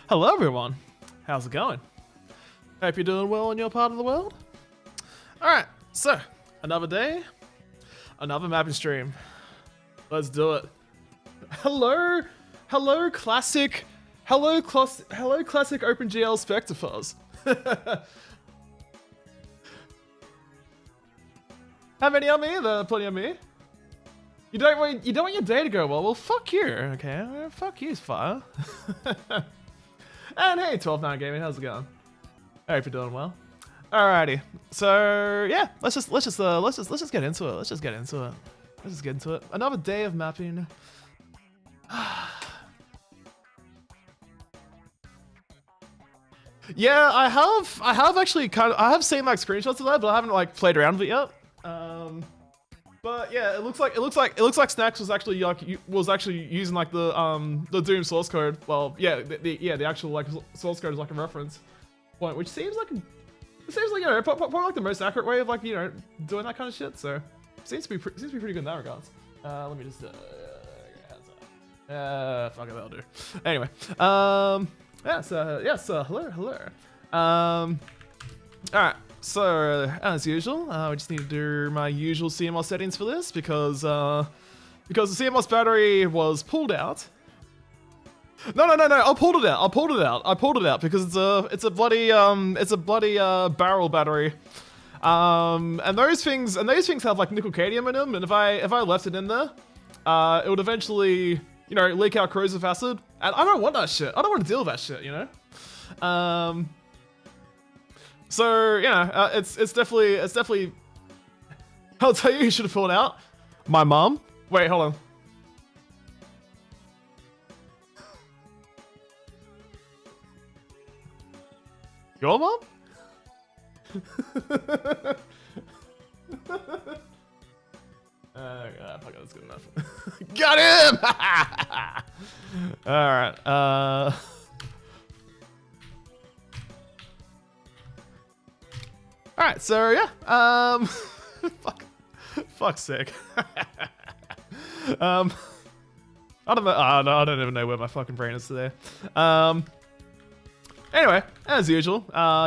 Hello everyone, how's it going? Hope you're doing well in your part of the world. Alright, so, another day, another mapping stream. Let's do it. Hello classic OpenGL Spectre Fuzz. How many on me? There are plenty on me. You don't want your day to go well. Well, fuck you. Okay, fuck you, Fire. And hey, 12-9 Gaming, how's it going? I hope you're doing well. Alrighty, so yeah, let's just get into it. Let's just get into it. Another day of mapping. Yeah, I have actually I have seen like screenshots of that, but I haven't like played around with it yet. But yeah, it looks like Snacks was actually using like the Doom source code. Well, yeah, the actual like source code is like a reference point, which seems like you know probably like the most accurate way of like you know doing that kind of shit. So seems to be pretty good in that regards. Let me just fuck it, that'll do. Anyway, hello. Alright. So, as usual, we just need to do my usual CMOS settings for this because the CMOS battery was pulled out. No, I pulled it out because it's a bloody barrel battery. And those things have like nickel cadmium in them, and if I left it in there, it would eventually, you know, leak out corrosive acid, and I don't want that shit. I don't want to deal with that shit, you know. So, you know, it's definitely... I'll tell you who should have pulled out. My mom. Wait, hold on. Your mom? Fuck it, that's good enough. Got him! Alright, Alright, so yeah, fuck's sake. I don't know, I don't even know where my fucking brain is today. Anyway, as usual,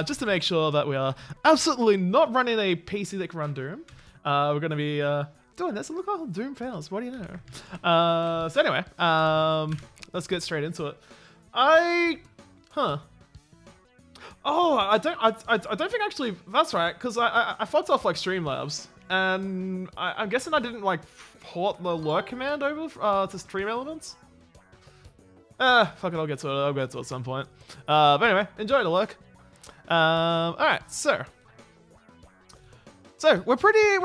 just to make sure that we are absolutely not running a PC that can run Doom, we're gonna be, doing this, and look how Doom fails, what do you know? So anyway, let's get straight into it. Oh, I don't think actually, that's right, because I fucked off like Streamlabs, and I'm guessing I didn't like port the lurk command over to Stream Elements. Fuck it, I'll get to it at some point. But anyway, enjoy the lurk. Alright, so we're pretty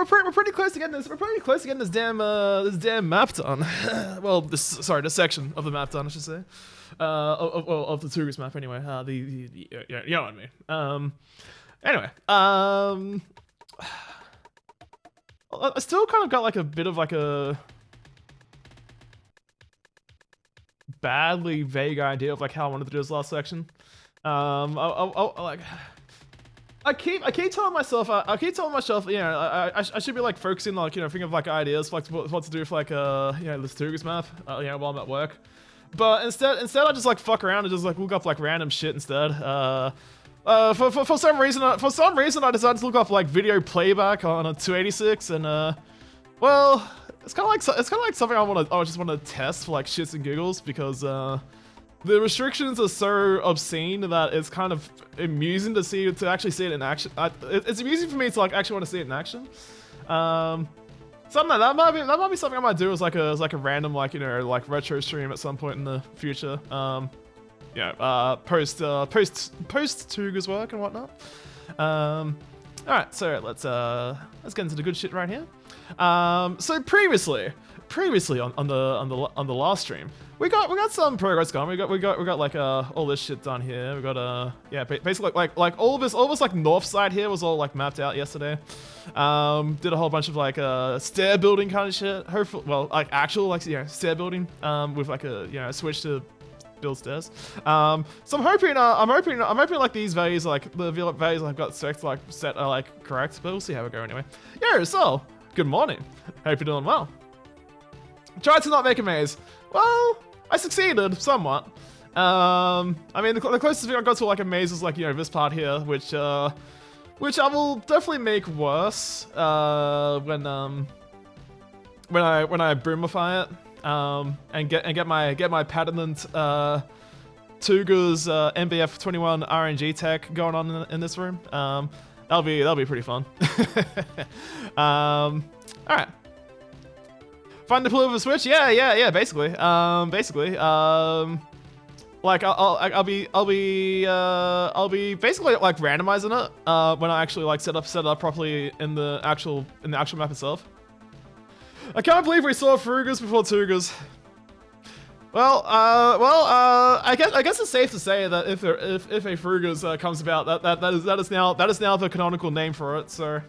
close to getting this. We're pretty close to getting this damn map done. Well, this section of the map done, I should say. Of the TWOGERS map anyway. You know what I mean. Anyway, I still kind of got like a bit of like a badly vague idea of like how I wanted to do this last section. I keep telling myself, you know, I should be like focusing, like, you know, thinking of like ideas, like what to do for like you know, this TWOGERS map, you know, while I'm at work. But instead I just like fuck around and just like look up like random shit instead. For some reason I decided to look up like video playback on a 286, and well, it's kind of like something I just want to test for like shits and giggles, because the restrictions are so obscene that it's kind of amusing to actually see it in action. It's amusing for me to like actually want to see it in action. Something like that might be something I might do as like a random, like, you know, like retro stream at some point in the future. Yeah, post TWOGERS work and whatnot. Alright, so let's get into the good shit right here. So previously on the last stream, we got some progress going. We got like all this shit done here. We got yeah, basically like all this like north side here was all like mapped out yesterday. Did a whole bunch of like stair building kind of shit. Hopefully, well, like actual like, you know, stair building with like a, you know, switch to build stairs. So I'm hoping like these values, like the values I've got set are like correct, but we'll see how we go anyway. Yo, so good morning. Hope you're doing well. Tried to not make a maze. Well, I succeeded somewhat. I mean, the closest thing I got to like a maze is like, you know, this part here, which I will definitely make worse when I boomify it and get my patented TWOGERS MBF21 RNG tech going on in this room. That'll be pretty fun. All right. Find the pull of a switch? Yeah. Basically. Like I'll be basically like randomizing it when I actually like set it up properly in the actual map itself. I can't believe we saw TWOGERS before TWOGERS. Well, I guess it's safe to say that if a TWOGERS comes about, that is now the canonical name for it. So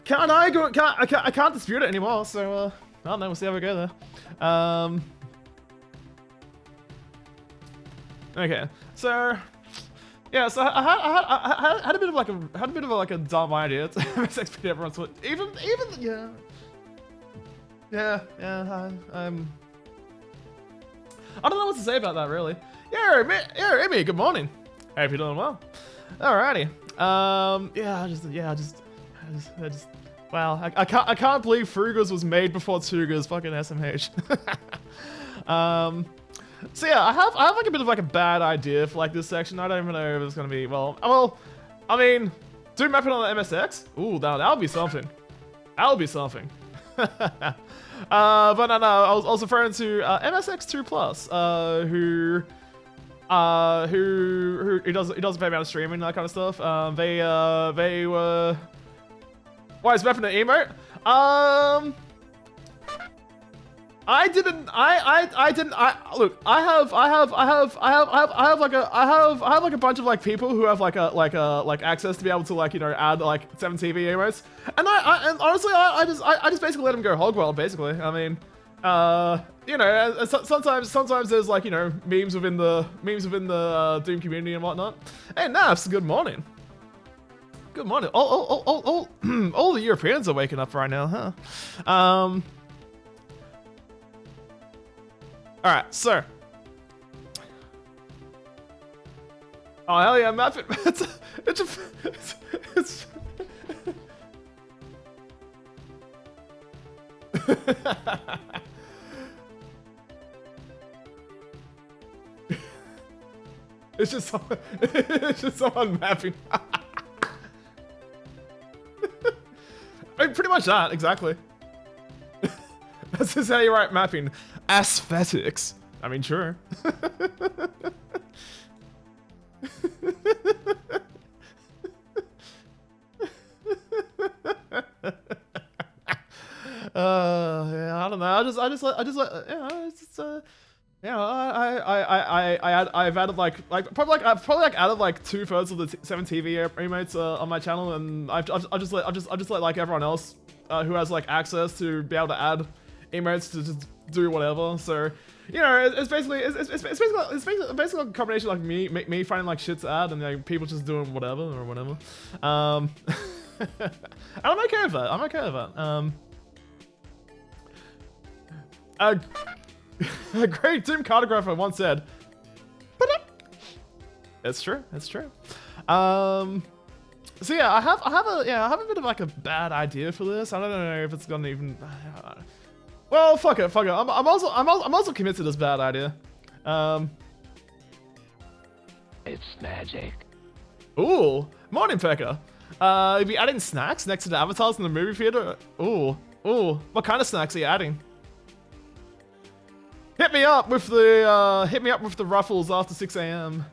I can't dispute it anymore. So I don't know. We'll see how we go there. Okay, so yeah, so I had a bit of like a dumb idea to XP everyone's even yeah. I don't know what to say about that really. Yeah, Amy, good morning. Hope you're doing well. Alrighty. I just wow, I can't believe TWOGERS was made before TWOGERS, fucking SMH. So yeah, I have like a bit of like a bad idea for like this section. I don't even know if it's gonna be well. I mean, do map it on the MSX? Ooh, that would be something. That would be something. But no, I was referring to MSX2 Plus, who does a fair amount of streaming and that kind of stuff. They were. Why is mapping an emote? I didn't. Look. I have like a bunch of like people who have like access to be able to like, you know, add like 7 TV emotes, and honestly I just basically let them go hog wild. Basically, I mean, you know, sometimes there's like, you know, memes within the Doom community and whatnot. Hey Naps, good morning. Good morning. All the Europeans are waking up right now, huh? Alright, so. Oh, hell yeah, map it. It's it's just someone mapping. I mean, pretty much that, exactly. This is how you write mapping. Aesthetics. I mean, sure. Yeah, I don't know. I've added probably added like 2/3 of the 7 TV emotes on my channel, and I've just let like everyone else who has like access to be able to add emotes to just do whatever. So, you know, it's basically a combination of like me finding like shit to add and like people just doing whatever. And I'm okay with that. A great Doom cartographer once said, "It's true. It's true." So yeah, I have a bit of like a bad idea for this. I don't know if it's gonna even. Well, fuck it. I'm also committed to this bad idea. It's magic. Ooh, morning, Pekka. You'll be adding snacks next to the avatars in the movie theater. Ooh. What kind of snacks are you adding? Hit me up with the ruffles after 6 a.m.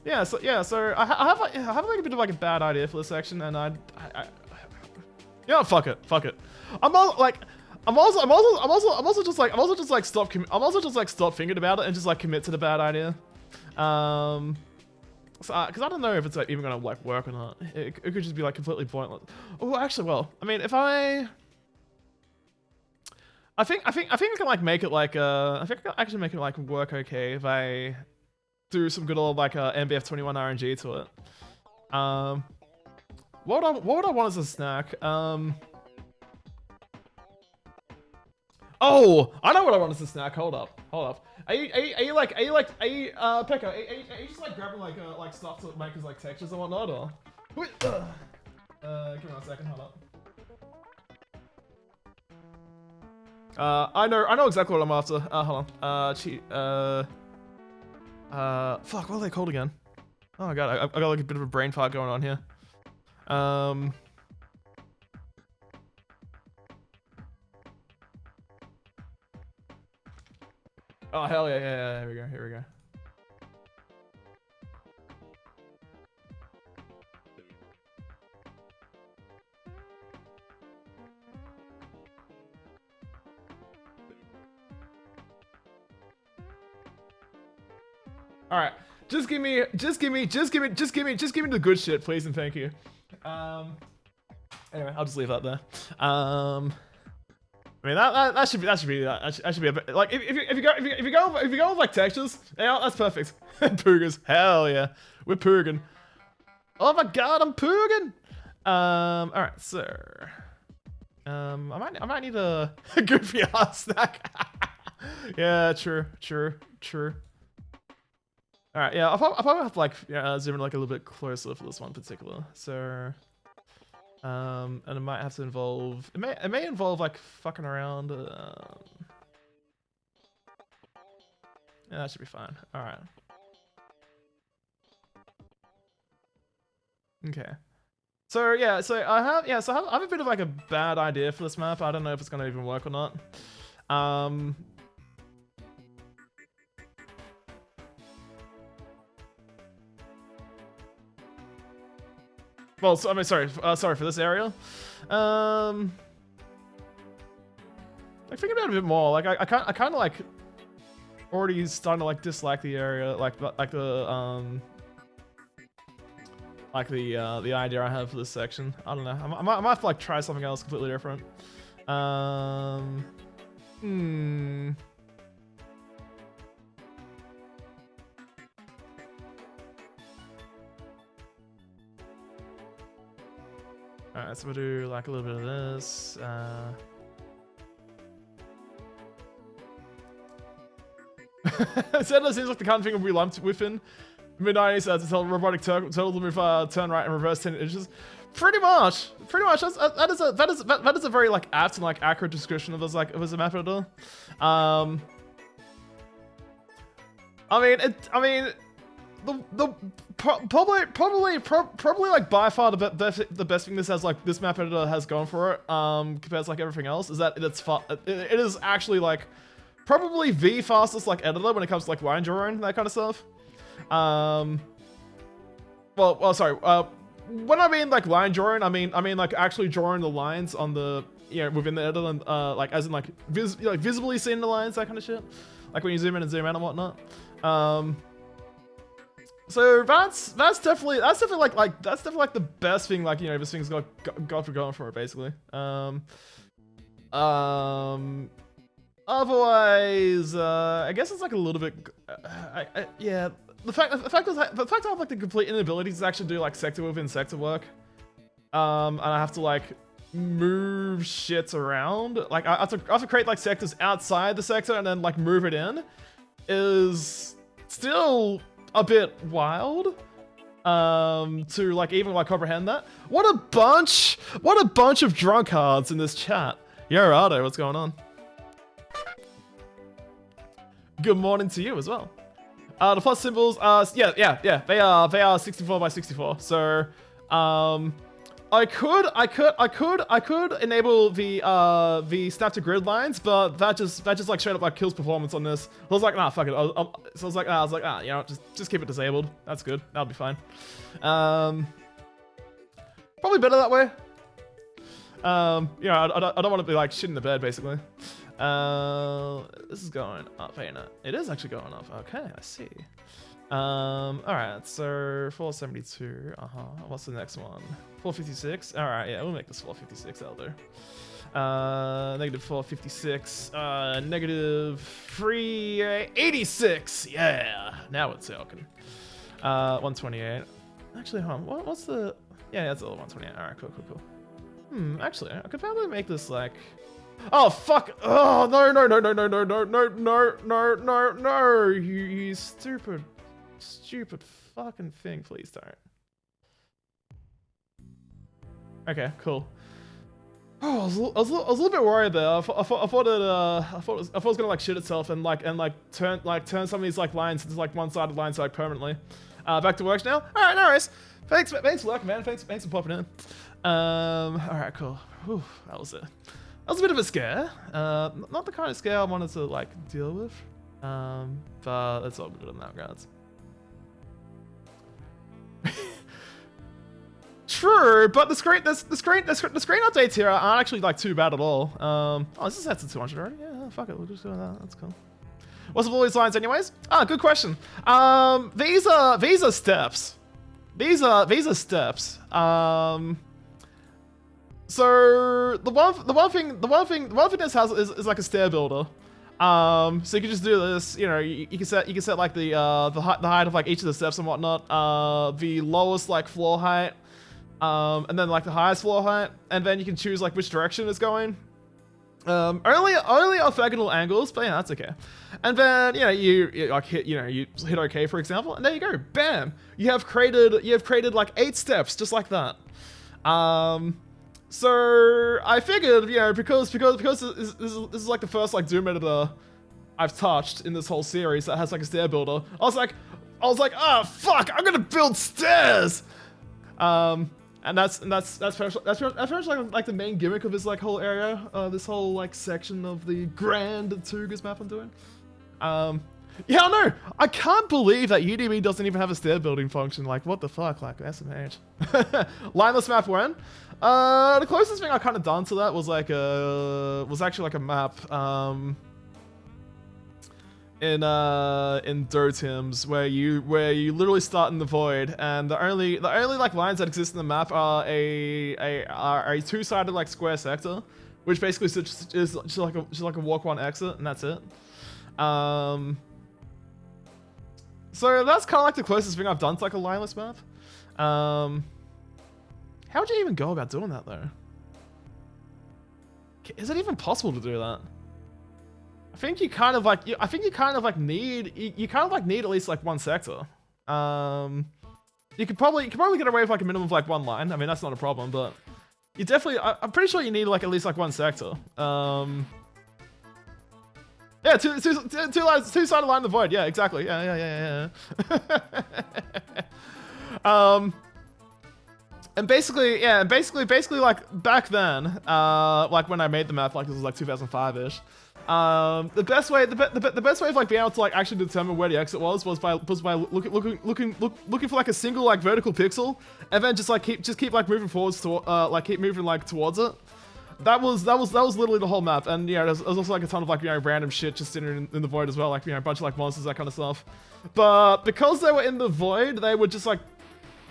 Yeah, so I have like a bit of like a bad idea for this section, and yeah, fuck it. I'm also just like stop thinking about it and just like commit to the bad idea. So, because I don't know if it's like even gonna like work or not. It could just be like completely pointless. Oh, actually, well, I mean, if I think I can like make it like I think I can actually make it like work okay if I do some good old like MBF21 RNG to it. What would I want as a snack? Oh, I know what I want us to snack. Hold up. Are you Pekka? Are you just like grabbing like stuff to make us like textures and whatnot, or? Give me 1 second. Hold up. I know exactly what I'm after. Hold on. Fuck, what are they called again? Oh my god, I got like a bit of a brain fart going on here. Oh hell yeah, here we go. All right, just give me the good shit, please and thank you. Anyway, I'll just leave that there. I mean that should be a bit, like if you go with like textures, yeah, that's perfect. Poogers, hell yeah, we're pooging. Oh my god, I'm pooging. All right, so I might need a goofy ass snack. Yeah, true. All right, yeah, I'll probably have to like zoom in like a little bit closer for this one in particular. So, and it might have to involve, it may involve like fucking around. Yeah, that should be fine. All right. Okay. So yeah, I have a bit of like a bad idea for this map. I don't know if it's gonna even work or not. Well, so, I mean, sorry for this area. Like thinking about it a bit more. Like I kind of like already starting to like dislike the area, like the idea I have for this section. I don't know. I might have to like try something else completely different. Alright, so we'll do like a little bit of this. Sadly, seems like the kind of thing we lumped within mid-90s to tell robotic turtle to move turn right and reverse 10 inches. Pretty much. That is a very like apt and like accurate description of as a map editor. I mean, probably like by far the best thing this map editor has gone for it compared to like everything else is that it is actually like probably the fastest like editor when it comes to like line drawing, that kind of stuff. Well sorry, when I mean like line drawing, I mean like actually drawing the lines on the within the editor and like as in like visibly seeing the lines, that kind of shit, like when you zoom in and zoom out and whatnot. So that's definitely like the best thing, like this thing's got for going for it basically. Otherwise, I guess it's like a little bit. Yeah, the fact I have like the complete inability to actually do like sector within sector work, and I have to like move shit around. Like I have to create like sectors outside the sector and then like move it in, is still a bit wild to like even like comprehend that. What a bunch of drunkards in this chat. Yo, Ardo, what's going on? Good morning to you as well. The plus symbols yeah, they are 64 by 64. So I could enable the snap to grid lines, but that just like straight up like kills performance on this. I was like, nah, fuck it. So I was like, just keep it disabled. That's good. That'll be fine. Probably better that way. I don't want to be like shit in the bed basically. This is going up, ain't it? It is actually going up. Okay, I see. Alright, so 472. What's the next one? 456. Alright, yeah, we'll make this 456. That'll do. Negative 456. Negative 386. Yeah, now we're talking. 128. Actually, hold on. What's the? Yeah, that's a little 128. Alright, cool. Actually, I could probably make this like. Oh fuck! Oh no no no no no no no no no no no no! You stupid, stupid fucking thing! Please don't. Okay, cool. Oh, I was a little bit worried there. I thought it was gonna like shit itself and turn some of these like lines into like one-sided lines like permanently. Back to work now. All right, no worries. Thanks for working, man. Thanks for popping in. All right, cool. Whew, that was a bit of a scare. Not the kind of scare I wanted to like deal with. But that's all good in that regards. True, but the screen updates here aren't actually like too bad at all. Oh, this is set to 200 already. Yeah, fuck it, we'll just do that. That's cool. What's with all these lines, anyways? Ah, good question. These are steps. These are steps. So the one thing this has is like a stair builder. So you can just do this. You know, you can set like the height of like each of the steps and whatnot. The lowest like floor height. And then like the highest floor height, and then you can choose like which direction it's going. Only orthogonal angles, but yeah, that's okay. And then you hit OK, for example, and there you go, bam! You have created like 8 steps just like that. So I figured, because this is like the first like Doom editor I've touched in this whole series that has like a stair builder. I was like, oh fuck, I'm gonna build stairs. And that's pretty much like the main gimmick of this like whole area, this whole like section of the grand TWOGERS map I'm doing. Yeah, I know. I can't believe that UDB doesn't even have a stair building function. Like, what the fuck? Like, SMH. Lineless map when? The closest thing I kind of done to that was like was actually like a map. In DoomED where you literally start in the void, and the only like lines that exist in the map are a two-sided like square sector, which basically is just like a walk one exit, and that's it. So that's kind of like the closest thing I've done to like a lineless map. How would you even go about doing that though? Is it even possible to do that? I think you kind of like need at least like one sector. You could probably get away with like a minimum of like one line. I mean, that's not a problem, but you definitely, I'm pretty sure you need like at least like one sector. Yeah, two-sided line in the void. Yeah, exactly. Yeah. And basically like back then, like when I made the map, like this was like 2005-ish. The best way of like being able to like actually determine where the exit was by looking for like a single like vertical pixel, and then just keep like moving forwards to keep moving like towards it. That was literally the whole map, and there's also like a ton of like random shit just sitting in the void as well, like a bunch of like monsters, that kind of stuff. But because they were in the void, they would just like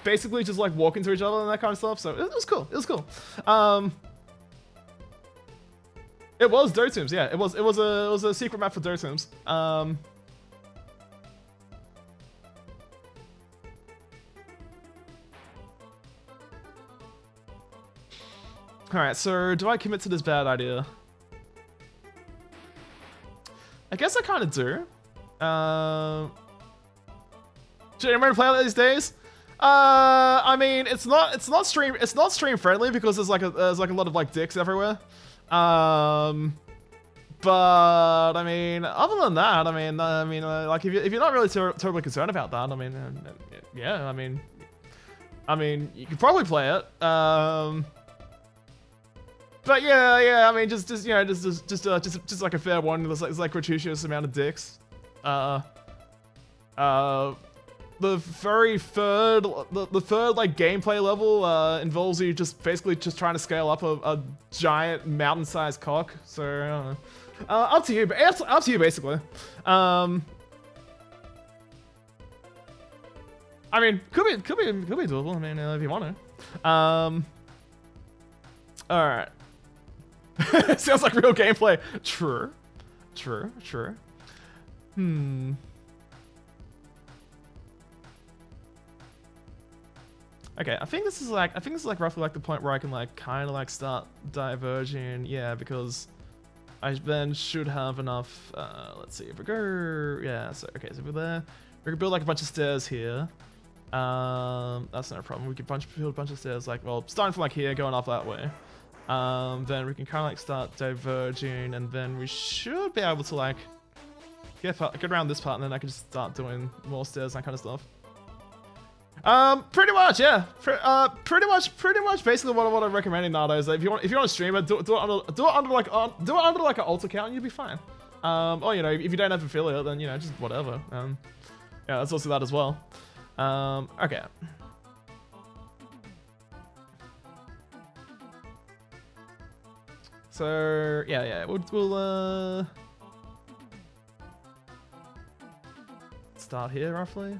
basically just like walk into each other and that kind of stuff. So it was cool. It was cool. It was DoomED, yeah. It was a secret map for DoomED. Alright, so do I commit to this bad idea? I guess I kind of do. Should anybody play that these days? I mean, it's not stream friendly because there's like a lot of like dicks everywhere. But I mean, other than that, I mean, like if you're not really terribly concerned about that, I mean, yeah, I mean, you could probably play it. But yeah, I mean, just like a fair warning, there's like gratuitous amount of dicks. The third like gameplay level involves you basically trying to scale up a giant mountain-sized cock. So I don't know. Up to you, but up to you basically. I mean, could be doable. I mean, if you want to. All right. Sounds like real gameplay. True. Okay, I think this is like roughly like the point where I can like kind of like start diverging. Yeah, because I then should have enough. Let's see if we go. Yeah. So okay. So we're there. We can build like a bunch of stairs here. That's no problem. We can build a bunch of stairs. Like, well, starting from like here, going up that way. Then we can kind of like start diverging, and then we should be able to like get around this part, and then I can just start doing more stairs and that kind of stuff. Pretty much, yeah. Pretty much, basically what I'm recommending nowadays. Like, if you want to stream it, do it under like an alt account, and you'll be fine. Or you know, if you don't have affiliate, then you know, just whatever. Yeah, that's also that as well. Okay. So yeah, we'll start here roughly.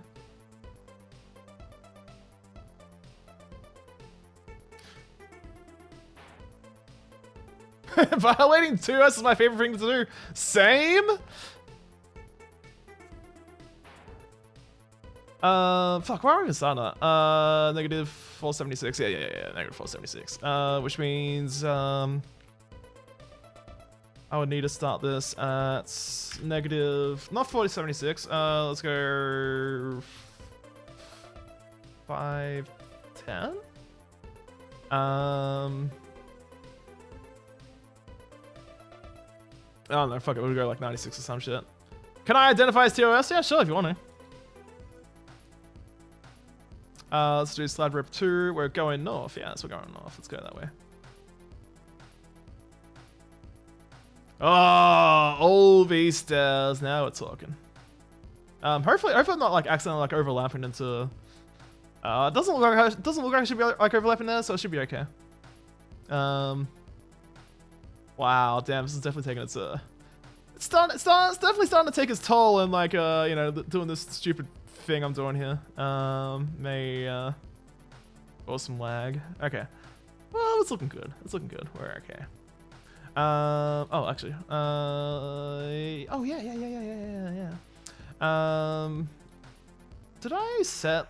Violating 2S is my favorite thing to do. Same. Fuck, why are we even starting that? Negative 476. Yeah, negative 476. Which means, I would need to start this at negative, not 476. Let's go 510. I don't know, fuck it, we'll go like 96 or some shit. Can I identify as TOS? Yeah, sure, if you want to. Let's do slide rep 2. We're going north. Yeah, so we're going north. Let's go that way. Oh, all these stairs. Now we're talking. Hopefully not like accidentally like overlapping into. It doesn't look like I should be like overlapping there, so it should be okay. Wow, damn, this is definitely taking its it's definitely starting to take its toll, and like you know, doing this stupid thing I'm doing here. May cause some lag. Okay. Well, it's looking good. It's looking good. We're okay. Oh, actually. Oh yeah. Did I set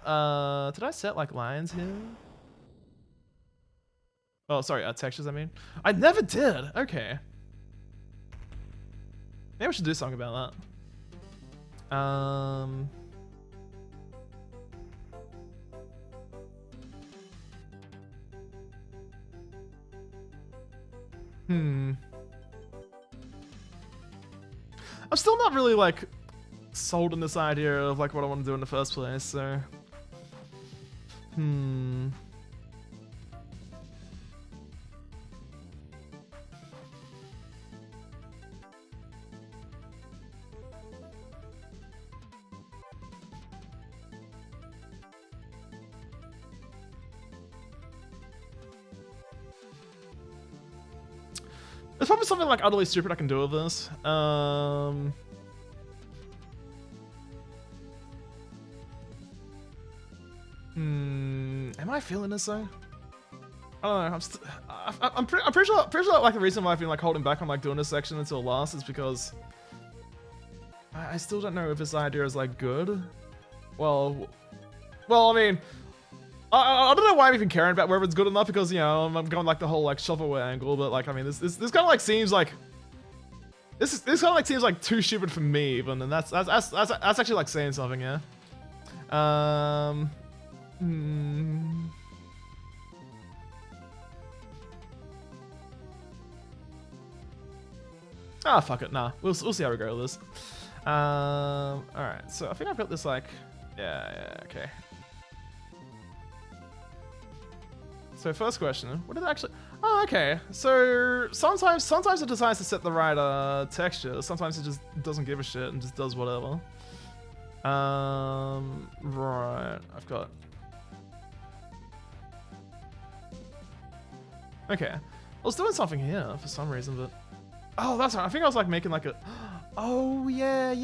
like lines here? Oh, sorry, textures, I mean. I never did. Okay. Maybe we should do something about that. I'm still not really like sold on this idea of like what I want to do in the first place, so. There's probably something like utterly stupid I can do with this. Am I feeling this though? I don't know. I'm pretty sure like the reason why I've been like holding back on like doing this section until last is because I still don't know if this idea is like good. Well, I mean. I don't know why I'm even caring about whether it's good or not, because you know I'm going like the whole like shovelware angle, but like I mean this kind of like seems like this kind of like seems like too stupid for me even, and that's actually like saying something, yeah. Ah, fuck it, nah. We'll see how we go with this. All right, so I think I've got this like yeah, okay. So first question, what did it actually? Oh, okay. So sometimes it decides to set the right texture. Sometimes it just doesn't give a shit and just does whatever. Right. I've got. Okay. I was doing something here for some reason, but oh, that's right. I think I was like making like a. Oh yeah.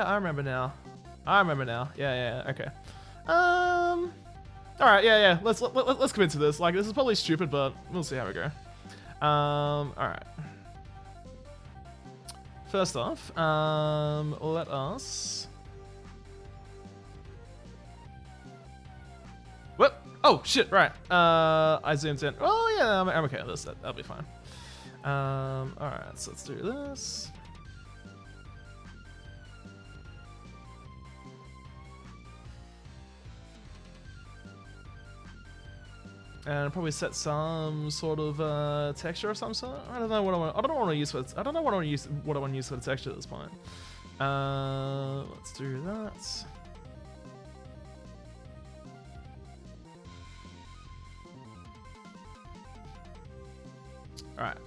I remember now. Yeah. Okay. All right, yeah. Let's commit to this. Like, this is probably stupid, but we'll see how we go. All right. First off, let us. What? Oh shit! Right. I zoomed in. Oh yeah, I'm okay with this. That'll be fine. Alright, so let's do this. And probably set some sort of texture of some sort. I don't know what I want. I don't know what I want to use for. I don't know what I want to use. What I want to use for the texture at this point. Let's do that. All right.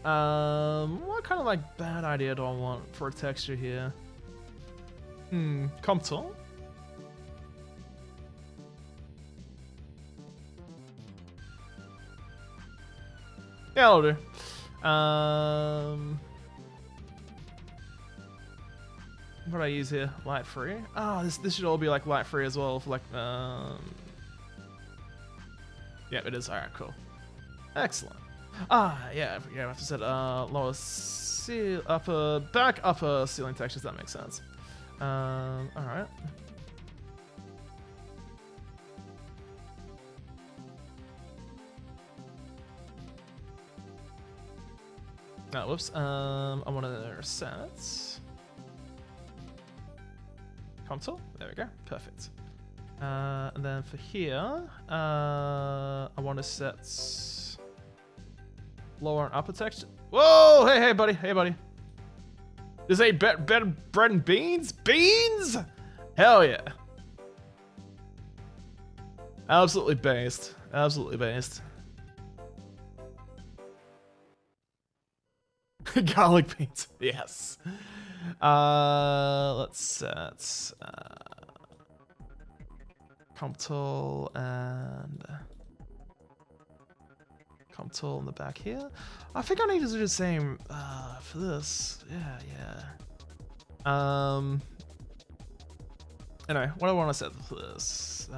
What kind of like bad idea do I want for a texture here? Comp tool. Yeah, I'll do. What do I use here? Light free. Oh, this should all be like light free as well for like yeah, it is. All right, cool. Excellent. Yeah, I have to set lower upper ceiling textures. That makes sense. All right. Oh, whoops. I want to set console. There we go. Perfect. And then for here, I want to set lower and upper texture. Whoa! Hey, buddy. Hey, buddy. This ain't bread and beans? Beans? Hell yeah. Absolutely based. Absolutely based. Garlic beans, yes. Let's set comp tool and comp tool in the back here. I think I need to do the same for this. Yeah. Anyway, what do I want to set for this?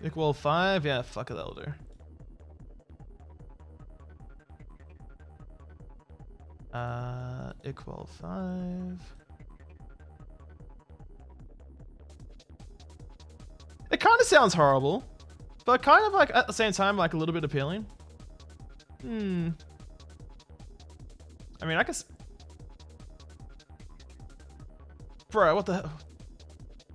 Equal 5. Yeah, fuck it, that'll do. Equal 5. It kind of sounds horrible, but kind of like at the same time like a little bit appealing. I mean, I guess. Bro, what the hell?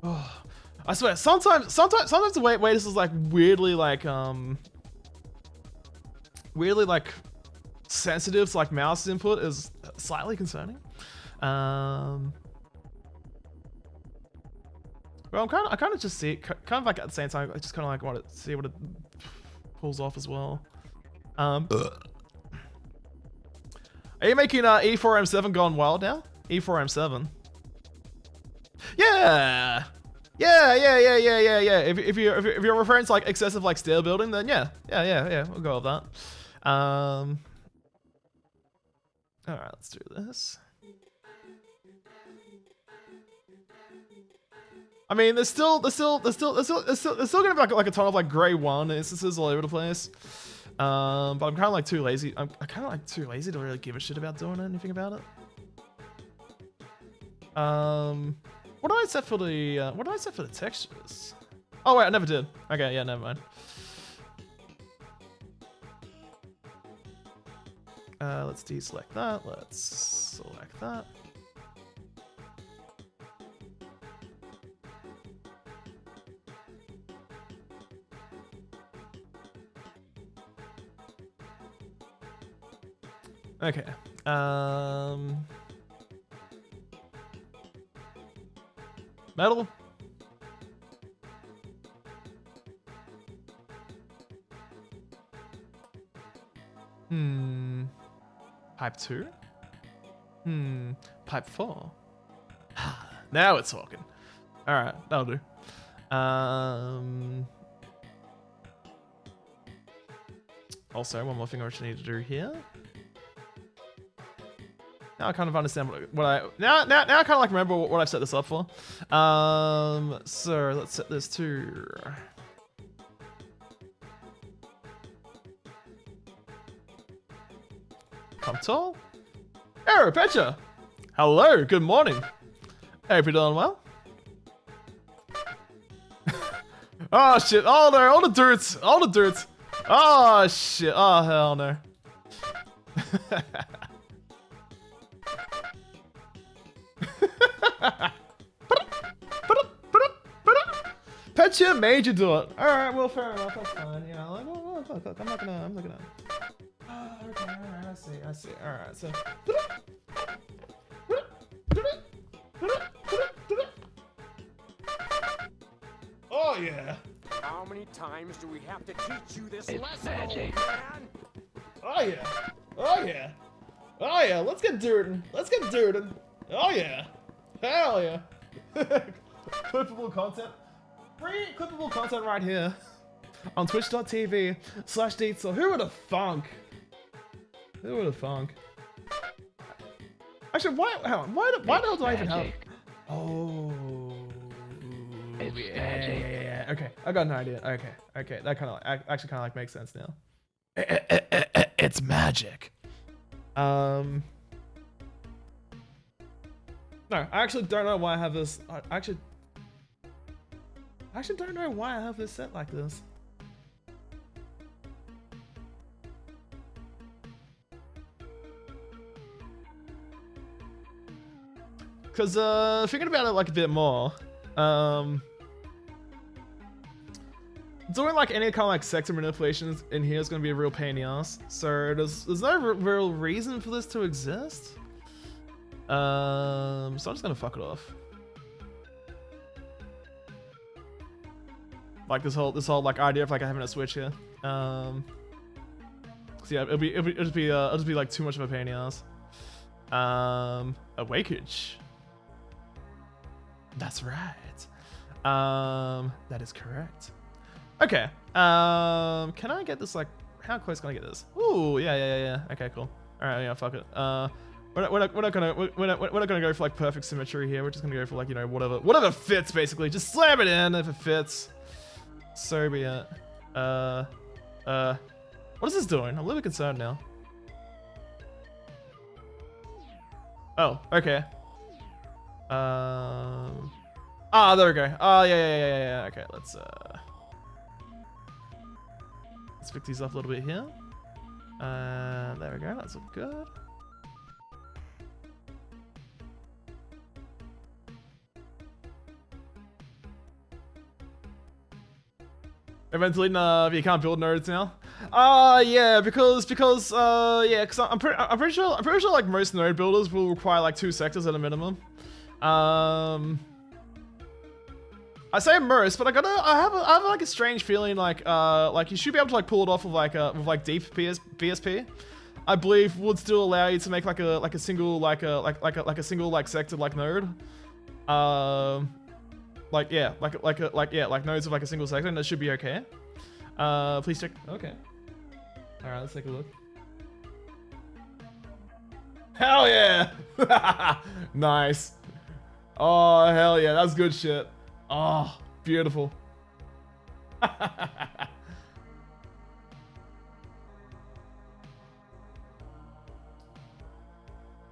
Oh, I swear, sometimes the way this is like weirdly like sensitive to like mouse input is slightly concerning. Well, I kind of just see it kind of like at the same time. I just kind of like want to see what it pulls off as well. Are you making E4M7 gone wild now? E4M7. Yeah. If you're referring to like excessive like stair building, then yeah, we'll go with that. All right, let's do this. I mean, there's still gonna be like a ton of like grey 1 instances all over the place. But I'm kind of like too lazy. I'm kind of like too lazy to really give a shit about doing anything about it. What did I set for the textures? Oh wait, I never did. Okay, yeah, never mind. Let's deselect that. Let's select that. Okay. Metal. Pipe 2? Pipe 4? Now it's talking. Alright, that'll do. Also, one more thing I actually need to do here. Now I kind of understand what I now I kind of like remember what I've set this up for. So let's set this to Comtol. Hey, Pecha. Hello, good morning. Hope you're doing well. Oh shit! Oh no! All the dudes! Oh shit! Oh hell no! Pet your made you do it. All right, well, fair enough. That's fine. You know, like, oh, fuck. I'm not gonna. Okay, all right. I see. All right, so. Oh yeah. How many times do we have to teach you this It's lesson, magic. old man? Oh yeah. Oh yeah. Oh yeah. Let's get dirtin'. Oh yeah. Hell yeah. Clippable content. Free clippable content right here on twitch.tv/Deetzel. Who would have thunk? Actually, why the hell do I even have? Magic. Oh. It's Yeah. Okay, I got an idea. Okay, that kind of actually kind of like makes sense now. It's magic. No, I actually don't know why I have this. I actually don't know why I have this set like this. Cause thinking about it like a bit more, doing like any kind of like sector manipulations in here is gonna be a real pain in the ass. So there's no real reason for this to exist. So I'm just gonna fuck it off. Like this whole like idea of like having a switch here. So yeah, it'll just be like too much of a pain in the ass. Awakage. That's right. That is correct. Okay. Can I get this like? How close can I get this? Ooh, yeah. Okay, cool. All right, yeah, fuck it. We're not gonna go for like perfect symmetry here. We're just gonna go for like, you know, whatever fits basically. Just slam it in if it fits. So be it. What is this doing? I'm a little bit concerned now. Oh, okay. There we go. Oh, yeah. Okay, let's pick these up a little bit here. There we go. That's looking good. Eventually, you can't build nodes now. Yeah, because I'm pretty sure like most node builders will require like 2 sectors at a minimum. I say most, but I have like a strange feeling like you should be able to like pull it off with like deep BSP. I believe would still allow you to make like a single single sector like node. Like nodes of like a single sector, and that should be okay. Please check. Okay. All right, let's take a look. Hell yeah! Nice. Oh hell yeah, that's good shit. Oh, beautiful.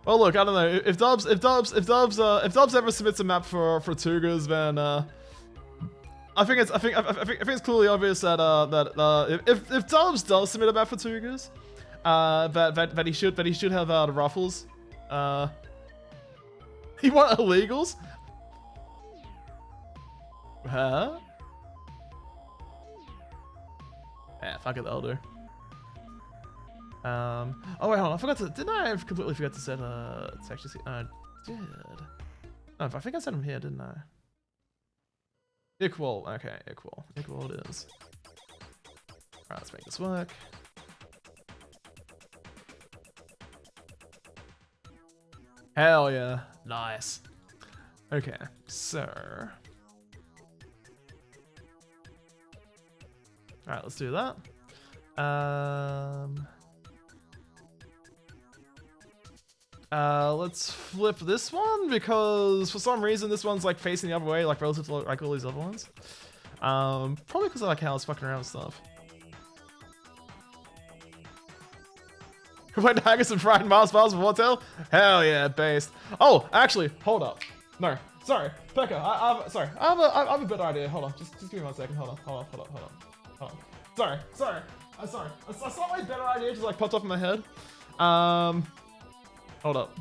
Well, look, I don't know if Dubs ever submits a map for TWOGERS, then I think it's clearly obvious that if Dubs does submit a map for TWOGERS, that he should have the ruffles. He want illegals? Huh? Yeah, fuck it, that'll do. Oh wait, hold on. I forgot to. Didn't I completely forget to set to actually see? I did. No, I think I set them here, didn't I? Equal. Okay, equal. Equal it is. Alright, let's make this work. Hell yeah. Nice. Okay, so. Alright, let's do that. Let's flip this one because for some reason this one's like facing the other way, like relative to like all these other ones. Probably because I like how it's fucking around with stuff. Went to Haggis and fried Mars bars with hotel? Hell yeah, based. Oh, actually, hold up. No, sorry, Pekka. I have a better idea. Hold on, just give me 1 second. Hold on. Sorry. Sorry. A slightly better idea just like popped up in my head. Hold up.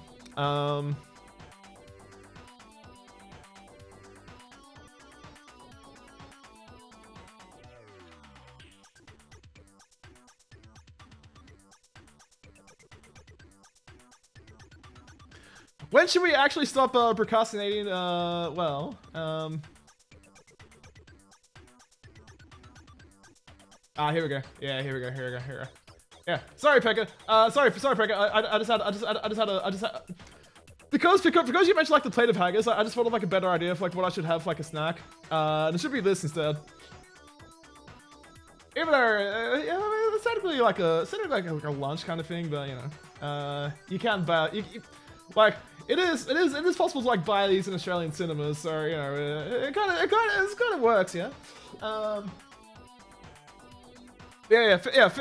When should we actually stop procrastinating? Well, here we go. Yeah, here we go. Yeah, sorry, Pekka. Sorry, Pekka. I just had because you mentioned like the plate of haggis. I just thought of like a better idea for like what I should have for like a snack. And it should be this instead. Even though, yeah, it's technically like a lunch kind of thing, but you know, you can buy like it is possible to like buy these in Australian cinemas, so you know, it kind of works, yeah. Yeah. Feel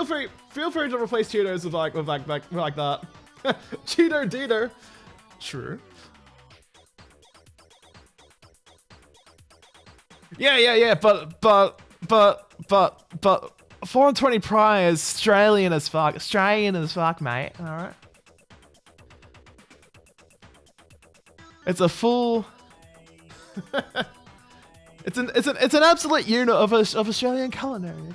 free to replace Cheetos with like that. Cheeto Dito. True. Yeah. But 420 Pri is Australian as fuck, mate. All right. It's a full. It's an absolute unit of Australian culinary.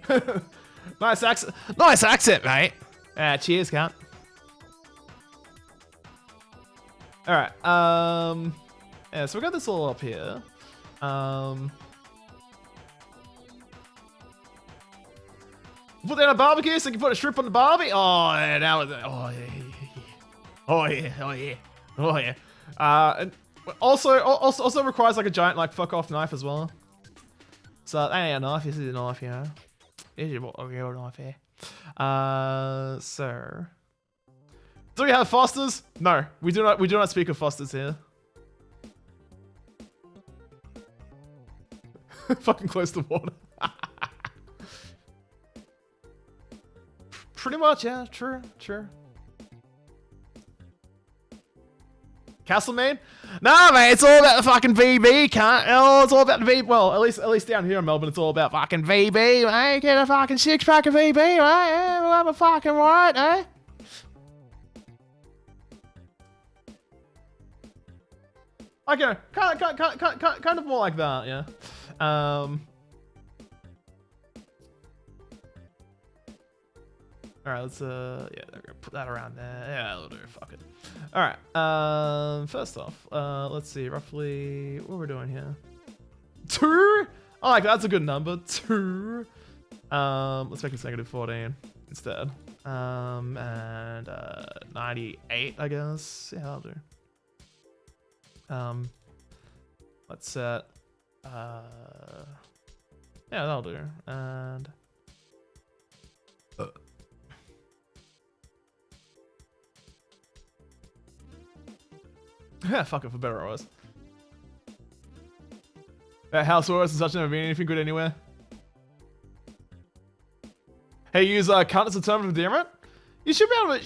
Okay. Nice accent, mate. Cheers, cunt. All right. Yeah. So we got this all up here. Put that on a barbecue so you can put a shrimp on the barbie. Oh, yeah, that was. Oh yeah. And also requires like a giant like fuck off knife as well. So that ain't a knife. This is a knife, you know. This is a real knife here. So do we have Fosters? No, we do not. We do not speak of Fosters here. Fucking close to water. Pretty much, yeah. True. Castlemaine? Nah, mate, it's all about the fucking VB, cunt. Oh, it's all about the VB. Well, at least down here in Melbourne, it's all about fucking VB, mate. Get a fucking 6-pack of VB, right? Yeah, we'll have a fucking riot, eh? Okay, kind of more like that, yeah. All right, let's yeah, put that around there. Yeah, that'll do. Fuck it. All right. First off, let's see. Roughly, what we're doing here. 2. I like that. That's a good number. 2. Let's make this negative 14 instead. And 98, I guess. Yeah, that'll do. Let's set. Yeah, that'll do. And. Yeah, fuck it, for better or worse. That house OS is such never been anything good anywhere. Hey, use cunt as a term of endearment. You should be able to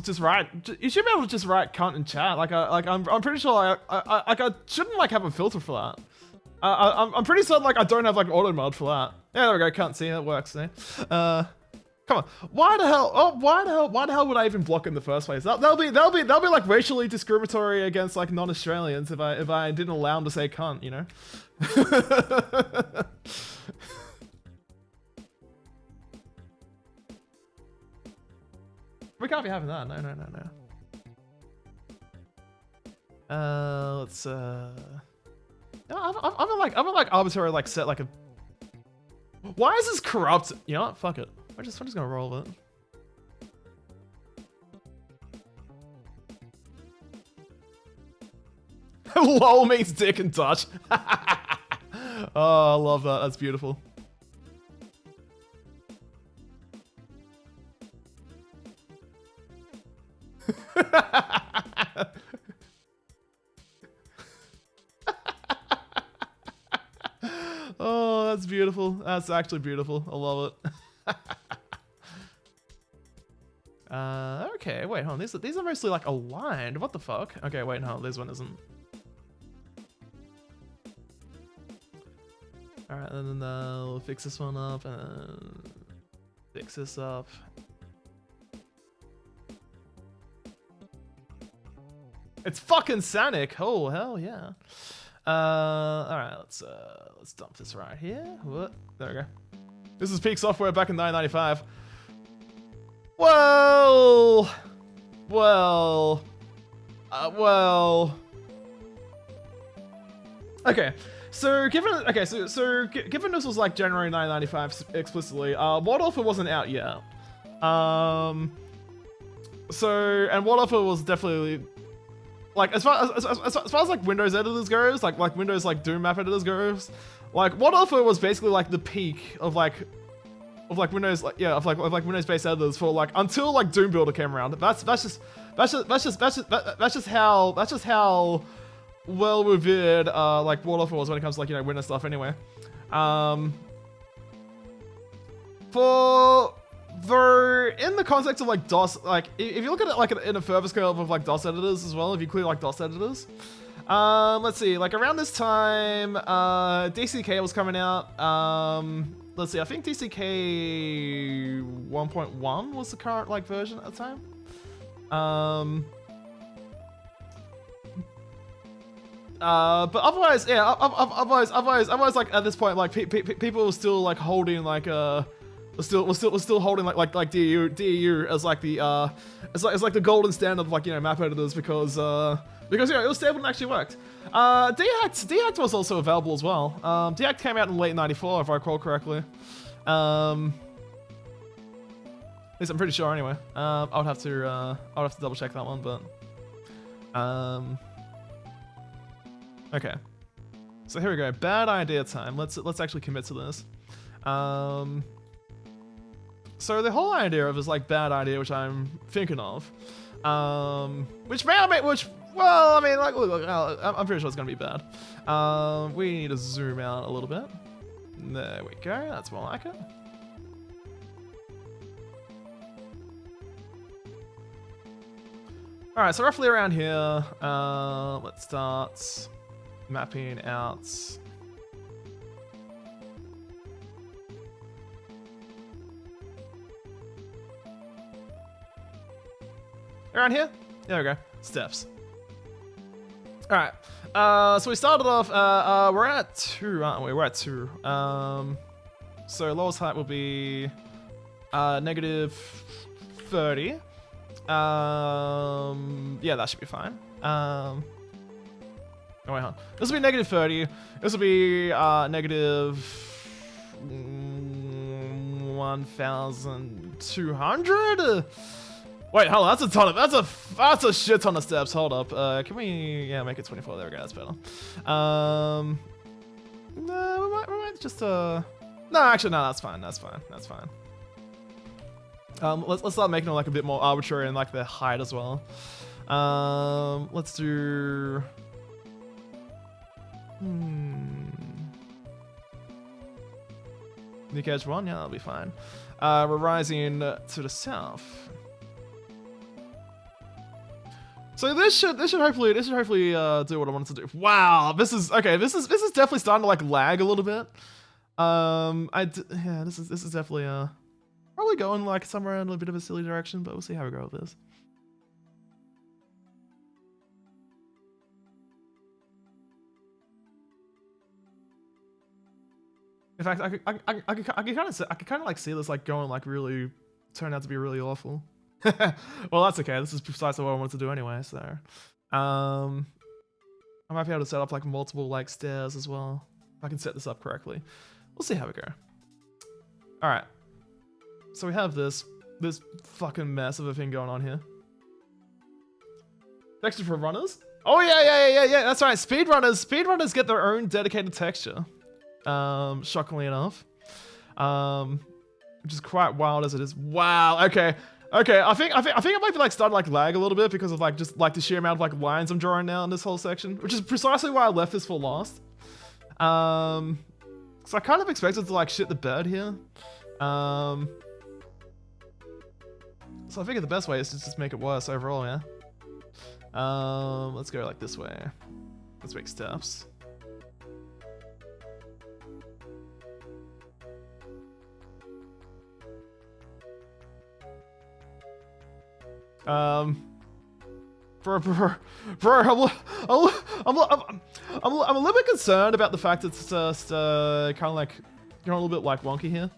just write cunt in chat. I'm pretty sure I shouldn't like have a filter for that. I'm pretty certain like I don't have like auto mode for that. Yeah, there we go. Can't see it works. See. Come on. Why the hell would I even block it in the first place? That'll be like racially discriminatory against like non-Australians if I didn't allow them to say cunt, you know? We can't be having that. No. Let's I'm gonna like arbitrary like set like a. Why is this corrupt? You know what? Fuck it. I'm just gonna roll with it. LOL means dick in Dutch. Oh, I love that. That's beautiful. Oh, that's beautiful. That's actually beautiful. I love it. Okay, wait, hold on. These are mostly like aligned. What the fuck? Okay, wait, no, this one isn't. All right, and then we'll fix this one up and fix this up. It's fucking Sonic. Oh hell yeah. All right, let's dump this right here. What? There we go. This is peak software back in 1995. Well. Okay. So given given this was like January 1995 explicitly, What Offer wasn't out yet. And What Offer was definitely like as far as like Windows editors goes, like Windows like Doom map editors goes, like What Offer was basically like the peak of Windows Windows based editors for like until like Doom Builder came around. That's just how well revered like What Offer was when it comes to like, you know, Windows stuff anyway. In the context of like DOS, like if you look at it like in a further scale of like DOS editors as well, if you clear like DOS editors, let's see, like around this time, DCK was coming out. Let's see, I think DCK 1.1 was the current like version at the time. But otherwise, yeah, otherwise, like at this point, like people were still like holding like we're still holding like DEU as like the it's like the golden standard of like, you know, map editors because you know, it was stable and actually worked. DHacked was also available as well. DHacked came out in late '94 if I recall correctly. At least I'm pretty sure anyway. I would have to double check that one, but okay. So here we go. Bad idea time. Let's actually commit to this. So the whole idea of is like bad idea, which I'm thinking of, which well, I mean, like, look, I'm pretty sure it's gonna be bad. We need to zoom out a little bit. There we go. That's more like it. All right, so roughly around here, let's start mapping out. Around here? There we go. Steps. Alright. So we started off, we're at 2, aren't we? We're at 2. So lowest height will be negative 30. Yeah, that should be fine. Oh wait, hold on. This will be negative 30. This will be negative 1,200. Wait, hold on. That's a ton of. That's a shit ton of steps. Hold up. Can we? Yeah, make it 24. There we go. That's better. No, we might just. No, actually, no. That's fine. That's fine. That's fine. Let's start making it like a bit more arbitrary and like the height as well. Let's do. Nick Edge 1. Yeah, that'll be fine. We're rising to the south. So this should hopefully do what I wanted to do. Wow, this is definitely starting to like lag a little bit. Yeah, this is definitely probably going like somewhere in a bit of a silly direction, but we'll see how we go with this. In fact, I could kind of like see this like going like really turn out to be really awful. Well, that's okay. This is precisely what I wanted to do anyway. So, I might be able to set up like multiple like stairs as well. If I can set this up correctly, we'll see how we go. All right. So we have this fucking mess of a thing going on here. Texture for runners. Oh yeah. That's right. Speedrunners get their own dedicated texture. Shockingly enough, which is quite wild as it is. Wow. Okay. I think I might be like starting to like lag a little bit because of like just like the sheer amount of like lines I'm drawing now in this whole section, which is precisely why I left this for last. So I kind of expected to like shit the bed here. So I figured the best way is to just make it worse overall, yeah. Let's go like this way. Let's make steps. Bro, I'm a little bit concerned about the fact it's just kind of like you're a little bit like wonky here.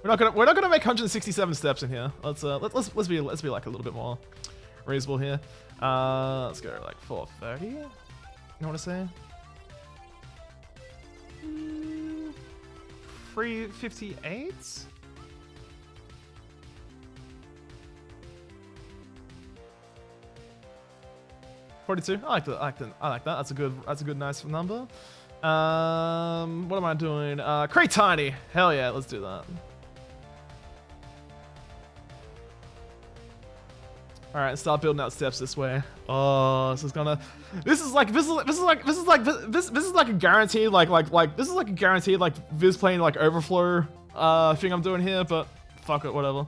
We're not gonna make 167 steps in here. Let's be like a little bit more reasonable here. Let's go like 430. You want to say? 358. 42. I like that. That's a good nice number. What am I doing? Create tiny. Hell yeah, let's do that. All right, start building out steps this way. Oh, this is like a guaranteed like Visplane like overflow thing I'm doing here, but fuck it, whatever.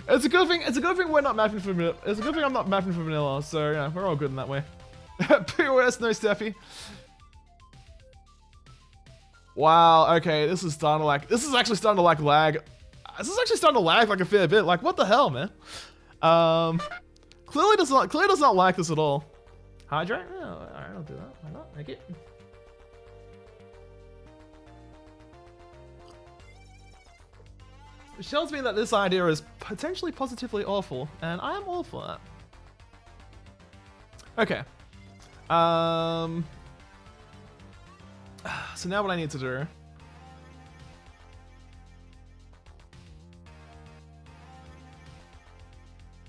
It's a good thing we're not mapping for vanilla. It's a good thing I'm not mapping for vanilla, so yeah, we're all good in that way. POS, no Steffi. Wow, okay, this is actually starting to like lag. This is actually starting to lag like a fair bit. Like, what the hell, man? Clearly does not like this at all. Hydrate? Yeah, alright, I'll do that. Why not? Make it. Which tells me that this idea is potentially positively awful, and I am all for that. Okay. So now what I need to do.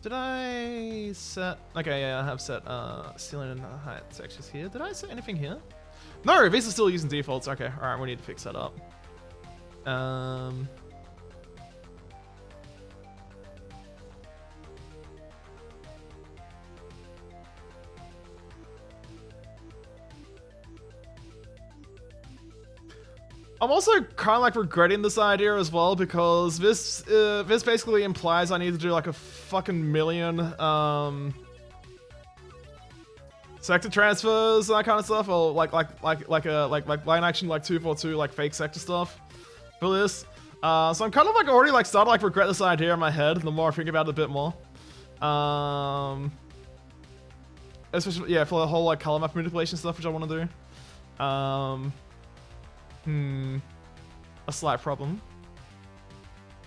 Did I set... Okay, yeah, I have set ceiling and height textures here. Did I set anything here? No, these are still using defaults. Okay, alright, we need to fix that up. I'm also kind of like regretting this idea as well, because this basically implies I need to do like a fucking million sector transfers and that kind of stuff, or like line action like 242 like fake sector stuff for this. So I'm kind of like already like starting to like regret this idea in my head the more I think about it a bit more. Especially yeah, for the whole like color map manipulation stuff, which I want to do. A slight problem.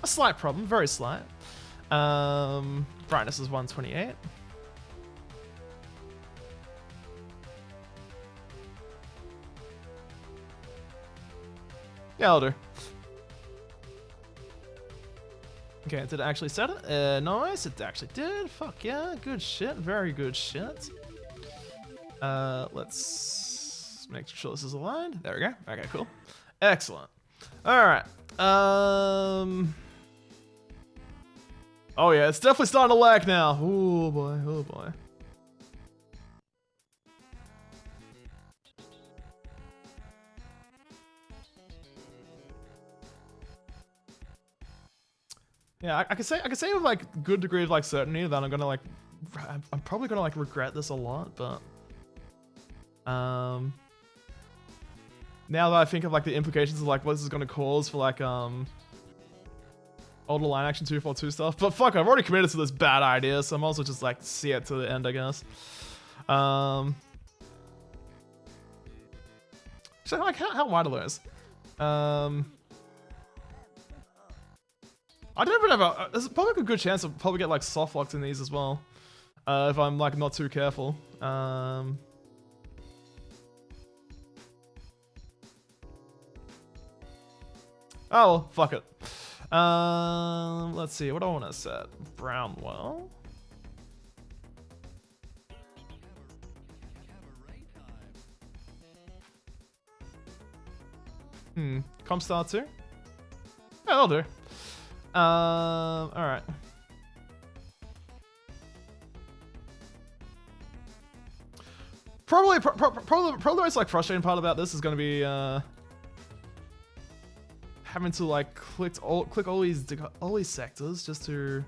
A slight problem, very slight. Brightness is 128. Yeah, I'll do. Okay, did it actually set it? Nice, it actually did. Fuck yeah, good shit, very good shit. Let's make sure this is aligned. There we go. Okay, cool. Excellent. All right. Oh yeah, it's definitely starting to lag now. Oh boy. Oh boy. Yeah, I can say with like good degree of like certainty that I'm probably gonna like regret this a lot, but now that I think of like the implications of like what this is gonna cause for like older line action 242 stuff, but fuck, I've already committed to this bad idea, so I'm also just like see it to the end, I guess. So like how wide are those? I don't even know. There's probably like a good chance I'll probably get like soft locks in these as well, if I'm like not too careful. Oh well, fuck it. Let's see, what do I want to set? Brownwell. Comstar 2? Yeah, that'll do. Alright. Probably the most like frustrating part about this is gonna be having to like click all these sectors just to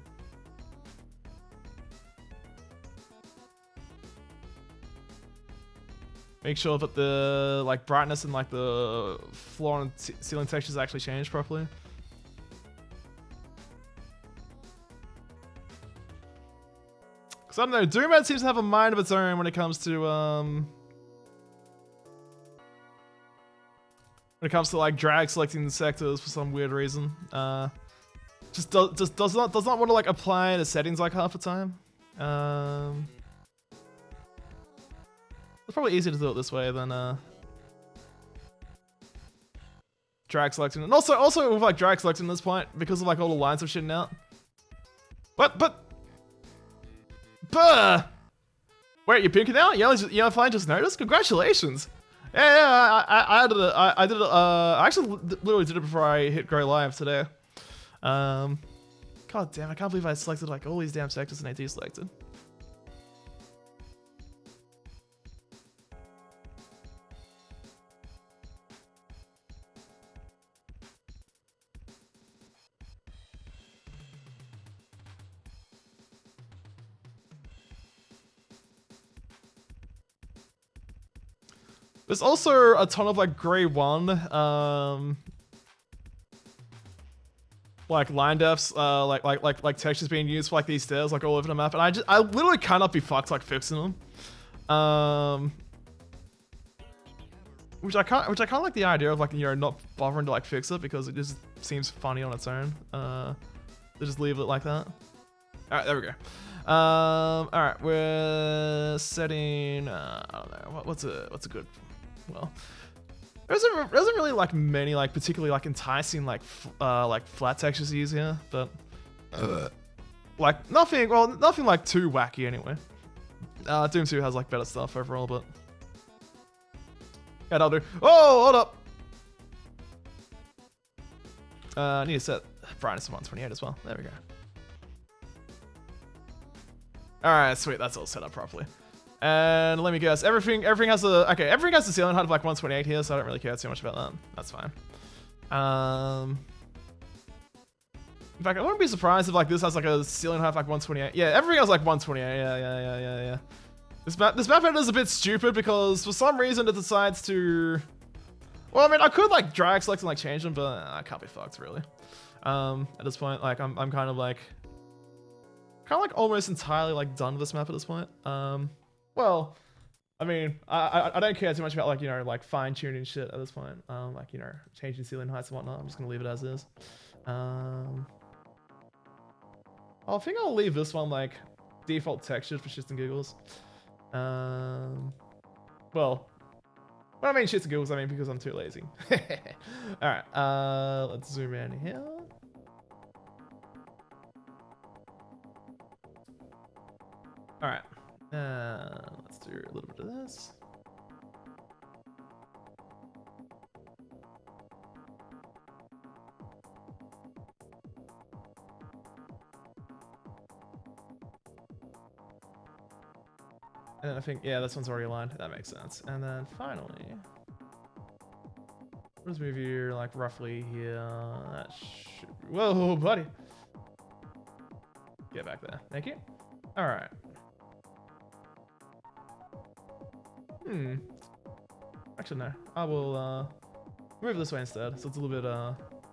Make sure that the like brightness and like the floor and ceiling textures actually change properly. Cause I don't know, DoomED seems to have a mind of its own when it comes to like drag selecting the sectors for some weird reason. Just does not want to like apply the settings like half the time. It's probably easier to do it this way than drag selecting, and also with like drag selecting at this point because of like all the lines of shitting out. But wait, you're pinking out? Yellow Flying just noticed? Congratulations! Yeah, I did it. I actually literally did it before I hit Grow Live today. God damn, I can't believe I selected like all these damn sectors and I deselected. There's also a ton of like grade 1, like line depths, like textures being used for like these stairs like all over the map, and I literally cannot be fucked like fixing them. Which I kind of like the idea of like, you know, not bothering to like fix it because it just seems funny on its own. To just leave it like that. All right, there we go. All right, we're setting. I don't know what's a good. Well, there isn't really like many like particularly like enticing like flat textures to use here, but like nothing like too wacky anyway. Doom 2 has like better stuff overall, but yeah, that'll do. Oh, hold up. I need to set brightness to 128 as well. There we go. All right, sweet. That's all set up properly. And let me guess, everything has a ceiling height of like 128 here, so I don't really care too much about that. That's fine. In fact, I wouldn't be surprised if like this has like a ceiling height of like 128. Yeah, everything has like 128. Yeah. This map editor is a bit stupid because for some reason it decides to. Well, I mean, I could like drag select and like change them, but I can't be fucked really. At this point, like I'm kind of like almost entirely like done with this map at this point. Well, I mean, I don't care too much about like, you know, like fine tuning shit at this point. Like, you know, changing ceiling heights and whatnot. I'm just gonna leave it as is. I think I'll leave this one like default textured for shits and giggles. Well, when I mean shits and giggles, I mean because I'm too lazy. All right, let's zoom in here. All right. Let's do a little bit of this. And I think, yeah, this one's already aligned. That makes sense. And then finally, let's move you like roughly here. That should be, whoa, buddy. Get back there. Thank you. All right. Actually, no. I will move this way instead, so it's a little bit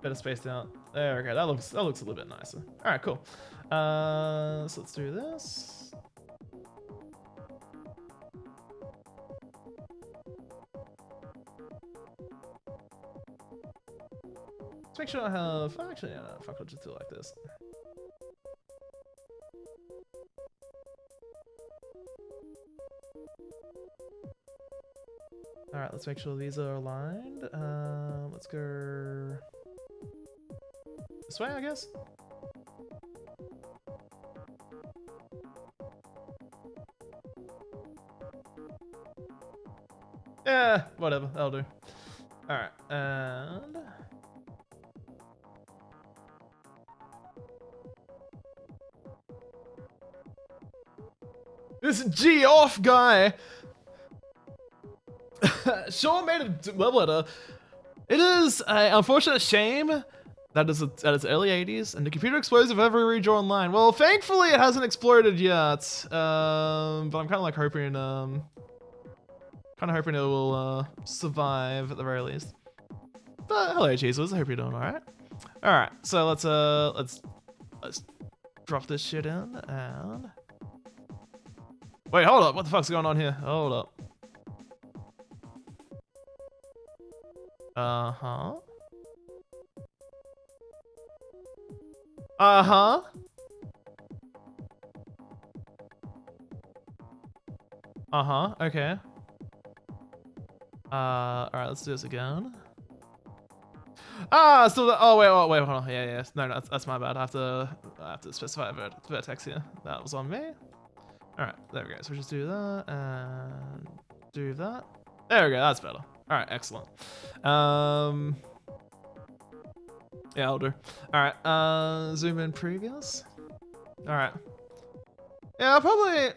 better spaced out. There we go. That looks a little bit nicer. All right, cool. So let's do this. Let's make sure I have. Actually, yeah, no, fuck. I'll just do it like this. All right, let's make sure these are aligned. Let's go this way, I guess. Yeah, whatever, that'll do. All right, and this Geoff guy. Sean made a level editor. It is an unfortunate shame that it's early 80s and the computer explodes if ever we redraw online. Well, thankfully it hasn't exploded yet. But I'm kind of like hoping Kind of hoping it will survive at the very least. But hello, Jesus. I hope you're doing all right. All right, so let's drop this shit in and wait. Hold up. What the fuck's going on here? Hold up. Uh-huh. Uh-huh. Uh-huh. Okay. All right, let's do this again. Ah, still. Oh wait, hold on. Yeah. No, that's my bad. I have to specify a vertex here. That was on me. All right, there we go. So we just do that and do that. There we go. That's better. All right, excellent. Yeah, I'll do. All right. Zoom in previous. All right. Yeah, I'll probably.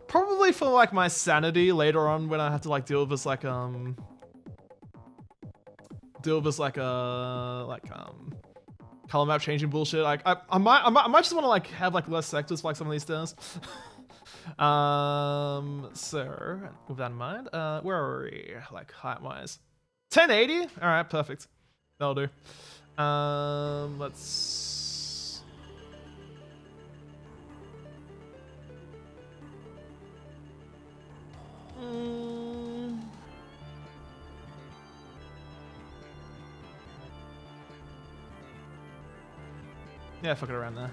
Probably for like my sanity later on when I have to like deal with this like color map changing bullshit. Like I might just want to like have like less sectors for like some of these stairs. So with that in mind, where are we like height wise? 1080. All right, perfect. That'll do. Let's. Yeah, fuck it around there.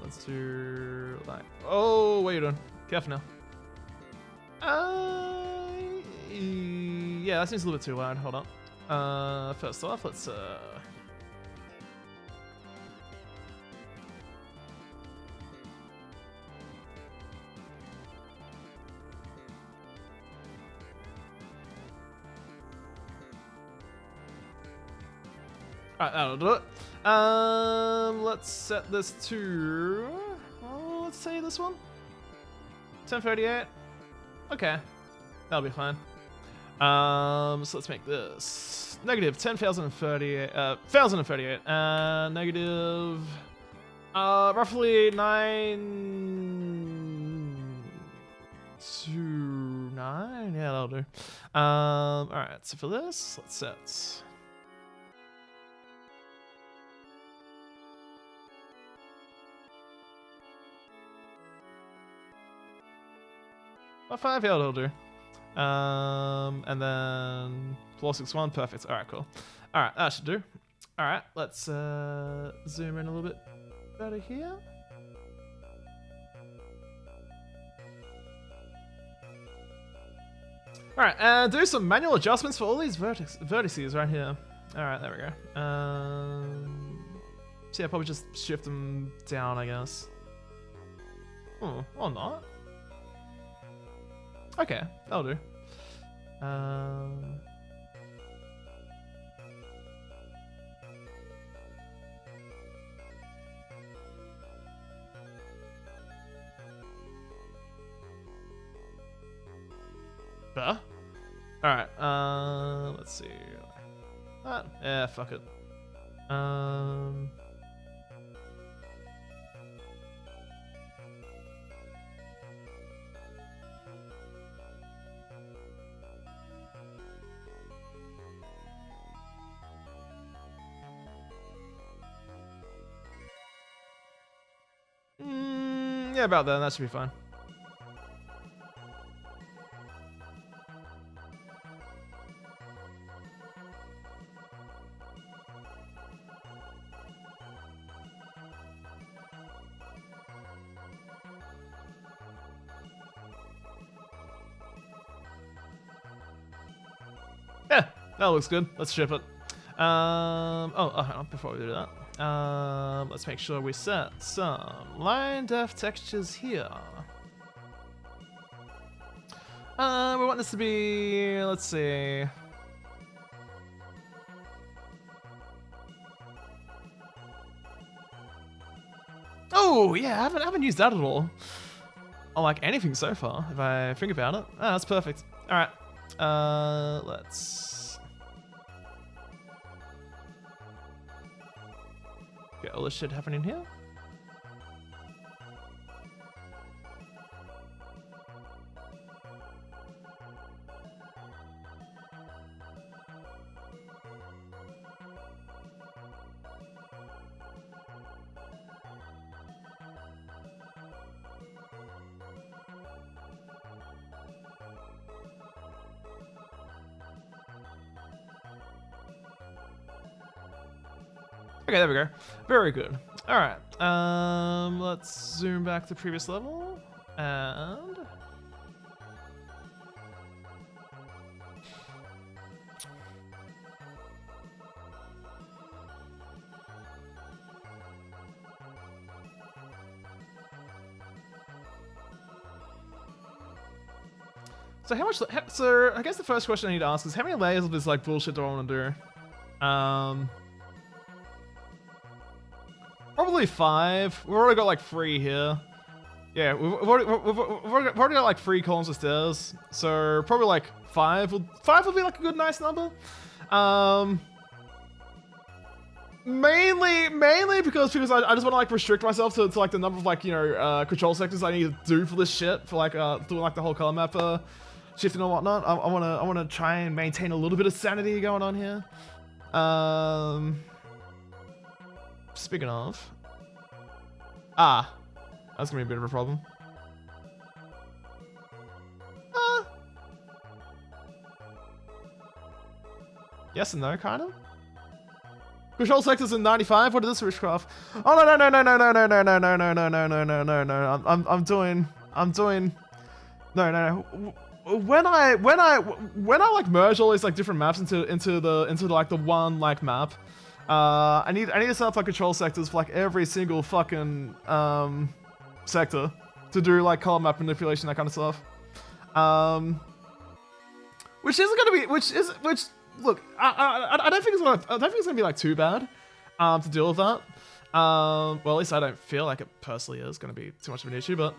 Let's do like. Oh, what are you doing? Careful now. Yeah, that seems a little bit too loud. Hold on. First off, let's Alright, that'll do it. Let's set this to, let's say this one. 1038. Okay, that'll be fine. So let's make this negative 10,038, 1,038, and negative, roughly 929. Yeah, that'll do. All right. So for this, let's set. About 5, yeah, that'll do. And then 461, perfect. All right, cool. All right, that should do. All right, let's zoom in a little bit better here. All right, and do some manual adjustments for all these vertices right here. All right, there we go. So yeah, probably just shift them down, I guess. Oh, or not. Okay, that'll do. Better? Alright, let's see. Yeah, fuck it. Yeah, about then. That should be fine. Yeah, that looks good. Let's ship it. Hang on, before we do that. Let's make sure we set some line depth textures here. We want this to be, let's see. Oh yeah, I haven't used that at all. I like anything so far, if I think about it. Ah, that's perfect. All right, let's. all this shit happening here. Okay, there we go. Very good. All right. Let's zoom back to previous level and so how much? So I guess the first question I need to ask is how many layers of this like bullshit do I want to do? Probably 5. We've already got like 3 here. Yeah, we've already got like 3 columns of stairs. So probably like 5. 5 would be like a good nice number. Mainly because I just want to like restrict myself to like the number of like, you know, control sectors I need to do for this shit for like doing like the whole color map shifting and whatnot. I want to try and maintain a little bit of sanity going on here. Speaking of, that's gonna be a bit of a problem. Yes and no, kind of. Control sectors in 95. What is this, Richcraft? Oh no. When I like merge all these like different maps into like the one like map. I need to set up like control sectors for like every single fucking sector to do like color map manipulation, that kind of stuff. Which look, I don't think it's gonna be like too bad to deal with that. Well, at least I don't feel like it personally is gonna be too much of an issue, but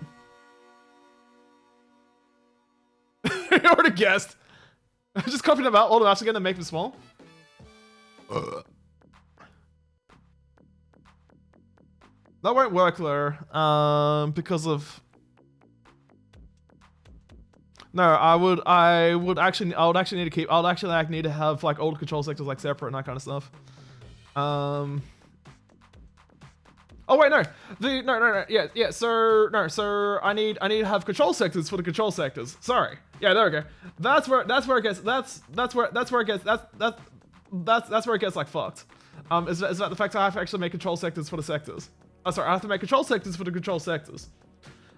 you already guessed. Just copy them out all the maps again and make them small. That won't work though, because of. No, I would actually need to keep. I would actually like need to have like all the control sectors like separate and that kind of stuff. Oh wait, no. Yeah. So I need to have control sectors for the control sectors. Sorry. Yeah, there we go. That's where it gets. That's where it gets like fucked. Is that the fact I have to actually make control sectors for the sectors? Oh, sorry, I have to make control sectors for the control sectors.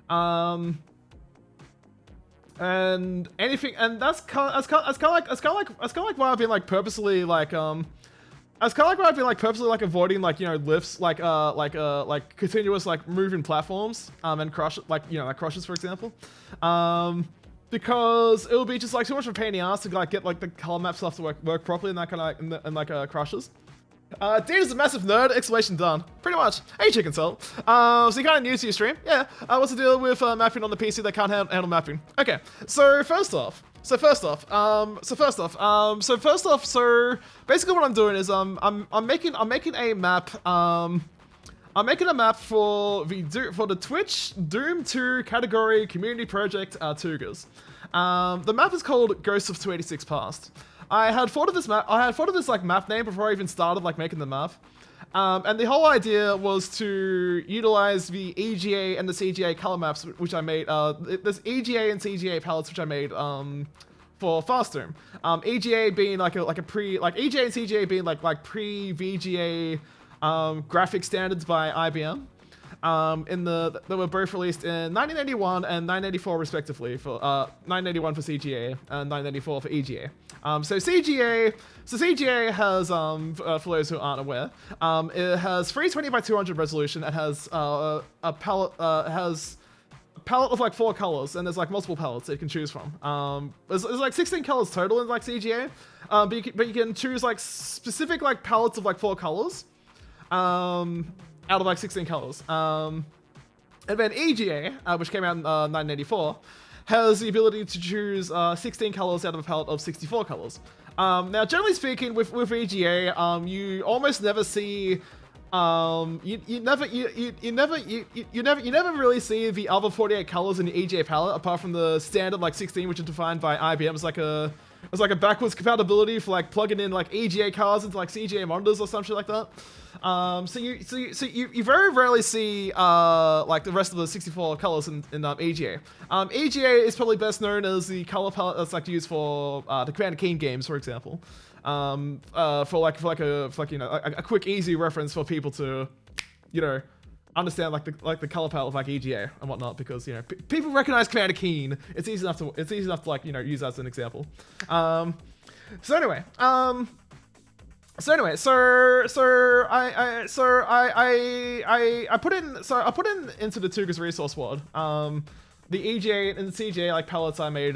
And anything, and that's kind of like why I've been like purposely like that's kind of like why I've been like purposely like avoiding like, you know, lifts like continuous like moving platforms and crush like, you know, like crushes, for example. Because it will be just like too much of a pain in the ass to like get like the color map stuff to work properly and that kind of like crushes. Dean is a massive nerd, exclamation done. Pretty much. Hey, Chicken Soul. So you're kind of new to your stream? Yeah. What's the deal with mapping on the PC that can't handle mapping? Okay. So first off, so basically what I'm doing is I'm making a map. I'm making a map for the Twitch Doom 2 category community project TWOGERS. The map is called Ghosts of 286 Past. I had thought of this like map name before I even started like making the map. And the whole idea was to utilize the EGA and the CGA color maps which I made. There's EGA and CGA palettes which I made for Fast Doom. EGA being EGA and CGA being like pre-VGA graphic standards by IBM. They were both released in 1981 and 1984 respectively, for 1981 for CGA and 1984 for EGA. So CGA has, for those who aren't aware, it has 320 by 200 resolution. It has a palette of like 4 colors, and there's like multiple palettes that you can choose from. There's like 16 colors total in like CGA, but you can choose like specific like palettes of like 4 colors. Out of like 16 colors. And then EGA, which came out in 1984, has the ability to choose 16 colors out of a palette of 64 colors. Now, generally speaking, with EGA, you almost never see you never really see the other 48 colors in the EGA palette apart from the standard like 16, which is defined by IBM as like a backwards compatibility for like plugging in like EGA cards into like CGA monitors or some shit like that. So you very rarely see like the rest of the 64 colors in EGA. EGA is probably best known as the color palette that's like used for the Commander Keen games, for example. For a quick easy reference for people to, you know, understand like the color palette of like EGA and whatnot, because you know people recognize Commander Keen. It's easy enough to like, you know, use that as an example. So I put in into the TWOGERS resource ward the EGA and the CGA like palettes I made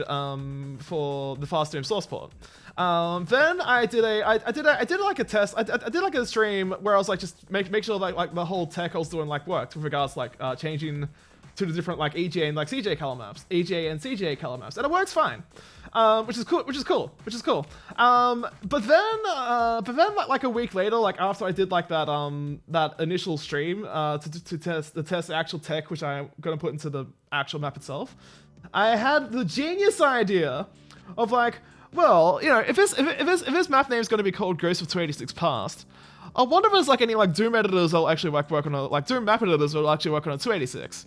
for the Fast Doom source port. Then I did like a test. I did like a stream where I was like just make sure like the whole tech I was doing like worked with regards to like changing to the different like EGA and like CGA color maps, EGA and CGA color maps, and it works fine. Which is cool. But then like a week later, like after I did like that initial stream to test the actual tech, which I'm gonna put into the actual map itself, I had the genius idea of like, well, you know, if this map name is gonna be called Ghost of 286 Past, I wonder if there's like any like Doom editors that'll actually like work on like Doom map editors that'll actually work on a 286.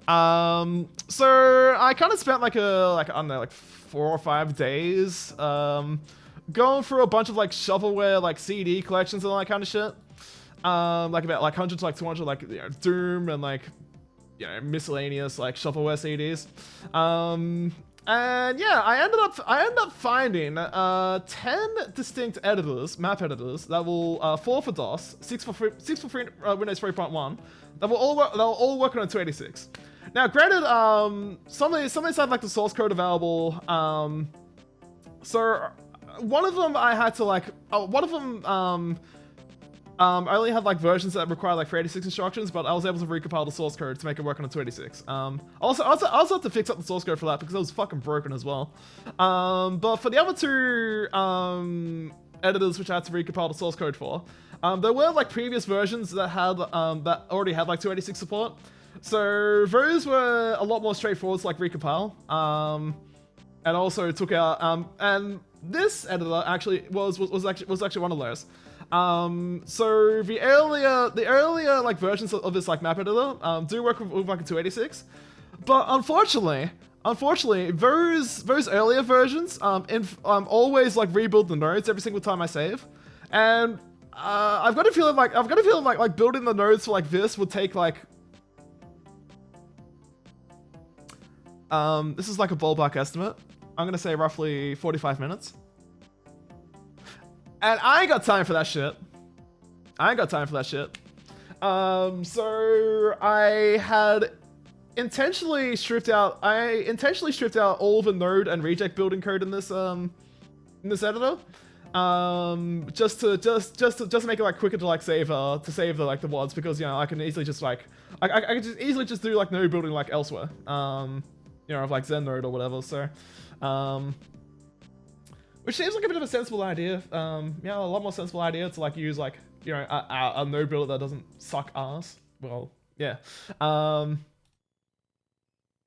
So I kind of spent like I don't know, like 4 or 5 days going through a bunch of like shovelware like CD collections and all that kind of shit. Like about like 100 to like 200 like, you know, Doom and like, you know, miscellaneous like shovelware CDs. And yeah, I ended up finding 10 distinct editors, map editors that will 4 for DOS, 6 for Windows 3.1 that will all work on a 286. Now, granted, some of these had like the source code available. So one of them I had to like, I only had like versions that require like 386 instructions, but I was able to recompile the source code to make it work on a 286. Also had to fix up the source code for that because it was fucking broken as well. But for the other 2 editors which I had to recompile the source code for, there were like previous versions that had that already had like 286 support. So those were a lot more straightforward to like recompile. And also took out and this editor actually was actually one of those. So the earlier like versions of this like map editor do work with like a 286, but unfortunately those earlier versions always like rebuild the nodes every single time I save, and I've got a feeling like building the nodes for like this would take like this is like a ballpark estimate. I'm gonna say roughly 45 minutes. And I ain't got time for that shit. So I had intentionally stripped out all the node and reject building code in this editor. Just to make it like quicker to like save the like the WODs, because you know I can easily just like I can just easily just do like node building like elsewhere. You know, of like Zen node or whatever. So which seems like a bit of a sensible idea. Yeah, a lot more sensible idea to like use like, you know, a node builder that doesn't suck ass. Well, yeah.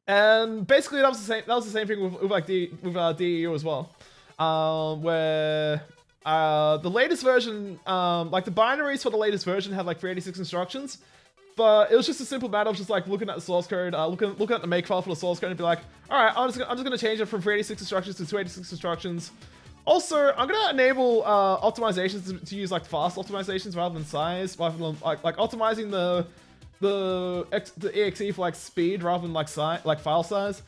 And basically that was the same thing with like DEU as well. Where the latest version, like the binaries for the latest version had like 386 instructions. But it was just a simple matter of just like looking at the source code, looking at the makefile for the source code and be like, all right, I'm just gonna change it from 386 instructions to 286 instructions. Also, I'm gonna enable optimizations to use like fast optimizations rather than size, rather than like optimizing the exe for like speed rather than like file size.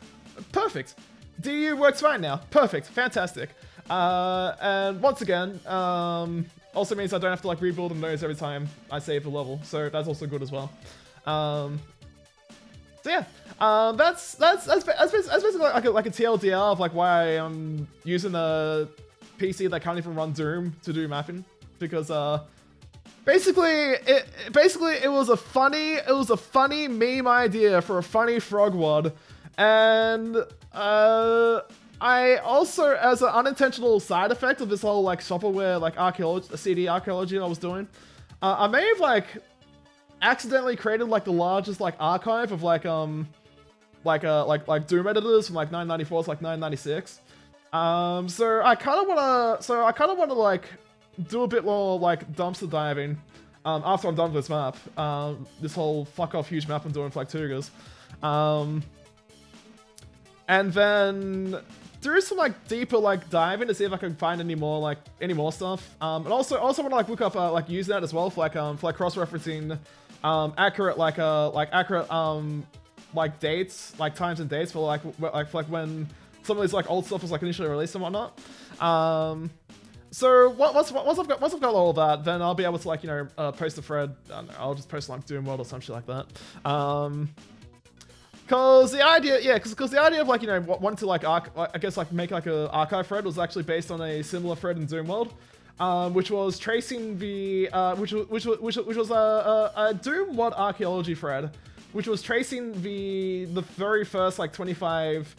Perfect. DU works fine now. Perfect. Fantastic. And once again, also means I don't have to like rebuild the nodes every time I save the level, so that's also good as well. So yeah, that's basically like a TLDR of like why I'm using a PC that can't even run Doom to do mapping, because basically it was a funny meme idea for a funny frog WOD, and I also, as an unintentional side effect of this whole like shovelware like CD archaeology I was doing, I may have like accidentally created like the largest like archive of like Doom editors from like 994 to like 996. So I kind of wanna like do a bit more like dumpster diving after I'm done with this map. This whole fuck off huge map I'm doing for like TWOGERS. And then do some like deeper like diving to see if I can find any more stuff. And also want to like look up like Usenet as well for like cross-referencing accurate like dates, like times and dates for like when some of these like old stuff was like initially released and whatnot. So once I've got all of that, then I'll be able to like, you know, post a thread. I don't know, I'll just post like DoomED or some shit like that. Cause the idea of like, you know, wanting to like I guess like make like a archive thread was actually based on a similar thread in DoomED, which was tracing the which was a DoomED archaeology thread, which was tracing the very first like 25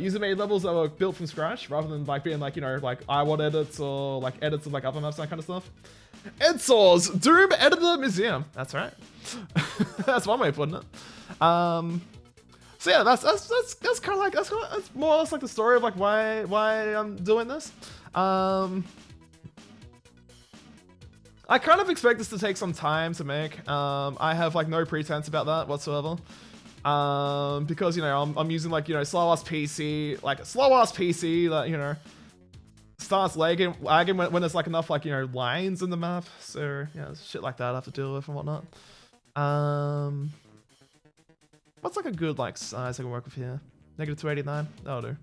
user-made levels that were built from scratch, rather than like being like, you know, like iWAD edits or like edits of like other maps, that kind of stuff. Edsaw's Doom Editor Museum. That's right. That's one way of putting it. So yeah, that's kind of like that's more or less like the story of like why I'm doing this. I kind of expect this to take some time to make. I have like no pretense about that whatsoever. Because, you know, I'm using like, you know, slow ass PC that, you know, starts lagging when there's like enough like, you know, lines in the map. So yeah, shit like that I have to deal with and whatnot. What's like a good like size I can work with here? -289. That'll do.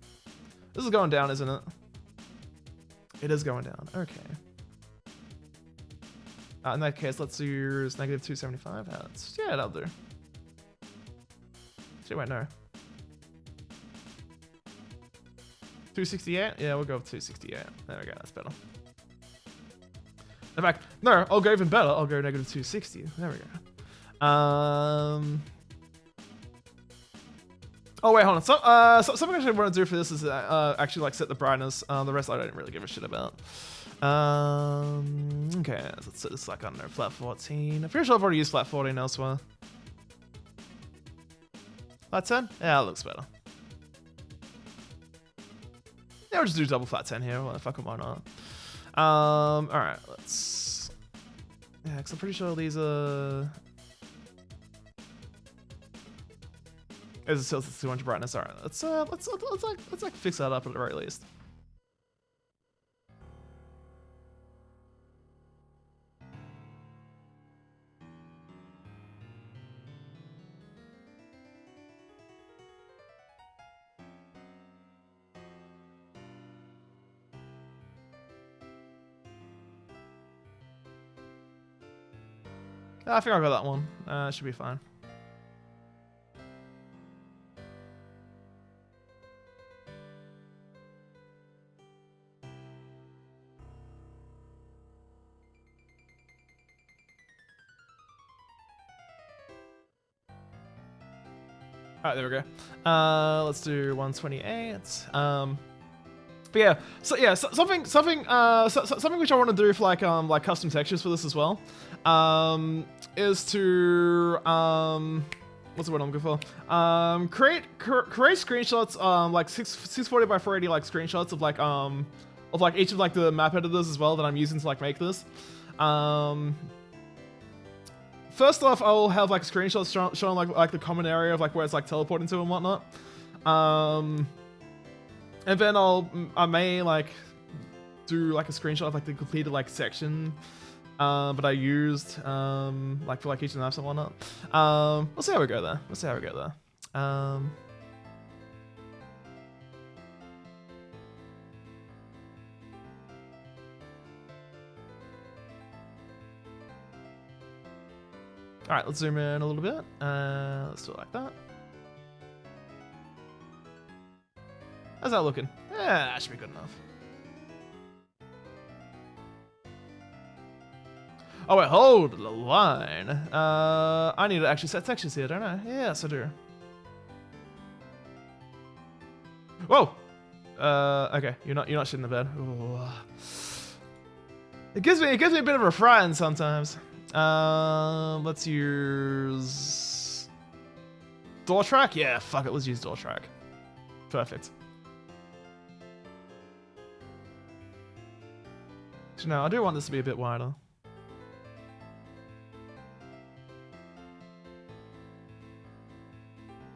This is going down, isn't it? It is going down. Okay. In that case, let's use -275. Yeah, that'll do. Shit, wait, no. 268? Yeah, we'll go with 268. There we go, that's better. In fact, no, I'll go even better. I'll go -260. There we go. Oh wait, hold on. Something I actually want to do for this is actually like set the brightness. The rest I don't really give a shit about. Okay, so let's set this like, I don't know, flat 14. I'm pretty sure I've already used flat 14 elsewhere. Flat 10? Yeah, that looks better. Yeah, we'll just do double flat 10 here. Well, fuck it, why not? Alright, let's... Yeah, because I'm pretty sure these are... Is it still 200 brightness? Alright, let's like fix that up at the very least. I think I got that one. Should be fine. Alright, there we go. Let's do 128. But yeah, something which I want to do for like custom textures for this as well, is to what's the word I'm looking for? Create screenshots, like 640 by 480 like screenshots of like each of like the map editors as well that I'm using to like make this. First off, I'll have like screenshots showing like the common area of like where it's like teleporting to and whatnot. And then I may like do like a screenshot of like the completed like section but I used like for like each of the maps and whatnot. We'll see how we go there. Alright, let's zoom in a little bit. Let's do it like that. How's that looking? Yeah, that should be good enough. Oh wait, hold the line. I need to actually set textures here, don't I? Yes, I do. Whoa! Okay, you're not shitting the bed. Ooh. It gives me a bit of a frighten sometimes. Let's use door track. Yeah, fuck it. Let's use door track. Perfect. So no, I do want this to be a bit wider.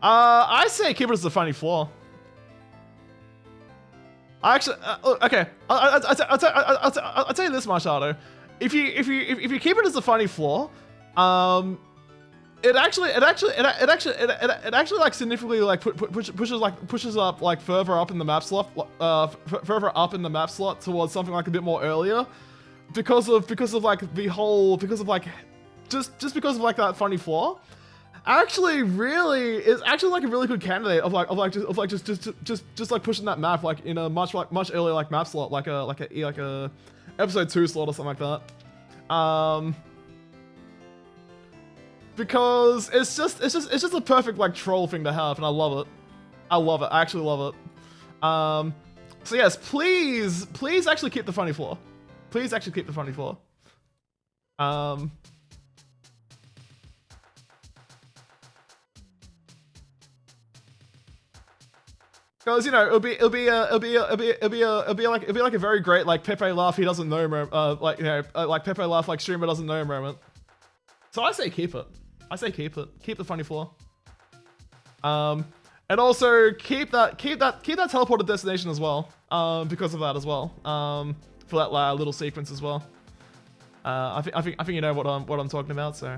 I say keep it as a funny floor. I actually, okay. I'll tell you this, Marshado. If you keep it as a funny floor, it actually like significantly like pushes up like further up in the map slot, further up in the map slot towards something like a bit more earlier, because of like the whole just because of like that funny floor. Actually, really is actually like a really good candidate of just like pushing that map like in a much earlier like map slot, like a episode 2 slot or something like that. Because it's just a perfect like troll thing to have, and I love it. I actually love it. So yes, please actually keep the funny floor. Please actually keep the funny floor. Because you know it'll be like a very great like Pepe laugh he doesn't know like you know like Pepe laugh like streamer doesn't know moment. So I say keep it. I say keep it. Keep the funny floor. And also keep that teleported destination as well. Because of that as well. For that little sequence as well. I think you know what I'm talking about. So.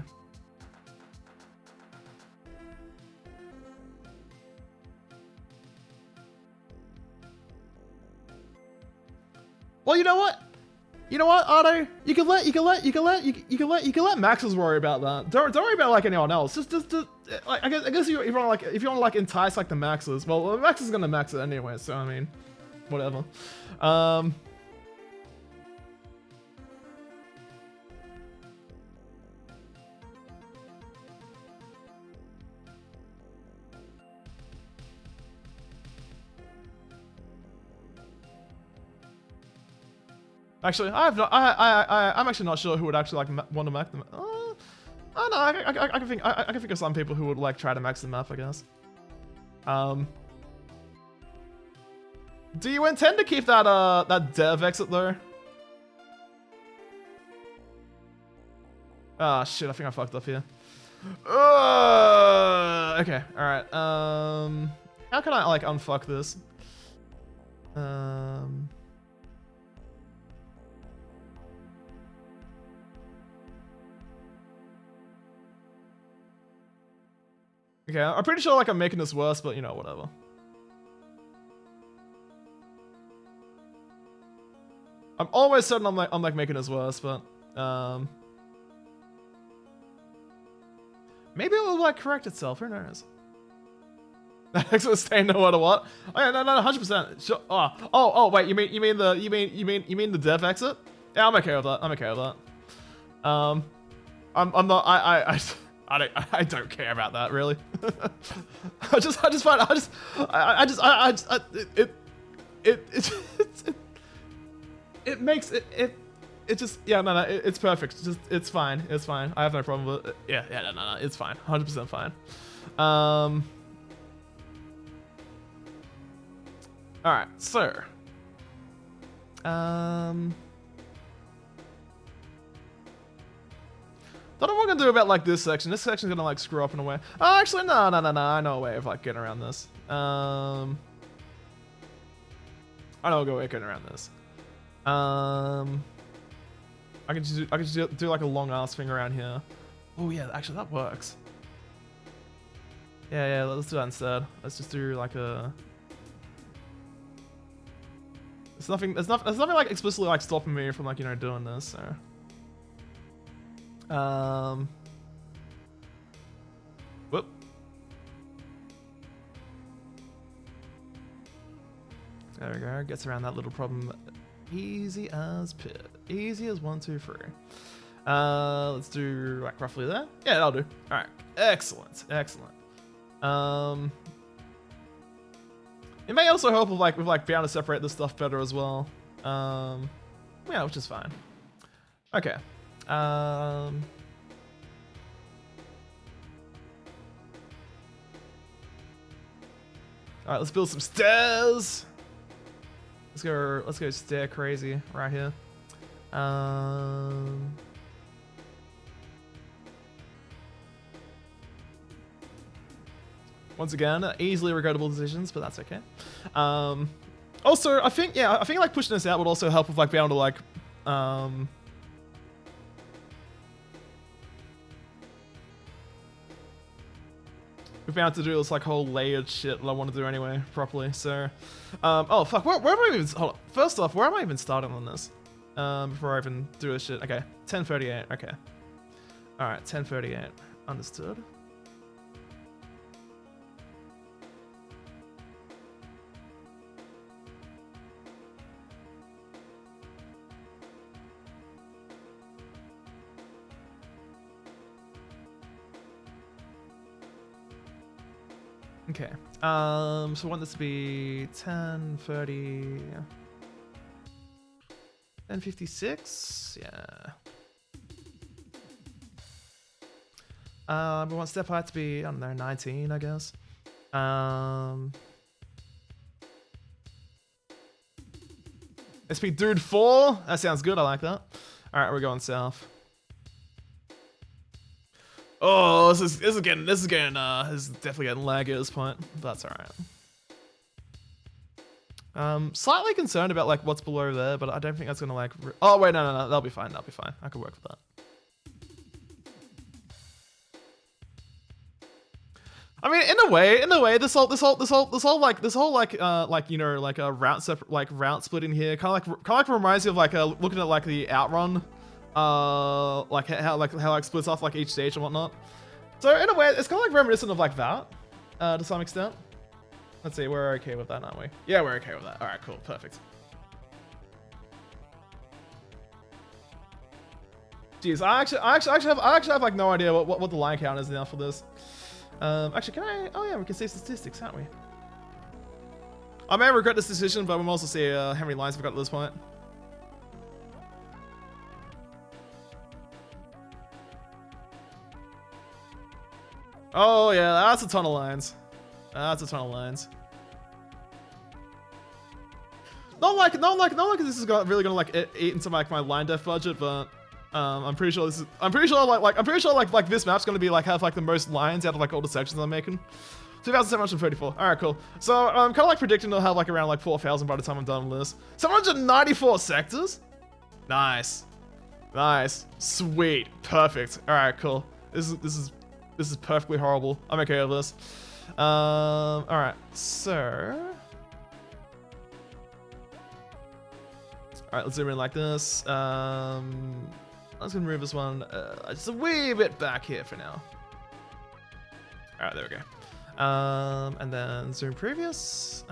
Well, you know what? You know what, Otto? You can let Maxes worry about that. Don't worry about like anyone else. Just like I guess if you want to like entice like the Maxes. Well, the Max is gonna max it anyway. So I mean, whatever. Actually, I'm actually not sure who would actually like want to max them. I don't know. I can think of some people who would like try to max the map, I guess. Do you intend to keep that dev exit though? Ah shit! I think I fucked up here. Okay, all right. How can I like unfuck this? Okay, I'm pretty sure like I'm making this worse, but you know, whatever. I'm almost certain I'm like making this worse, but maybe it will like correct itself. Who knows? That exit will stay no matter what. Oh yeah, no, 100%. Sure. Oh, wait. You mean the dev exit? Yeah, I'm okay with that. I'm okay with that. I'm not. I don't care about that really. It makes it just yeah no it's perfect. It's fine. It's fine. I have no problem with it. Yeah no it's fine. 100% fine. All right, so don't know what I'm gonna do about like this section. This section's gonna like screw up in a way. Oh, actually, no. I know a way of like getting around this. I know a way of getting around this. I can just do like a long ass thing around here. Oh yeah, actually that works. Yeah, let's do that instead. Let's just do like a. There's nothing like explicitly like stopping me from like you know doing this. So. Whoop. There we go. Gets around that little problem. Easy as pit. Easy as 1, 2, 3. Let's do like roughly there. Yeah, that'll do. All right. Excellent. It may also help with like being able to separate this stuff better as well. Yeah, which is fine. Okay. All right, let's build some stairs. Let's go stair crazy right here. Once again, easily regrettable decisions, but that's okay. Also, I think like pushing this out would also help with like being able to like, we've been able to do this like whole layered shit that I want to do anyway properly. So, oh fuck, where am I even? Hold on. First off, where am I even starting on this? Before I even do this shit. Okay, 1038. Okay. All right, 1038. Understood. Okay, so I want this to be 1030, 1056, yeah. We want step height to be, I don't know, 19, I guess. SP Dude 4, that sounds good, I like that. All right, we're going south. Oh, this is definitely getting laggy at this point, but that's all right. Slightly concerned about like what's below there, but I don't think that's gonna like. Oh wait, no, that'll be fine. That'll be fine. I can work with that. I mean, in a way, this whole like you know like a route splitting here, kind of like reminds me of like looking at like the Outrun. Like how like splits off like each stage and whatnot. So in a way, it's kind of like reminiscent of like that, to some extent. Let's see, we're okay with that, aren't we? Yeah, we're okay with that. All right, cool, perfect. Jeez, I actually have like no idea what the line count is now for this. Actually, can I? Oh yeah, we can see statistics, can't we? I may regret this decision, but we'll also see how many lines we've got at this point. Oh yeah, that's a ton of lines. That's a ton of lines. Not like this is really gonna like eat into like my line def budget, but I'm pretty sure like this map's gonna be like have like the most lines out of like all the sections I'm making. 2,734. All right, cool. So I'm kind of like predicting to have like around like 4,000 by the time I'm done with this. 794 sectors. Nice, nice, sweet, perfect. All right, cool. This is perfectly horrible. I'm okay with this. All right, so. All right, let's zoom in like this. Let's gonna move this one just a wee bit back here for now. All right, there we go. And then zoom previous.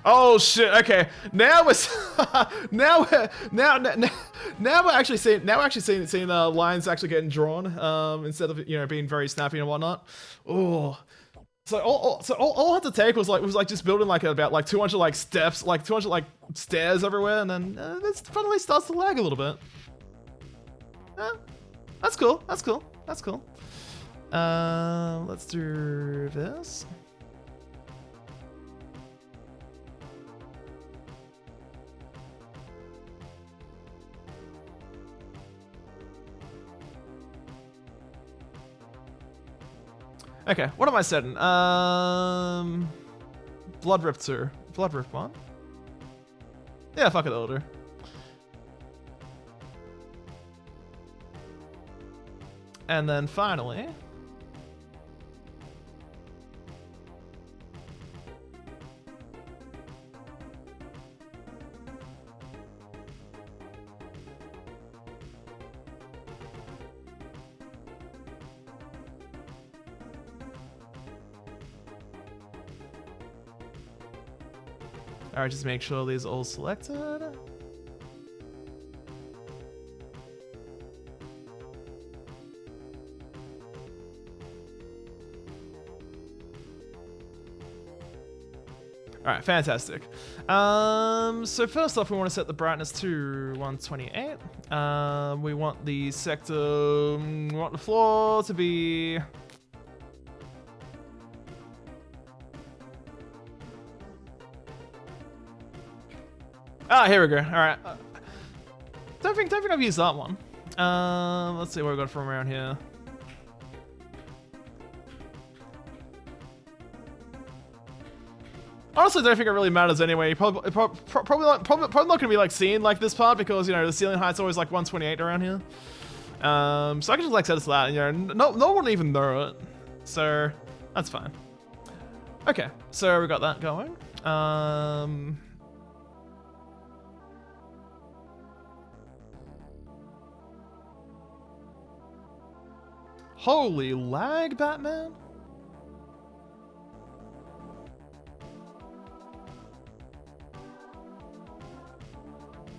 Oh shit! Okay, now we're now we're actually seeing lines actually getting drawn instead of being very snappy and whatnot. Oh, so all I had to take was just building like about like 200 like steps, like 200 like stairs everywhere, and then this finally starts to lag a little bit. That's cool. That's cool. That's cool. Let's do this. Okay, what am I setting? Blood Rip 2. Blood Rip 1? Yeah, fuck it, older. And then finally... Alright, just make sure these are all selected. Alright, fantastic. So first off, we want to set the brightness to 128. We want the sector, we want the floor to be Ah, here we go. All right. Don't think I've used that one. Let's see what we got from around here. Honestly, don't think it really matters anyway. Probably not gonna be like seen like this part because you know the ceiling height's always like 128 around here. So I can just like set it to that. You know, no one will even know it. So that's fine. Okay, so we got that going. Holy lag, Batman.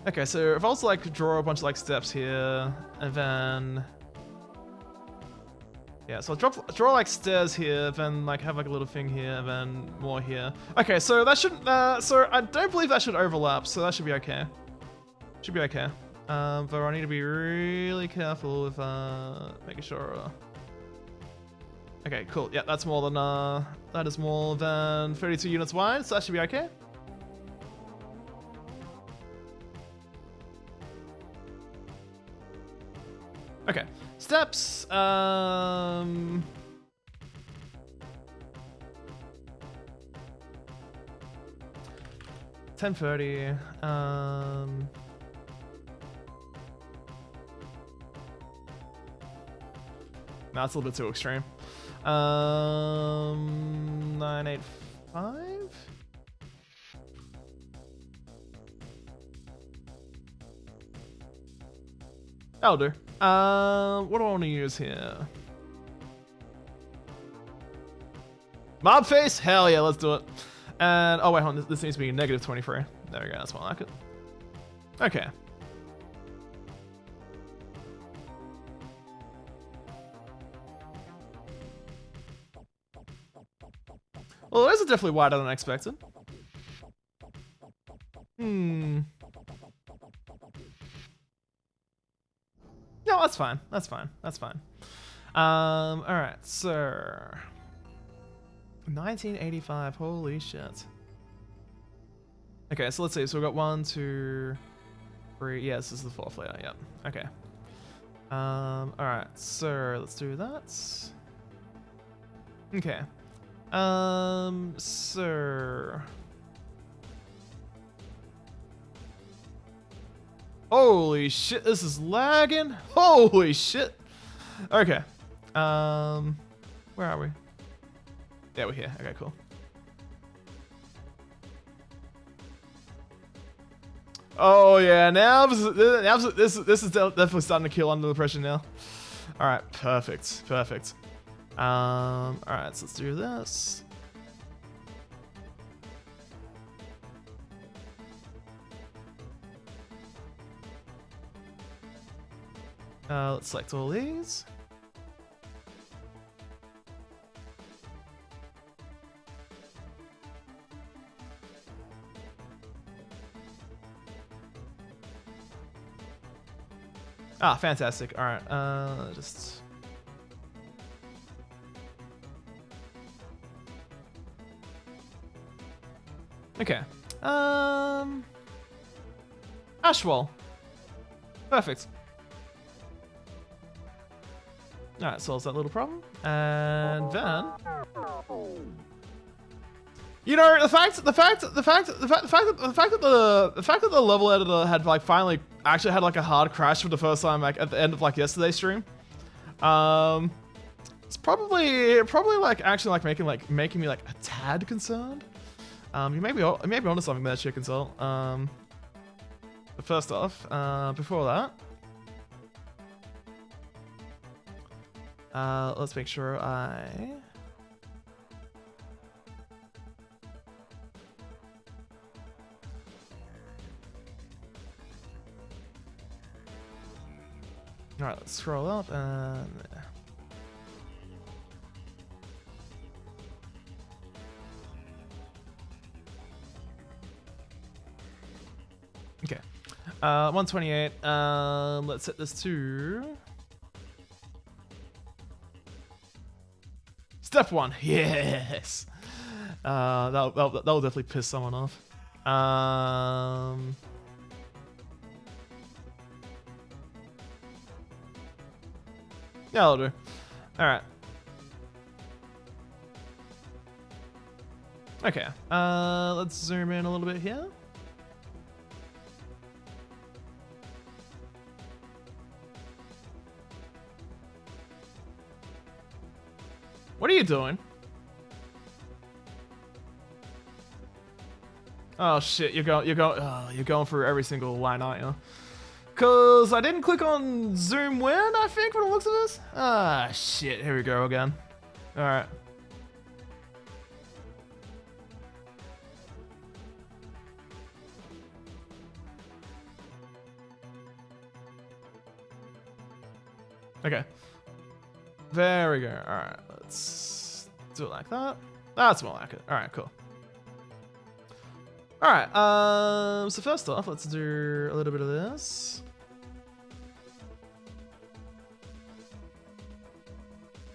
Okay, so if I was to like draw a bunch of like steps here, and then yeah, so I'll draw like stairs here, then like have like a little thing here, and then more here. Okay, so that shouldn't. So I don't believe that should overlap, so that should be okay. Should be okay. But I need to be really careful with making sure. Okay, cool. Yeah, that's more than that is more than 32 units wide, so that should be okay. Okay, steps. 1030. No, that's a little bit too extreme. 985. That'll do. What do I want to use here? Mob face? Hell yeah, let's do it. And oh wait, hold on, this needs to be negative 23. There we go, that's more like it. Okay. Well, those are definitely wider than I expected. No, that's fine. That's fine. That's fine. All right, so 1985. Holy shit. Okay, so let's see. So we've got 1, 2, 3. Yeah, this is the 4th layer. Yep. Okay. All right. So let's do that. Okay. So. Holy shit, this is lagging. Holy shit. Okay. Where are we? Yeah, we're here. Okay, cool. Oh yeah, now this is definitely starting to kill under the pressure now. All right, perfect, perfect. All right, so let's do this. Let's select all these. Ah, fantastic. All right, just. Okay. Ashwell. Perfect. Alright, solves that little problem. And then you know, the fact that the level editor had like finally actually had like a hard crash for the first time like at the end of like yesterday's stream. It's probably like actually like making me like a tad concerned. You may be onto something there, Chicken Salt. But first off, before that, let's make sure I. All right, let's scroll up and. Okay, 128. Let's set this to step 1. Yes. That'll definitely piss someone off. Yeah, I'll do. All right. Okay. Let's zoom in a little bit here. What are you doing? Oh shit! You're going for every single line, aren't you? Cause I didn't click on zoom in. I think when it looks at this. Ah shit! Here we go again. All right. Okay. There we go. All right. Let's do it like that. That's more like it. All right. Cool. All right. So first off, let's do a little bit of this.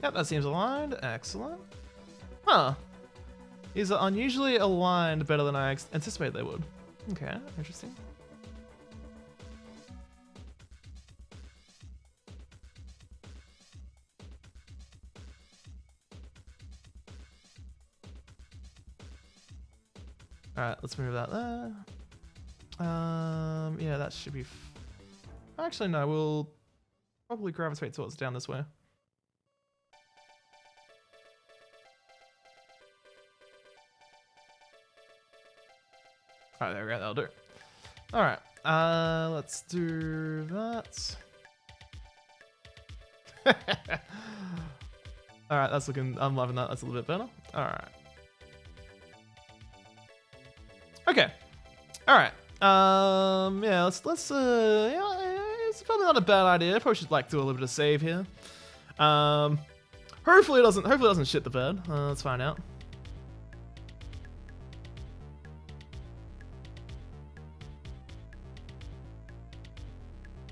Yep, that seems aligned. Excellent. Huh. These are unusually aligned better than I anticipated they would. Okay, interesting. All right, let's move that there. Yeah, that should be. Actually, no, we'll probably gravitate towards down this way. All right, there we go. That'll do. All right, let's do that. All right, that's looking. I'm loving that. That's a little bit better. All right. Okay. All right. Yeah. Let's. Yeah. It's probably not a bad idea. Probably should like do a little bit of save here. Hopefully it doesn't. Hopefully it doesn't shit the bed. Let's find out.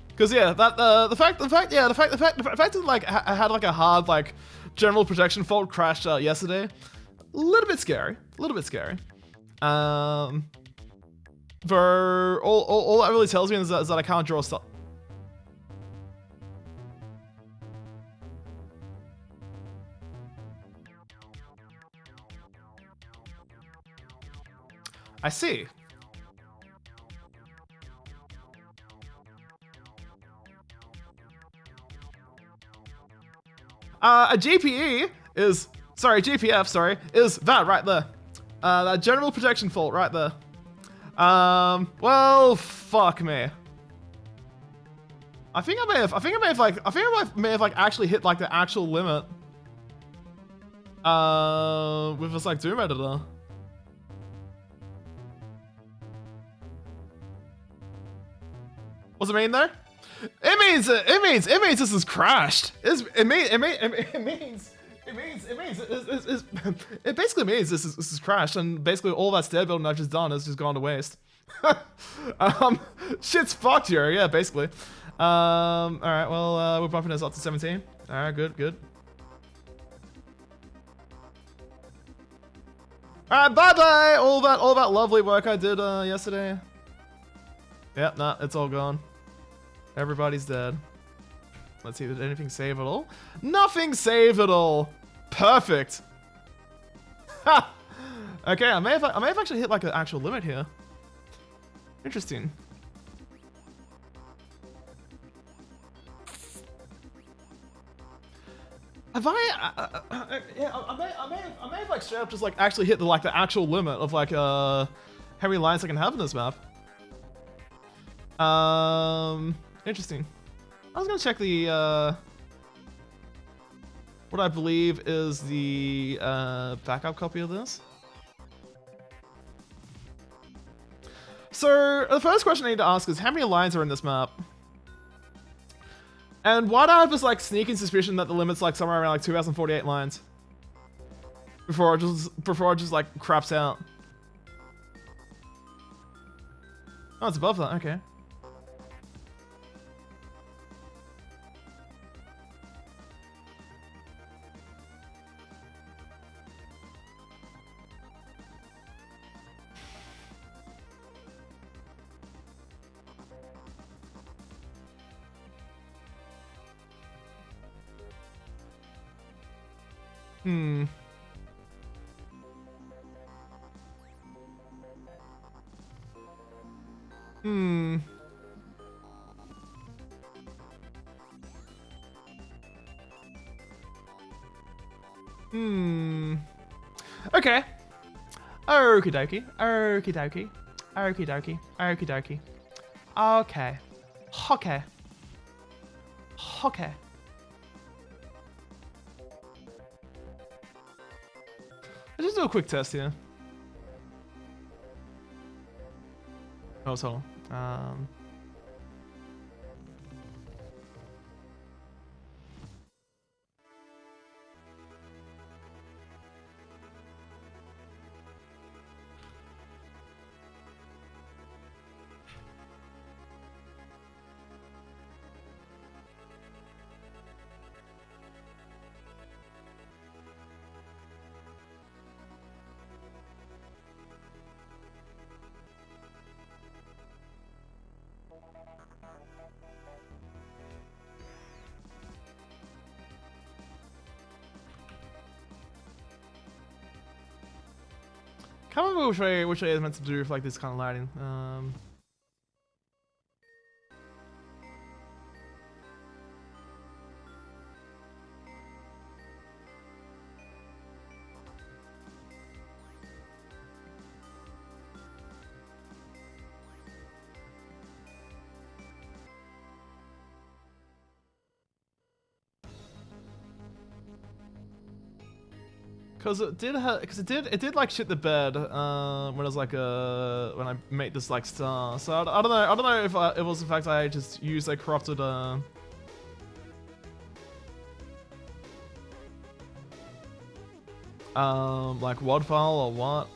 Because yeah, that the fact that like I had like a hard like general protection fault crash yesterday, a little bit scary, For all that really tells me is that I can't draw stuff. I see. A GPE is, GPF, is that right there. That general protection fault right there. Well, fuck me. I think I may have actually hit like the actual limit. With this like Doom editor. What's it mean there? It means this is crashed. It basically means this is crashed, and basically all that stair building I've just done has just gone to waste. Shit's fucked here. Yeah, basically. All right. Well, we're bumping this up to 17. All right. Good. All right. Bye. All that lovely work I did yesterday. Yep. Nah. It's all gone. Everybody's dead. Let's see, did anything save at all? Nothing saved at all. Perfect. Ha! Okay, I may have actually hit like an actual limit here. Interesting. Have yeah, I may have like straight up just like actually hit the actual limit of like how many lines I can have in this map. Interesting. I was gonna check the what I believe is the backup copy of this. So the first question I need to ask is how many lines are in this map? And why do I have this like sneaking suspicion that the limit's like somewhere around like 2048 lines? Before it just like craps out. Oh, it's above that, okay. Hmm. Hmm. Hmm. Okay. Okie dokie. Okie dokie. Okie dokie. Okie dokie. Okay. Okay. Okay. Let's just do a quick test here. Oh, so can't remember which way is meant to do for like this kind of lighting. Cause it did like shit the bed when it was like when I made this like star. So I don't know if it was the fact I just used a corrupted like WOD file or what.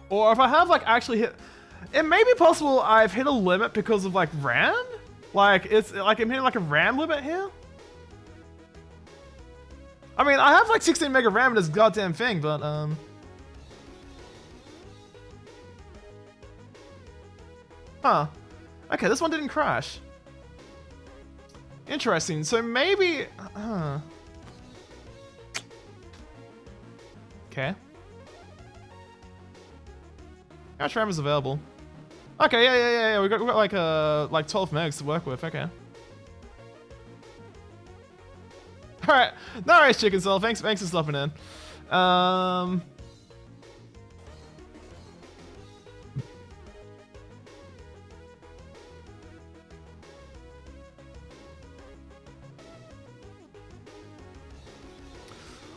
Or if I have like actually hit, it may be possible I've hit a limit because of like RAM. Like it's like I'm hitting like a RAM limit here. I mean, I have like 16 mega RAM in this goddamn thing, but huh. Okay, this one didn't crash. Interesting. So maybe, okay. How much RAM is available? Okay, yeah. We got like 12 megs to work with. Okay. All right. No worries, Chicken Cell. Thanks for stopping in. Well,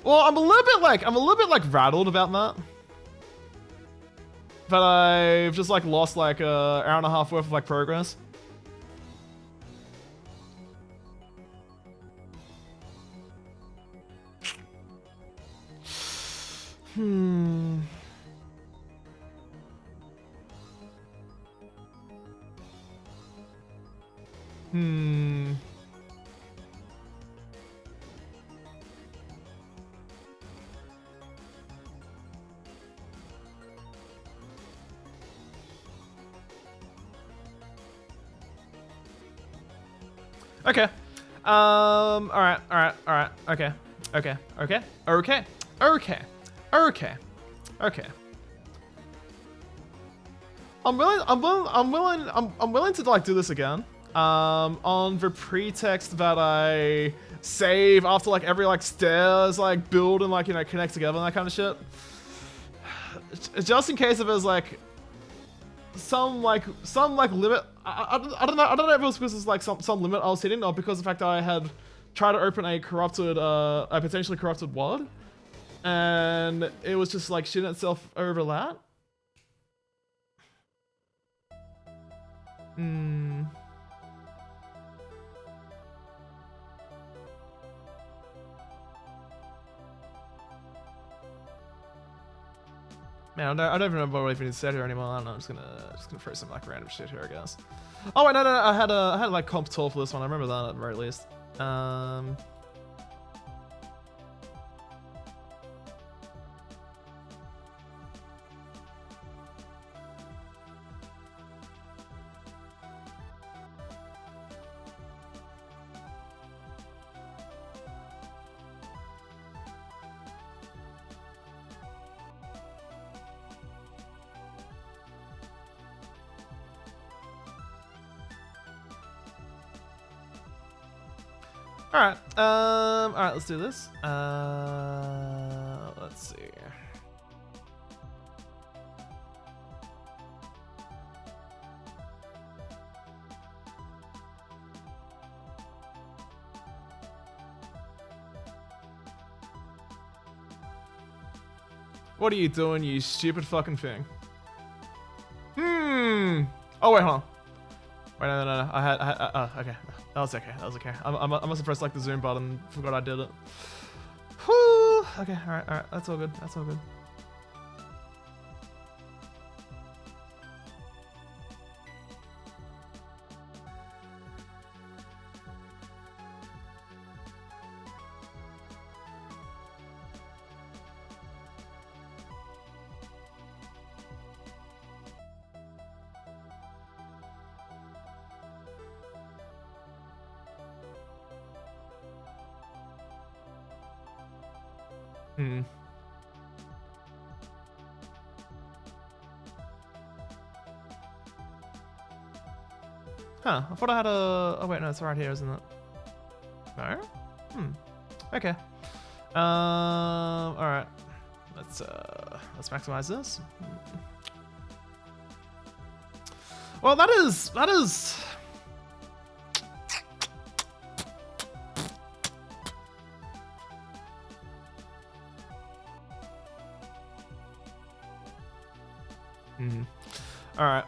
I'm a little bit like rattled about that. But I've just like lost like hour and a half worth of like progress. Hmm. Okay. Alright. Okay. I'm willing to like do this again. On the pretext that I save after like every like stairs like build and like, you know, connect together and that kind of shit. Just in case if there's like some limit. I don't know if it was because like some limit I was hitting, or because of the fact that I had tried to open a potentially corrupted WOD, and it was just like shitting itself over that. Man, I don't even remember what even said here anymore. I don't know. I'm just gonna throw some like random shit here, I guess. Oh wait, no. I had like comp 12 for this one. I remember that at the very least. Alright, alright, let's do this. Let's see. What are you doing, you stupid fucking thing? Oh wait, hold on. Wait, no. I had oh, okay. That was okay. I must have pressed like the zoom button. Forgot I did it. Whew. Okay, alright. That's all good. Huh, I thought I had a... Oh wait, no, it's right here, isn't it? No? Okay. Alright. Let's maximize this. Well, that is... Alright.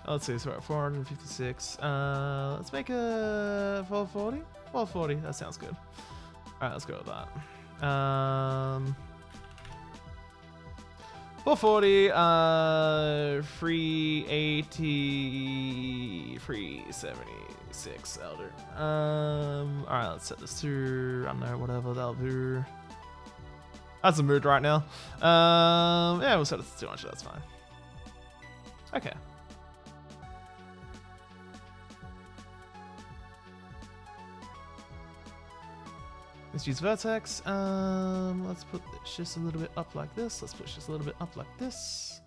Let's see, so we're at 456. Let's make a 1240? 1240, that sounds good. Alright, let's go with that. 440, 380, 376 elder. Alright, let's set this to, I don't know, whatever that'll do. That's a mood right now. Yeah, we'll set it to 200, that's fine. Okay. Let's use vertex. Let's put this just a little bit up like this. Let's push this a little bit up like this.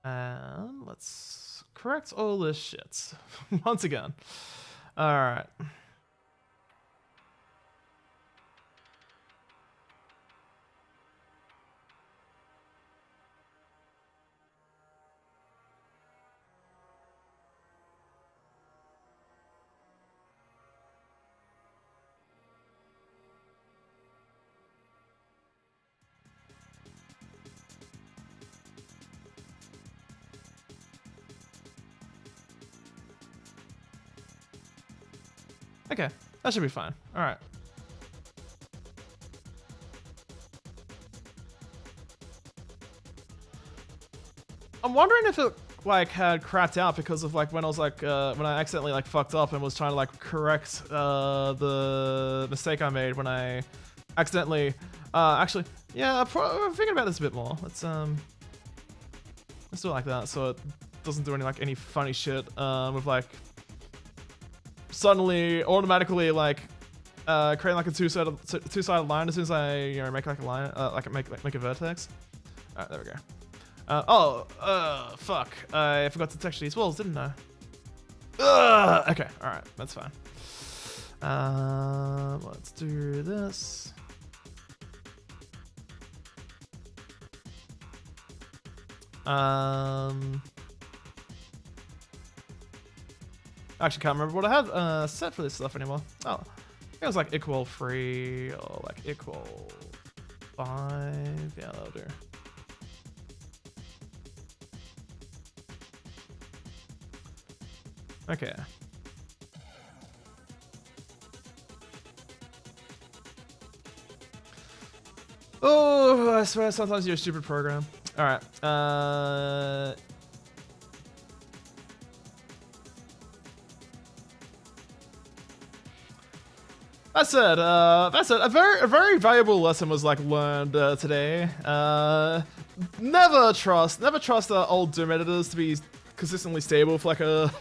And let's correct all this shit once again. All right. Okay, that should be fine. All right. I'm wondering if it like had crapped out because of like when I was like when I accidentally like fucked up and was trying to like correct the mistake I made when I accidentally actually yeah I'm thinking about this a bit more. Let's do it like that so it doesn't do any funny shit with like suddenly automatically like creating like a two-sided line as soon as I make like a line like make a vertex. Alright, there we go. Fuck. I forgot to texture these walls, didn't I? Okay, alright, that's fine. Let's do this. Actually can't remember what I had set for this stuff anymore. Oh, it was like equal 3 or like equal 5. Yeah, that'll do. Okay. Oh, I swear sometimes you're a stupid program. All right. That said, a very valuable lesson was like learned today. Never trust old Doom editors to be consistently stable for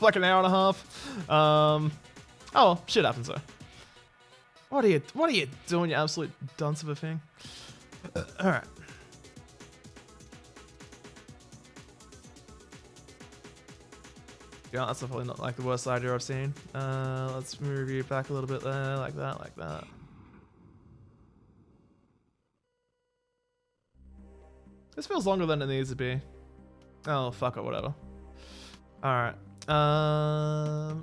like an hour and a half. Oh, shit happens though. What are you doing, you absolute dunce of a thing? Alright. Yeah, that's definitely not like the worst idea I've seen. Let's move you back a little bit there, like that, like that. This feels longer than it needs to be. Oh, fuck it, whatever. Alright.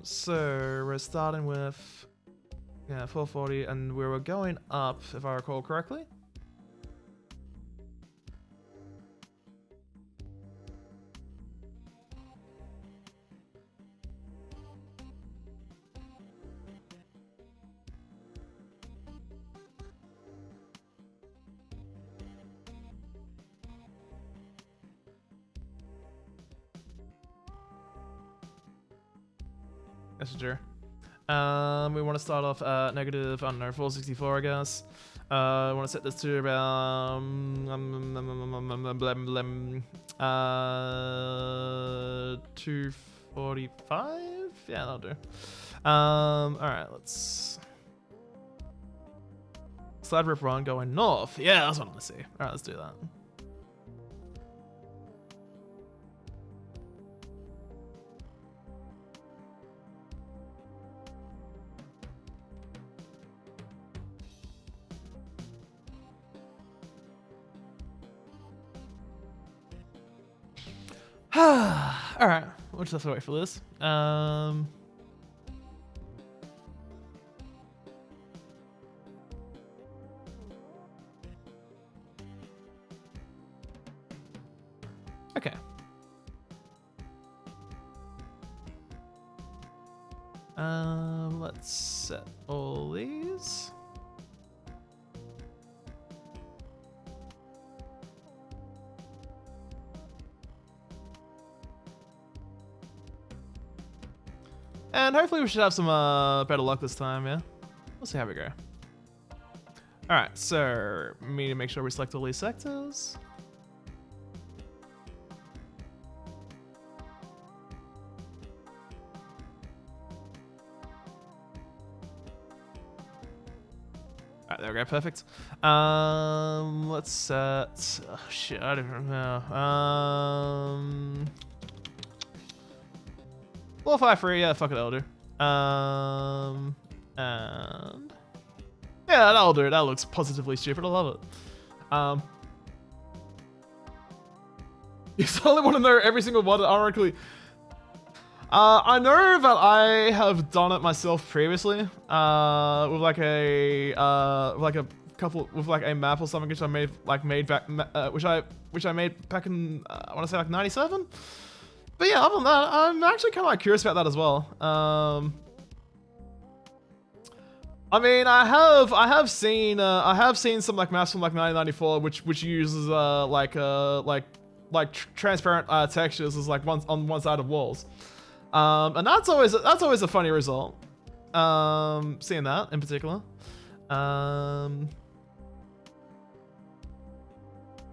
So we're starting with 440, and we were going up, if I recall correctly. Messenger. We want to start off at negative, I don't know, 464, I guess. I want to set this to about 245. Yeah, that'll do. All right, let's slide rip run going north. Yeah, that's what I want to see. All right, let's do that. Alright, we'll just have to wait for this. Okay. Let's set all these. And hopefully we should have some better luck this time, yeah? We'll see how we go. Alright, so we need to make sure we select all these sectors. Alright, there we go, perfect. Let's set... Oh, shit, I don't know. 453, yeah, fuck it, that'll do. And yeah, that'll do. That looks positively stupid. I love it. You suddenly want to know every single one ironically. I know that I have done it myself previously. With like a couple with like a map or something which I made back which I made back in I want to say like 97. But yeah, other than that, I'm actually kind of like curious about that as well. I mean, I have seen some like maps from like 1994 which uses transparent textures as like on one side of walls. And that's always a funny result. Seeing that in particular.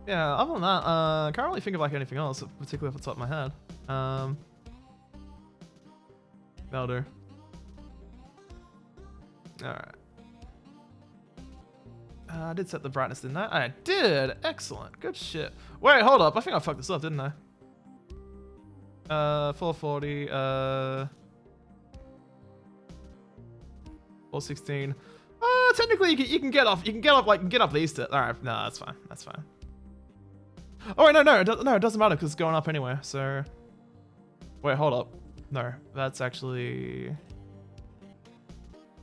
Yeah, other than that, I can't really think of like anything else, particularly off the top of my head. That'll do. Alright. I did set the brightness, didn't I? I did! Excellent. Good shit. Wait, hold up. I think I fucked this up, didn't I? 440, 416. Technically you can get up these two. Alright, no, that's fine. That's fine. Oh wait, no, it doesn't matter because it's going up anyway, so... Wait, hold up. No, that's actually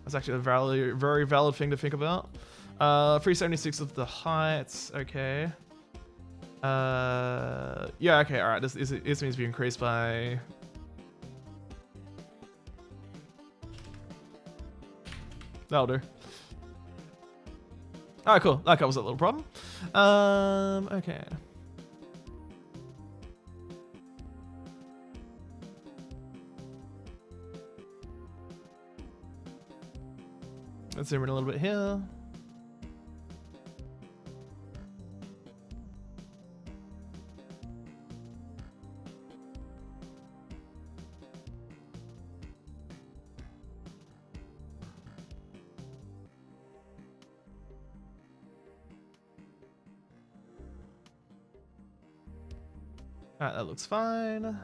a very valid thing to think about. 376 of the heights, okay. Yeah, okay, alright, this needs to be increased by... That'll do. Alright, cool, that covers that little problem. Okay. Let's zoom in a little bit here. Alright, that looks fine.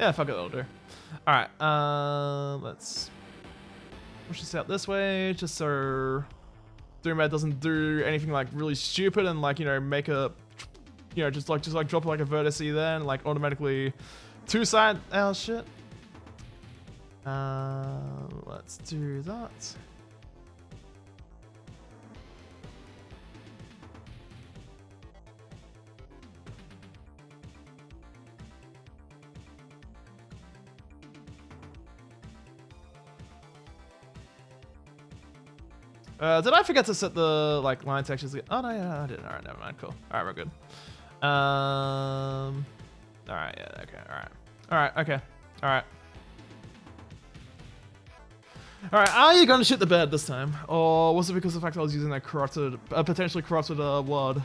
Yeah, fuck it, that'll do. Alright, let's push this out this way, just so DoomED doesn't do anything like really stupid and like, you know, make a, you know, just like drop like a vertex there and like automatically two-side our shit. Let's do that. Did I forget to set the like line textures again? Oh no, yeah, I didn't. All right, never mind. Cool. All right, we're good. All right, yeah, okay, all right, okay, all right. All right, are you gonna shit the bed this time, or was it because of the fact that I was using a corrupted, potentially corrupted word?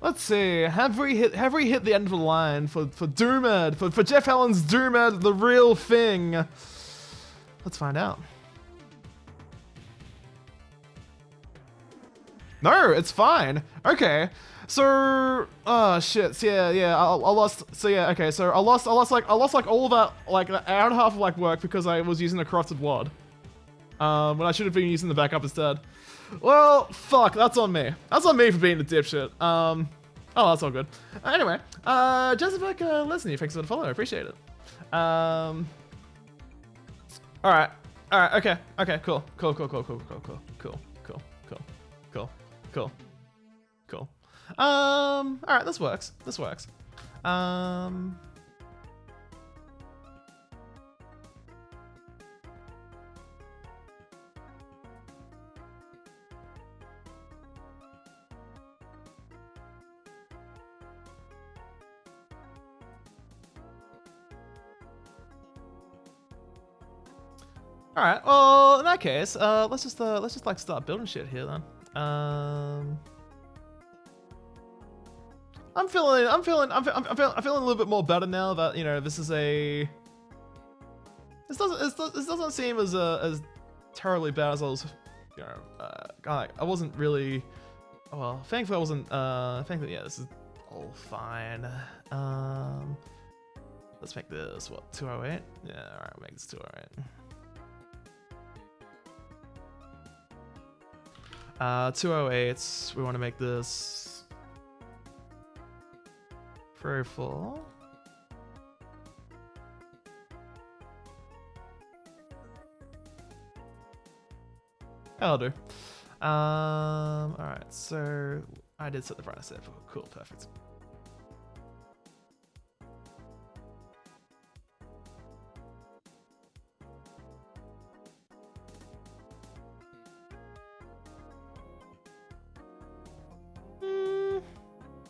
Let's see. Have we hit the end of the line for DoomED, for Geoff Allan's DoomED, the real thing? Let's find out. No, it's fine. Okay. So, oh shit. So yeah. I lost. So yeah. Okay. So I lost like all of that, like an hour and a half of like work because I was using a corrupted wad. When I should have been using the backup instead. Well, fuck. That's on me. That's on me for being a dipshit. Oh, that's all good. Anyway, Jessica, listen, thanks for the follow. I appreciate it. All right. Okay. Cool. All right. This works. All right. Well, in that case, let's just like start building shit here then. I'm feeling a little bit more better now that, you know, this is a. This doesn't seem as terribly bad as I was, you know, I wasn't really. Well, thankfully I wasn't. Thankfully, yeah, this is all fine. Let's make this what, 208? Yeah, all right, we'll make this 208. 208. We want to make this 304. That'll do. All right. So I did set the brightness there. Cool. Perfect.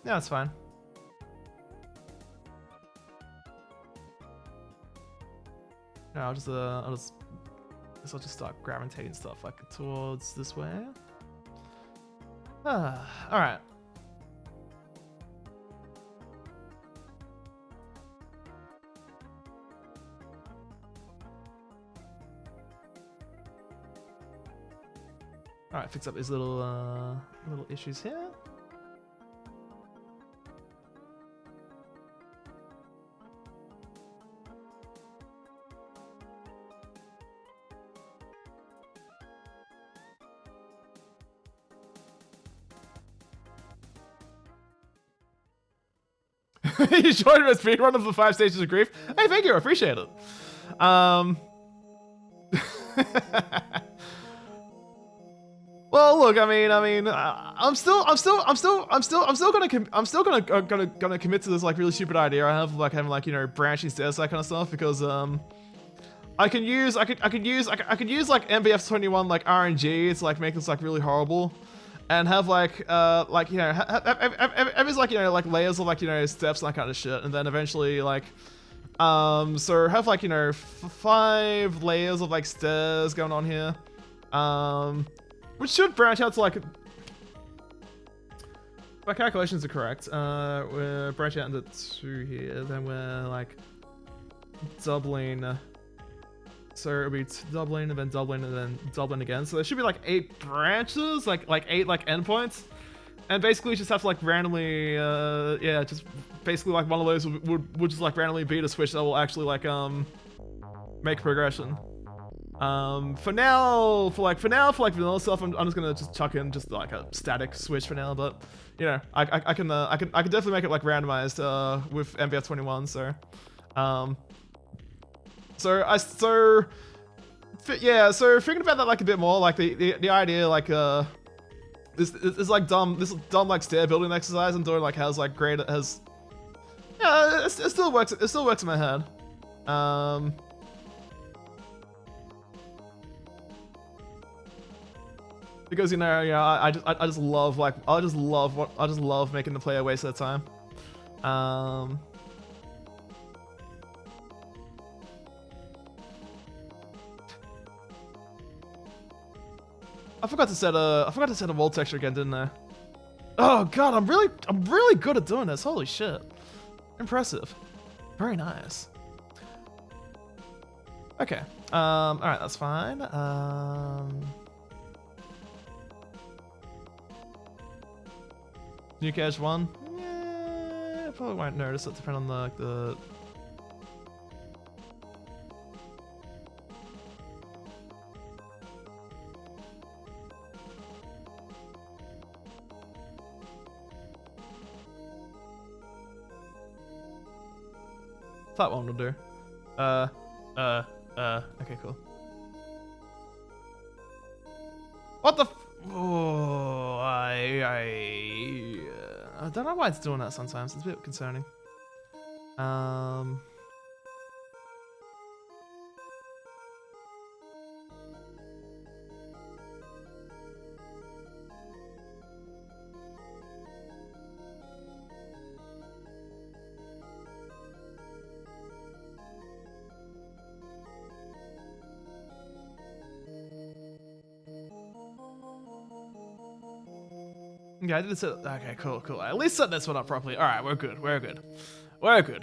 Yeah, that's fine. No, I'll just start gravitating stuff like towards this way. All right. All right, fix up these little issues here. You joined a speedrun of the 5 stages of grief. Hey, thank you, I appreciate it. Well, look, I mean, I'm still gonna commit to this like really stupid idea I have, like having like, you know, branching stairs, that kind of stuff, because I could use like MBF21 like RNG to like make this like really horrible. And have like you know, have like, you know, like layers of like, you know, steps and that kind of shit, and then eventually like So have like, you know, 5 layers of like stairs going on here. Which should branch out to like, my calculations are correct. We're branching out into 2 here, then we're like doubling. So it'll be doubling and then doubling and then doubling again. So there should be like 8 branches, like 8 like endpoints. And basically you just have to like randomly, yeah, just basically like one of those would just like randomly beat a switch that will actually like make progression. For now for like vanilla stuff, I'm just gonna just chuck in just like a static switch for now. But you know, I can definitely make it like randomized with MVF21. So yeah, so thinking about that like a bit more, like the idea like this is like dumb like stair building exercise I'm doing like has like great has, yeah, it still works in my head. Because you know, I just love making the player waste their time. I forgot to set a wall texture again, didn't I? Oh god, I'm really good at doing this. Holy shit. Impressive. Very nice. Okay. Alright, that's fine. Nuke Edge 1? Yeah, probably won't notice it depending on the that one will do. Okay, cool. What the oh, I don't know why it's doing that sometimes. It's a bit concerning. Yeah, I did set. Okay, cool. I at least set this one up properly. All right, we're good. Okay. All right, okay.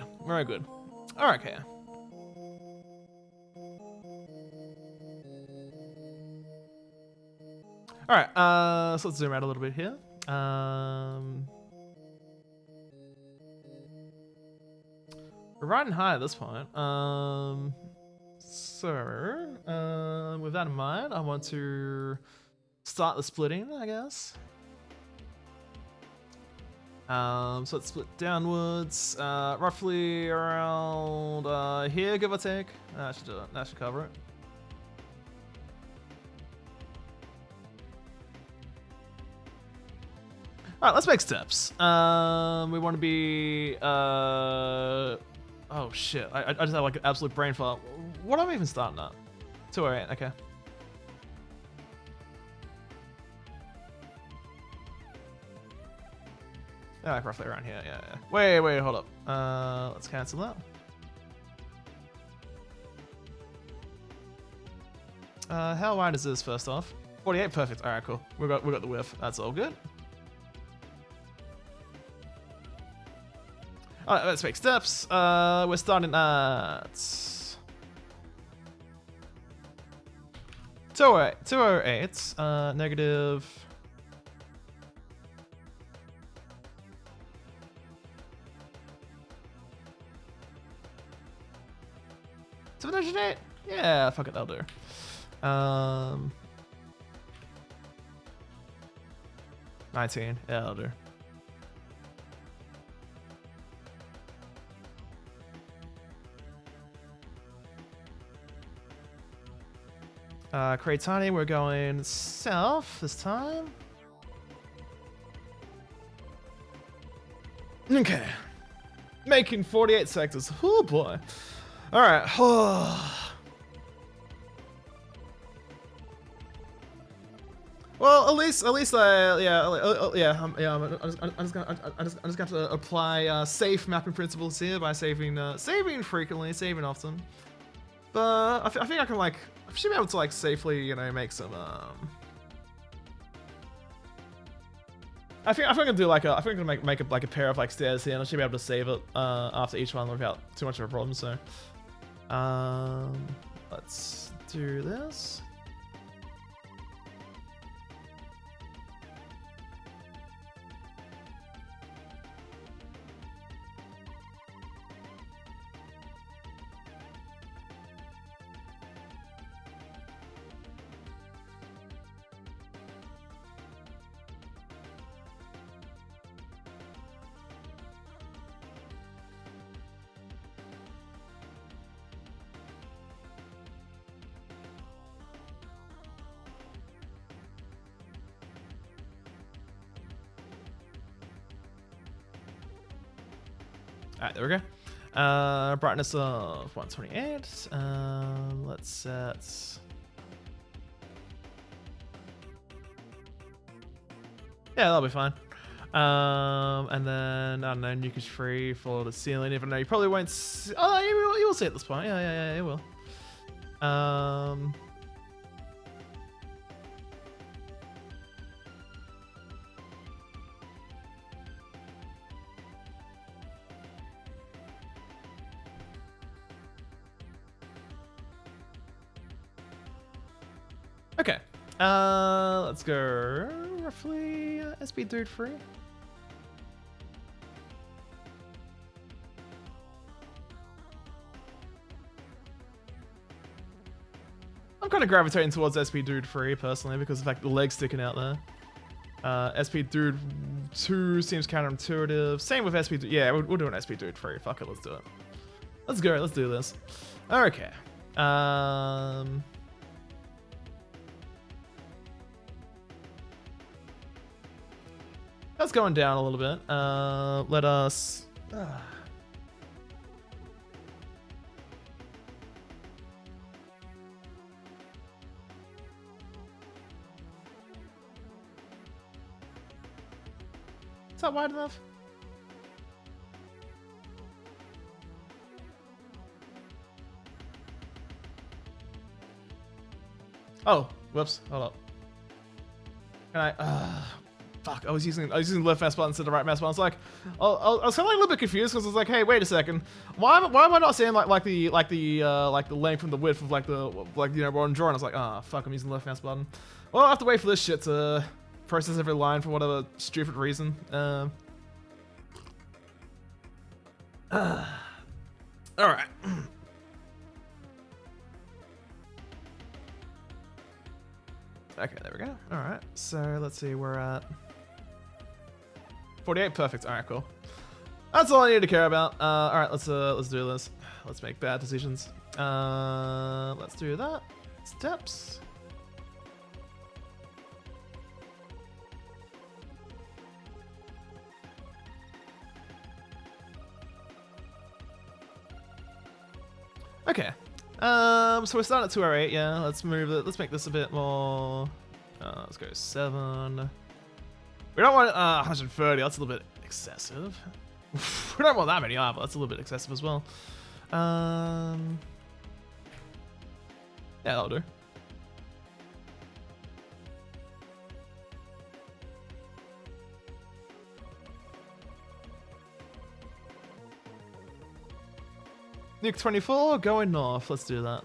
All right. So let's zoom out a little bit here. We're riding high at this point. So with that in mind, I want to start the splitting, I guess. So let's split downwards, roughly around here, give or take. That should do it. That should cover it. All right, let's make steps. We want to be. Oh shit! I just have like an absolute brain fart. What am I even starting at? 208. Okay. Yeah, like roughly around here, yeah. Wait, hold up. Let's cancel that. How wide is this first off? 48, perfect. Alright, cool. We got the width. That's all good. Alright, let's make steps. We're starting at 208, negative 708? Yeah, fuck it, that'll do. 19, yeah, that'll do. Create tiny, we're going south this time. Okay. Making 48 sectors. Oh boy. Alright. Well, Well, at least, I'm just going to apply safe mapping principles here by saving frequently, saving often. But I think I can I should be able to safely, make some. I think I'm gonna do I think I'm gonna make a pair of stairs here, and I should be able to save it after each one without too much of a problem. So, let's do this. Alright, there we go. Brightness of 128. Let's set. Yeah, that'll be fine. And then I don't know, nuke is free for the ceiling. Even though you probably won't. Oh, you will see at this point. Yeah, you will. Okay, let's go roughly SP dude free. I'm kind of gravitating towards SP dude free personally because of the legs sticking out there. SP dude 2 seems counterintuitive. Same with SP dude. Yeah, we'll do an SP dude free. Fuck it, let's do it. Let's go. Let's do this. Okay. That's going down a little bit. Let us. Is that wide enough? Oh, whoops. Hold up. Can I? Fuck, I was using the left mouse button instead of the right mouse button. I was like, I was kind of a little bit confused because I was like, hey, wait a second, why am I not seeing like the length and the width of what I'm drawing? I was like, fuck, I'm using the left mouse button. Well, I have to wait for this shit to process every line for whatever stupid reason. All right. Okay, there we go. All right, so let's see, we're at 48. Perfect. All right, cool. That's all I need to care about. All right, let's do this. Let's make bad decisions. Let's do that. Steps. Okay. So we're starting at 208. Yeah, let's move it. Let's make this a bit more. Let's go 7. We don't want 130. That's a little bit excessive. We don't want that many either. That's a little bit excessive as well. Yeah, that'll do. Nuke 24, going north. Let's do that.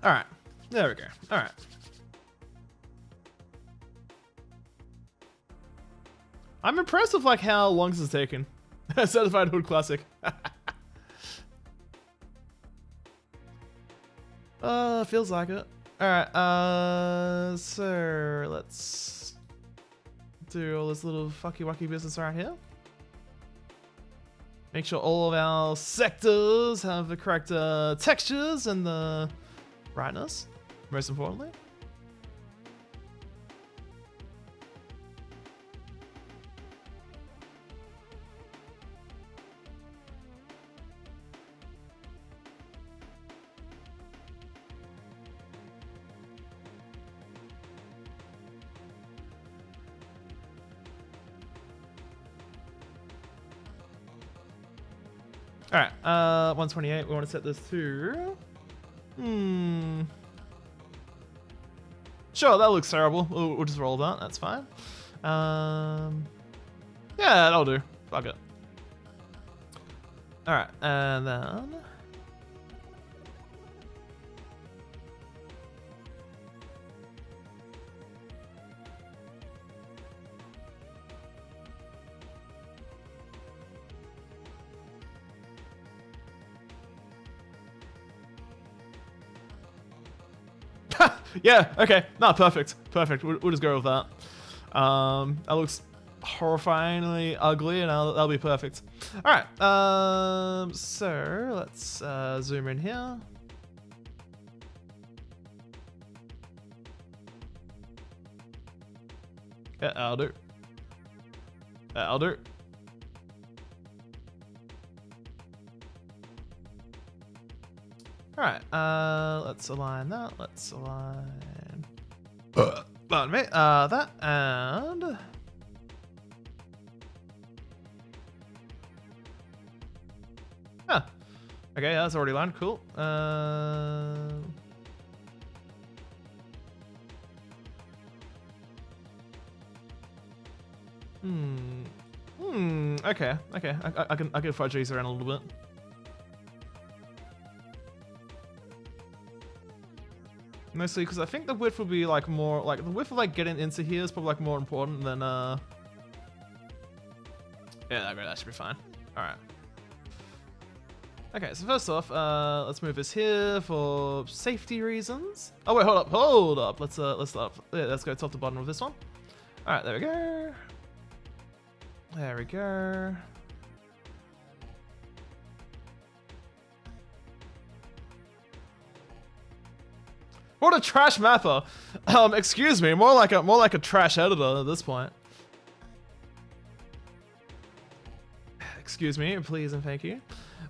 All right, there we go. All right. I'm impressed with how long this has taken. Certified Hood Classic. Feels like it. All right. So let's do all this little fucky wucky business right here. Make sure all of our sectors have the correct textures and the brightness, most importantly. All right, 128. We want to set this to. Sure, that looks terrible. We'll just roll that. That's fine. Yeah, that'll do. Fuck it. All right, and then. Yeah, okay. No, perfect. Perfect. We'll just go with that. That looks horrifyingly ugly, and that'll be perfect. Alright, so let's zoom in here. Yeah, that'll do. That'll do. Alright, let's align that. Let's align. Pardon me. That and. Huh. Okay, that's already aligned. Cool. Okay. Okay. I can fudge these around a little bit. Mostly because I think the width will be like more like the width of like getting into here is probably like more important than yeah, that should be fine. All right. Okay, so first off, let's move this here for safety reasons. Oh wait, hold up. Let's go top to bottom of this one. All right, there we go. There we go. What a trash mapper. Excuse me, more like a trash editor at this point. Excuse me, please and thank you.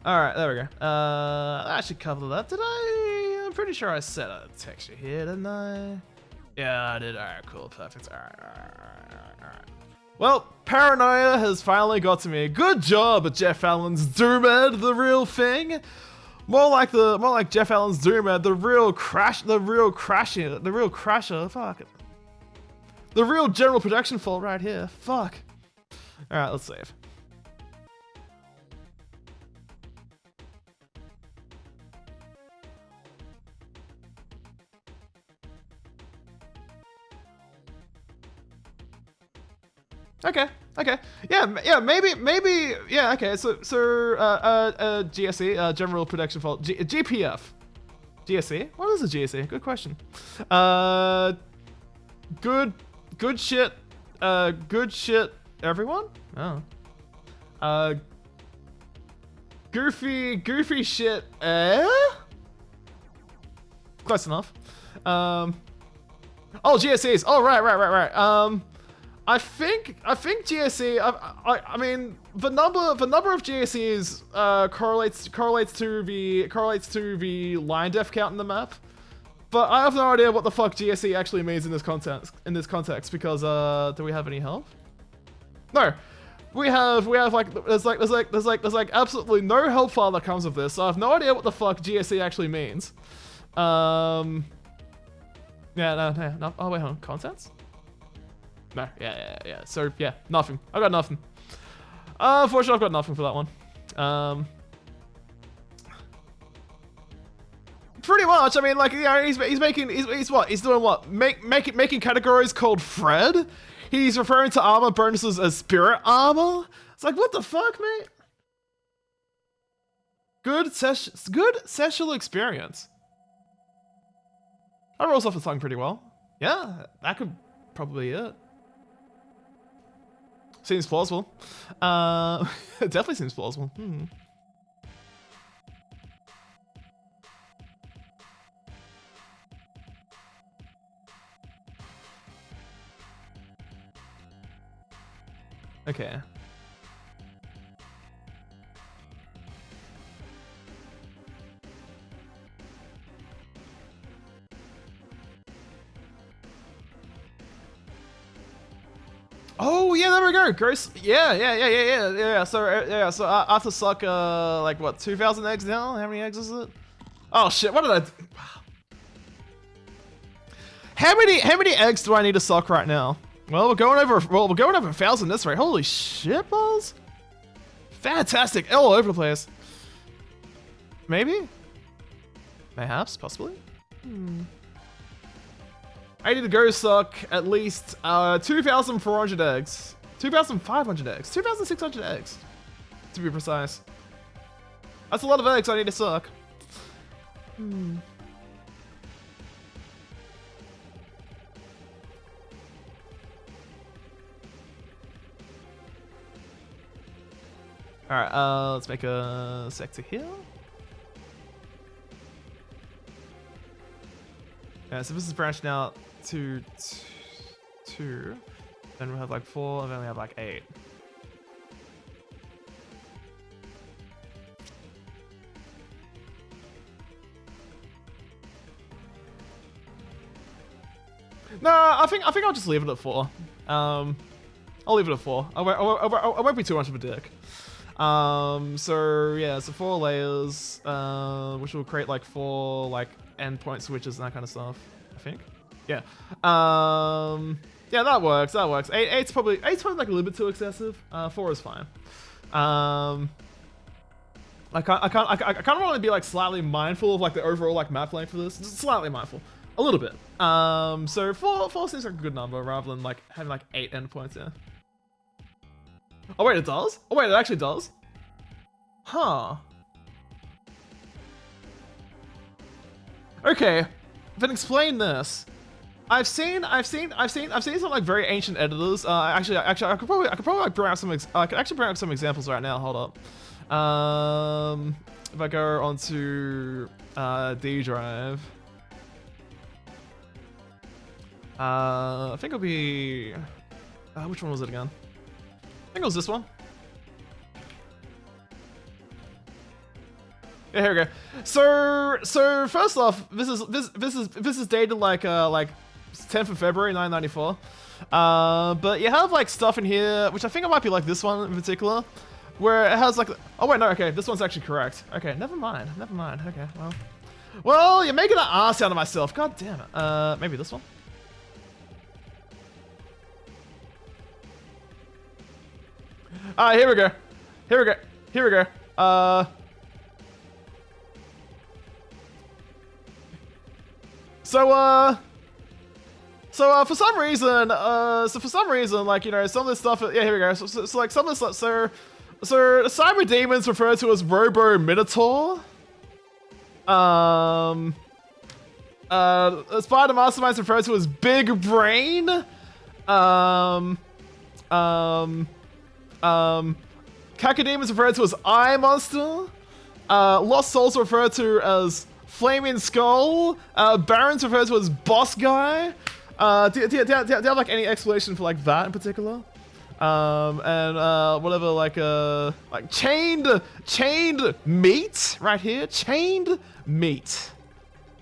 All right, there we go. I should cover that. Did I? I'm pretty sure I set a texture here, didn't I? Yeah, I did. All right, cool, perfect. All right. Well, paranoia has finally got to me. Good job, Geoff Allan's DoomED, the real thing. More like Geoff Allan's DoomED, the real crasher. Fuck it. The real general production fault right here. Fuck. All right, let's save. Okay. Yeah, maybe, yeah, okay, so, GSE, General Production Fault, GPF. GSE? What is a GSE? Good question. Good shit, everyone? Oh. Goofy shit, Close enough. Oh, GSEs, oh, right. I think GSE. I mean the number of GSEs correlates to the line depth count in the map, but I have no idea what the fuck GSE actually means in this context. Because do we have any help? No, we have like there's like absolutely no help file that comes with this, so I have no idea what the fuck GSE actually means. Yeah, no. Oh wait, hold on. Contents? No, yeah. So, yeah, nothing. I got nothing. Unfortunately, I've got nothing for that one. Pretty much. I mean, like, you know, he's doing what? Making categories called Fred. He's referring to armor bonuses as spirit armor. It's like, what the fuck, mate? Good sexual experience. That rolls off the tongue pretty well. Yeah, that could probably be it. Seems plausible. It definitely seems plausible. Okay. Oh yeah, there we go. Gross. Yeah. So I have to suck like what, 2,000 eggs now? How many eggs is it? Oh shit! What did I do? How many eggs do I need to suck right now? Well, we're going over 1,000 this rate. Holy shit, balls! Fantastic, all over the place. Maybe? Perhaps, possibly. I need to go suck at least 2,400 eggs. 2,500 eggs. 2,600 eggs, to be precise. That's a lot of eggs I need to suck. Alright, let's make a sector here. Yeah, so this is branching out to 2. Then we'll have like 4, and then we have like 8. No, I think I'll just leave it at 4. I'll leave it at 4. I won't be too much of a dick. So yeah, so 4 layers, which will create like 4 like endpoint switches and that kind of stuff. I think. Yeah. Yeah, that works. 8's probably like a little bit too excessive. 4 is fine. I kind of want to be like slightly mindful of like the overall like map length for this. Just slightly mindful, a little bit. So 4 seems like a good number rather than like having like 8 endpoints. Yeah. Oh wait, it does? Oh wait, it actually does? Huh. Okay, then explain this. I've seen some like very ancient editors. Actually, I could probably like bring out some. I could actually bring out some examples right now. Hold up. If I go onto D drive, I think it'll be. Which one was it again? I think it was this one. Yeah, here we go. So first off, this is dated like 10th of February 1994. But you have like stuff in here, which I think it might be like this one in particular, where it has like. Oh wait, no, okay, this one's actually correct. Okay, never mind. Okay, well, you're making an ass out of myself. God damn it. Maybe this one. Here we go. So for some reason, like, you know, some of this stuff, yeah, here we go. So like some of this, so the cyber demons referred to as Robo Minotaur. Spider Masterminds referred to as Big Brain. Cacodemons referred to as Eye Monster. Lost Souls referred to as Flaming Skull. Barons referred to as Boss Guy. Do you have like any explanation for like that in particular? And whatever, like chained meat right here. Chained meat.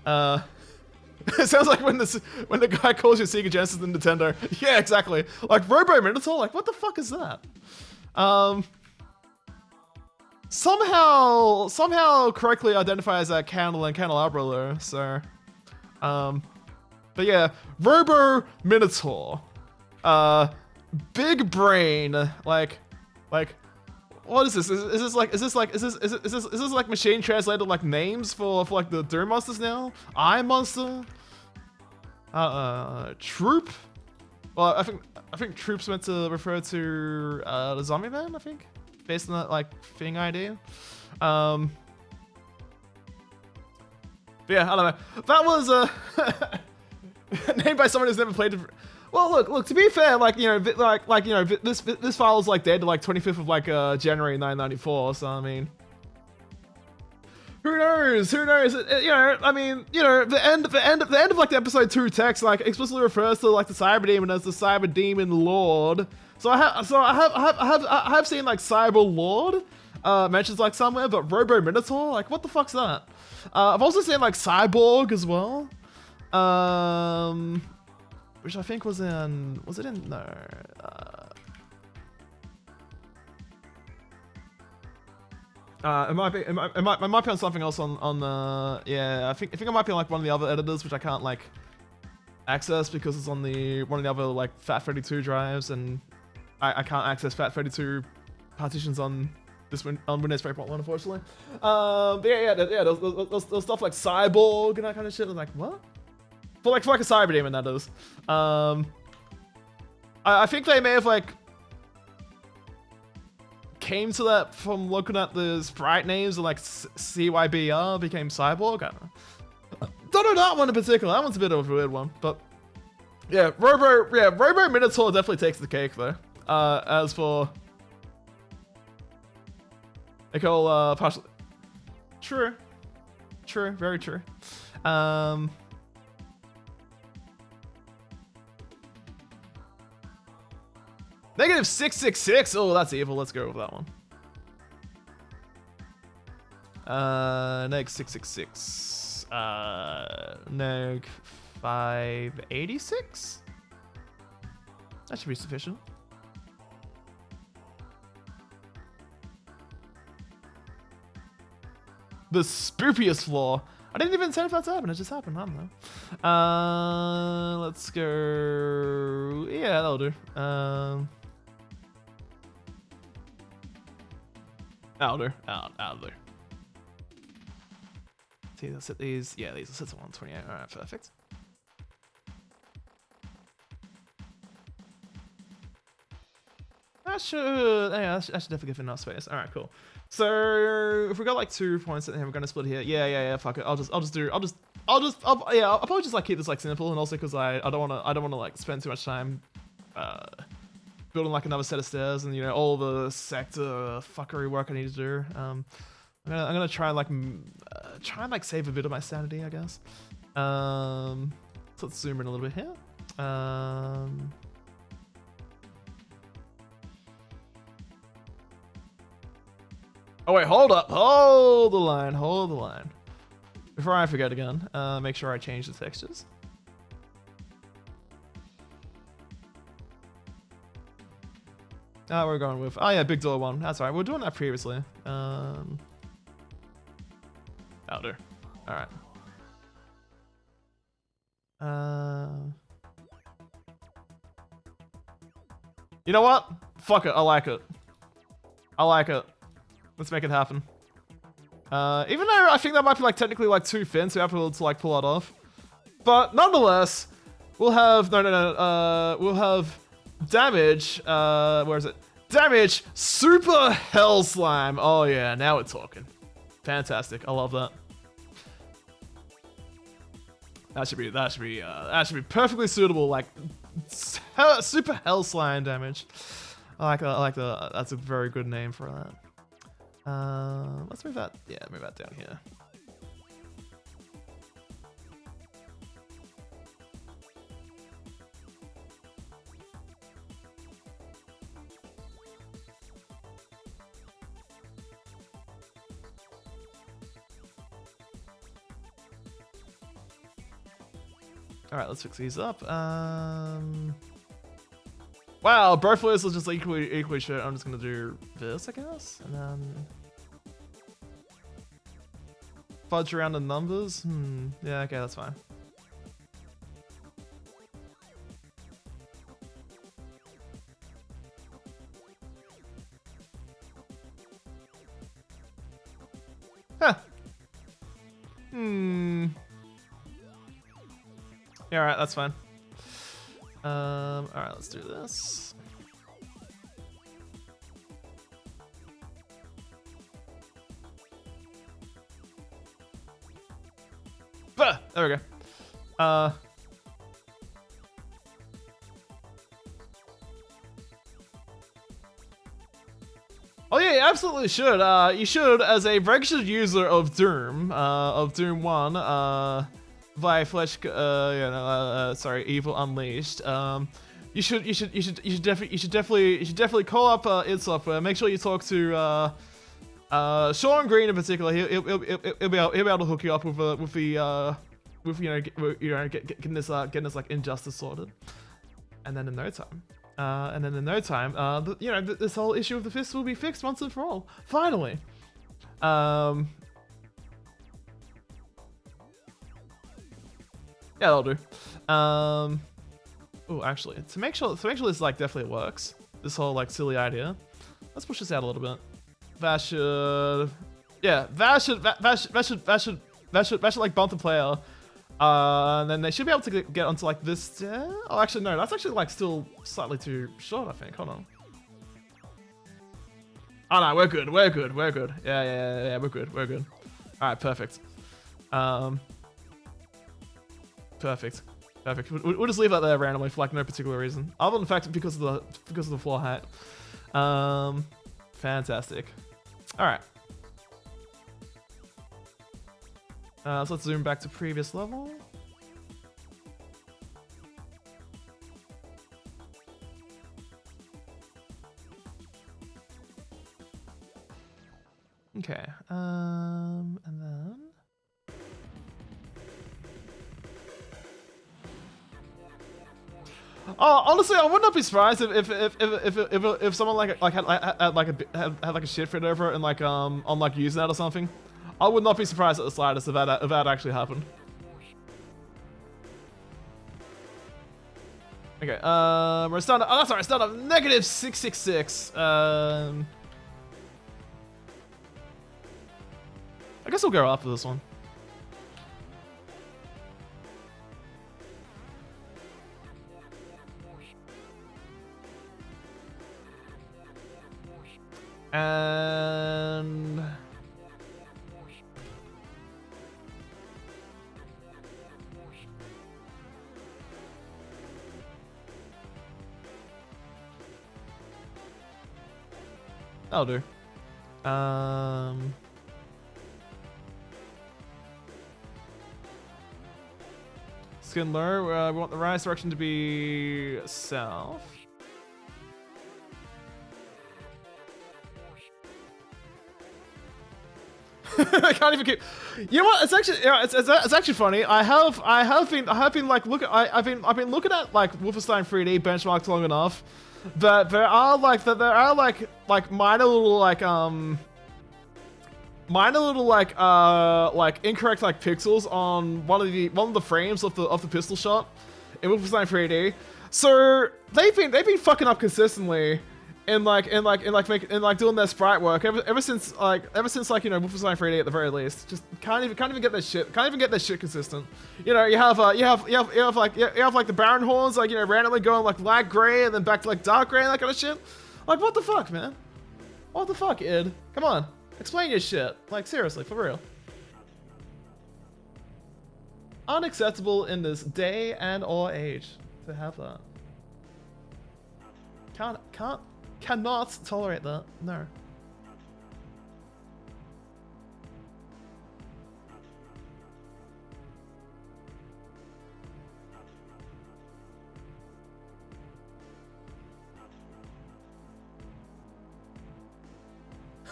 It sounds like when the guy calls you Sega Genesis and Nintendo. Yeah, exactly. Like Robo Minotaur. Like what the fuck is that? Somehow correctly identified as a candle and candelabra though. So, but yeah, Robo Minotaur, Big Brain, like, what is this? Is this like machine translated like names for like the Doom monsters now? Eye Monster, Troop. Well, I think Troop's meant to refer to the Zombie Man. I think, based on that like thing idea. But yeah, I don't know. That was named by someone who's never played it. Well, look. To be fair, like you know, this file is like dated like 25th of like January 1994. So I mean, who knows? Who knows? You know, I mean, you know, the end of like the episode 2 text like explicitly refers to like the cyber demon as the cyber demon lord. So I have seen like cyber lord mentions like somewhere, but Robo Minotaur, like what the fuck's that? I've also seen like cyborg as well. Which I think was in, was it in, no, it might be, it might be on something else on the, yeah, I think it might be on like one of the other editors, which I can't like access because it's on the, one of the other like FAT32 drives, and I can't access FAT32 partitions on this on Windows 3.1, unfortunately. But yeah, there's stuff like cyborg and that kind of shit. I'm like, what? For like a cyber demon, that is. I think they may have like came to that from looking at the sprite names and like CYBR became cyborg. I don't know that one in particular. That one's a bit of a weird one, but yeah, Robo Minotaur definitely takes the cake though. As for Nicole, partially true, very true. Negative 666. Oh, that's evil. Let's go with that one. Neg 666. Neg 586. That should be sufficient. The spoopiest flaw. I didn't even say if that's happened. It just happened. I don't know. Let's go. Yeah, that'll do. I'll do. See, let's set these. Yeah, these will set to 128. All right, perfect. That should definitely give enough space. All right, cool. So if we got like 2 points in here, we're gonna split here. Yeah. Fuck it. I'll probably just like keep this like simple, and also because I don't wanna like spend too much time building like another set of stairs and you know all the sector fuckery work I need to do. I'm gonna try and like save a bit of my sanity, I guess. So let's zoom in a little bit here. Oh wait, hold up, hold the line. Before I forget again, make sure I change the textures. We're going with, oh yeah, big door one. That's right, we were doing that previously. That'll do. All right. You know what? Fuck it, I like it. Let's make it happen. Even though I think that might be like technically like too thin, so we have to like pull it off. But nonetheless, we'll have we'll have damage. Where is it? Damage super hell slime. Oh yeah, now we're talking. Fantastic. I love that. That should be perfectly suitable. Like super hell slime damage. I like that. That's a very good name for that. Let's move that. Yeah, move that down here. All right, let's fix these up. Wow, both of those are just equally shit. I'm just gonna do this, I guess, and then fudge around the numbers. Yeah, okay, that's fine. Huh. Yeah, alright, that's fine. Alright, let's do this. Bah! There we go. yeah, you absolutely should. You should, as a registered user of Doom 1, via Flesh, sorry, Evil Unleashed. You should definitely call up id Software. Make sure you talk to Sean Green in particular. He'll be able to hook you up with getting this like injustice sorted. And then in no time, this whole issue of the fist will be fixed once and for all. Finally. Yeah, that'll do. Oh, actually, to make sure this like definitely works, this whole like silly idea, let's push this out a little bit. That should like bump the player. And then they should be able to get onto like this stair. Oh, actually no, that's actually like still slightly too short, I think. Hold on. Oh no, we're good. Yeah, we're good. All right, perfect. Perfect. We'll just leave that there randomly for like no particular reason, other than the fact because of the floor height. Fantastic. All right. So let's zoom back to previous level. Okay. And then. Oh, honestly, I would not be surprised if someone had like a shit fit over it and like on like Usenet or something. I would not be surprised at the slightest if that actually happened. Okay, we're starting. Oh, that's alright. Start up -666. I guess we'll go after this one. And that'll do. Skin low. We want the rise direction to be south. I can't even keep. You know what? It's actually, it's actually funny. I've been like looking at like Wolfenstein 3D benchmarks long enough that there are like minor little incorrect like pixels on one of the frames of the pistol shot in Wolfenstein 3D. So they've been fucking up consistently. In doing their sprite work ever since Wolfenstein 3D at the very least. Just can't even get that shit consistent. You know, you have like the Baron horns like randomly going like light gray and then back to like dark gray and that kind of shit. Like what the fuck, man? What the fuck, id? Come on, explain your shit. Like seriously, for real. Unacceptable in this day and or age to have that. Cannot tolerate that. No.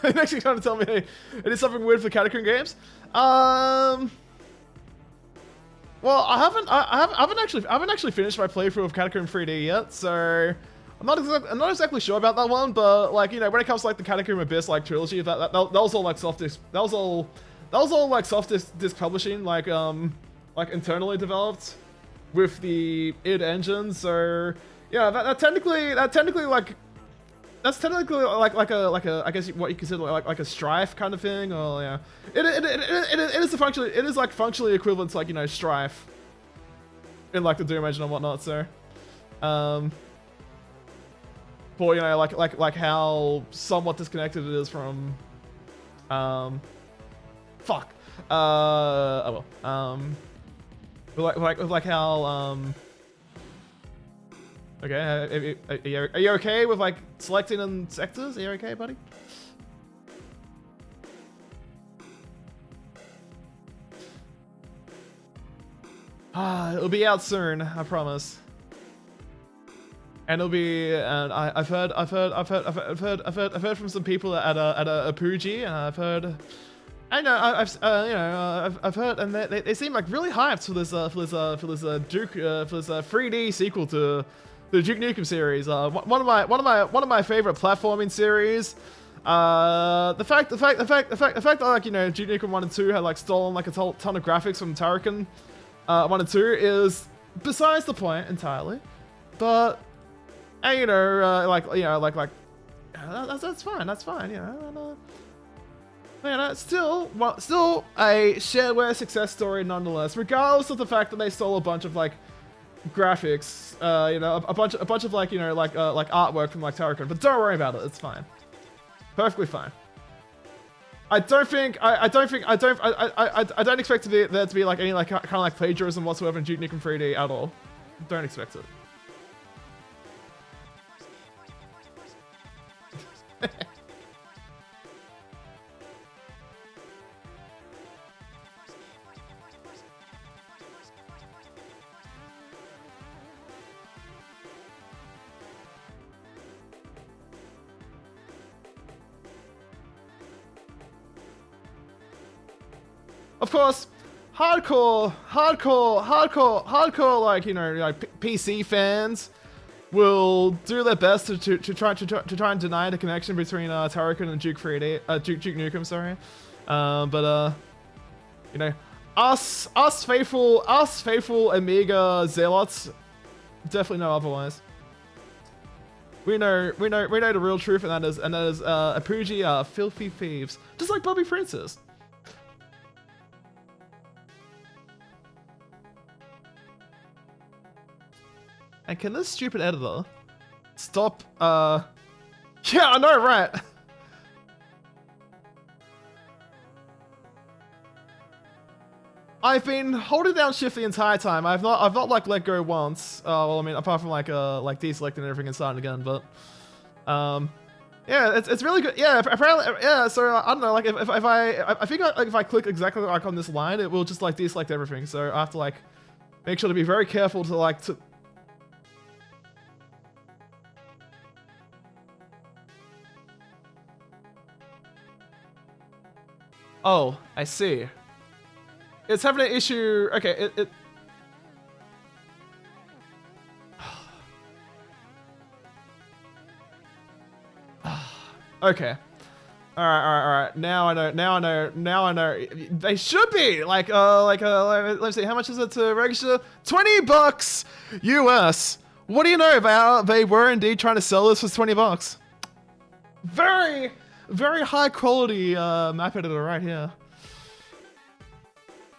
Actually trying to tell me, hey, it is something weird for Catacomb games. Well, I haven't actually finished my playthrough of Catacomb 3D yet, so. I'm not exactly sure about that one, but like when it comes to like the Catacomb Abyss like trilogy, that was all like soft disk. That was all like soft disk publishing, like internally developed with the id engine. So yeah, that's technically like a I guess what you consider like a strife kind of thing, or yeah, it is like functionally equivalent to like strife in like the Doom engine and whatnot. So for like how somewhat disconnected it is from fuck oh well like how okay are you okay with like selecting in sectors? Are you okay, buddy? It'll be out soon, I promise. And it'll be, and I've heard from some people at a Puji, and I've heard, I know, I've heard, and they seem like really hyped for this Duke, for this 3D sequel to the Duke Nukem series. One of my favorite platforming series. The fact that like, you know, Duke Nukem 1 and 2 had like stolen like a ton of graphics from Turrican 1 and 2 is besides the point entirely. But and, you know, that's fine. That's fine. You know, still a shareware success story nonetheless. Regardless of the fact that they stole a bunch of like graphics, you know, a bunch of like, you know, like artwork from like Turrican. But don't worry about it. It's fine. Perfectly fine. I don't expect there to be like any like kind of like plagiarism whatsoever in Duke Nukem 3D at all. Don't expect it. Of course, hardcore, like, you know, like PC fans will do their best to try and deny the connection between Turrican and Duke Nukem, sorry. But you know, us faithful Amiga zealots definitely know otherwise. We know the real truth, and that is Apuji are filthy thieves, just like Bobby Princess. And can this stupid editor stop, yeah, I know, right? I've been holding down shift the entire time. I've not like let go once. Well, I mean, apart from like deselecting everything and starting again, but, yeah, it's really good. Yeah, apparently, yeah. So I don't know, like if I click exactly like on this line, it will just like deselect everything. So I have to like make sure to be very careful to like to. Oh, I see. It's having an issue. Okay, it okay. All right. Now I know. They should be like, let's see. How much is it to register? $20 US. What do you know about? They were indeed trying to sell this for $20. Very high quality map editor right here.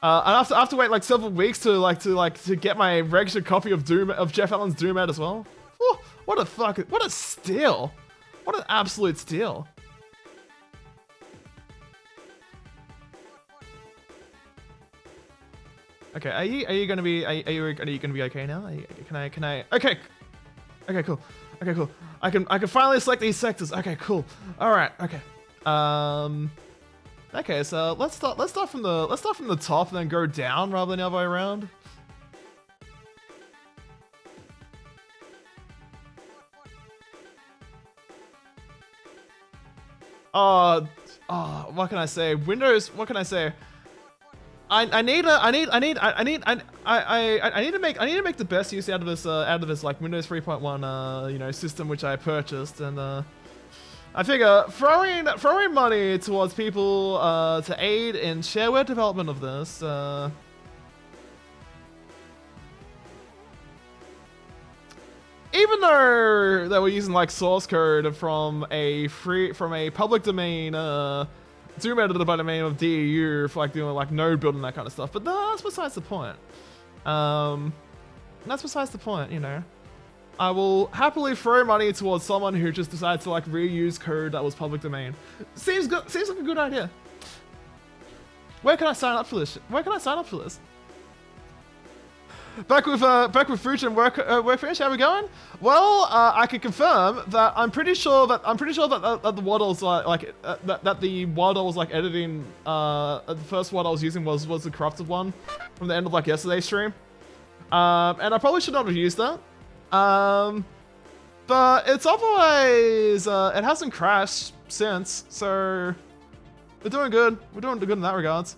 And I have to wait like several weeks to get my registered copy of Geoff Allan's DoomED as well. Whew, what a steal! What an absolute steal! Okay, are you gonna be okay now? Can I? Okay, cool. I can finally select these sectors. Okay, cool. All right. Okay. Okay, so let's start from the top and then go down rather than the other way around. What can I say? Windows. What can I say? I need to make the best use out of this like Windows 3.1 you know, system which I purchased, and I figure throwing money towards people to aid in shareware development of this even though they were using like source code from a public domain Doom editor by the name of DEU for like doing like node building, that kind of stuff, but that's besides the point. That's besides the point, you know. I will happily throw money towards someone who just decides to like reuse code that was public domain. Seems good. Seems like a good idea. Where can I sign up for this? Back with Fuji and work finish. How we going? Well, I can confirm that I'm pretty sure that the Waddle's that the Waddle was like editing. The first Waddle I was using was the corrupted one from the end of like yesterday's stream. And I probably should not have used that. But it's otherwise, it hasn't crashed since, so we're doing good. We're doing good in that regards.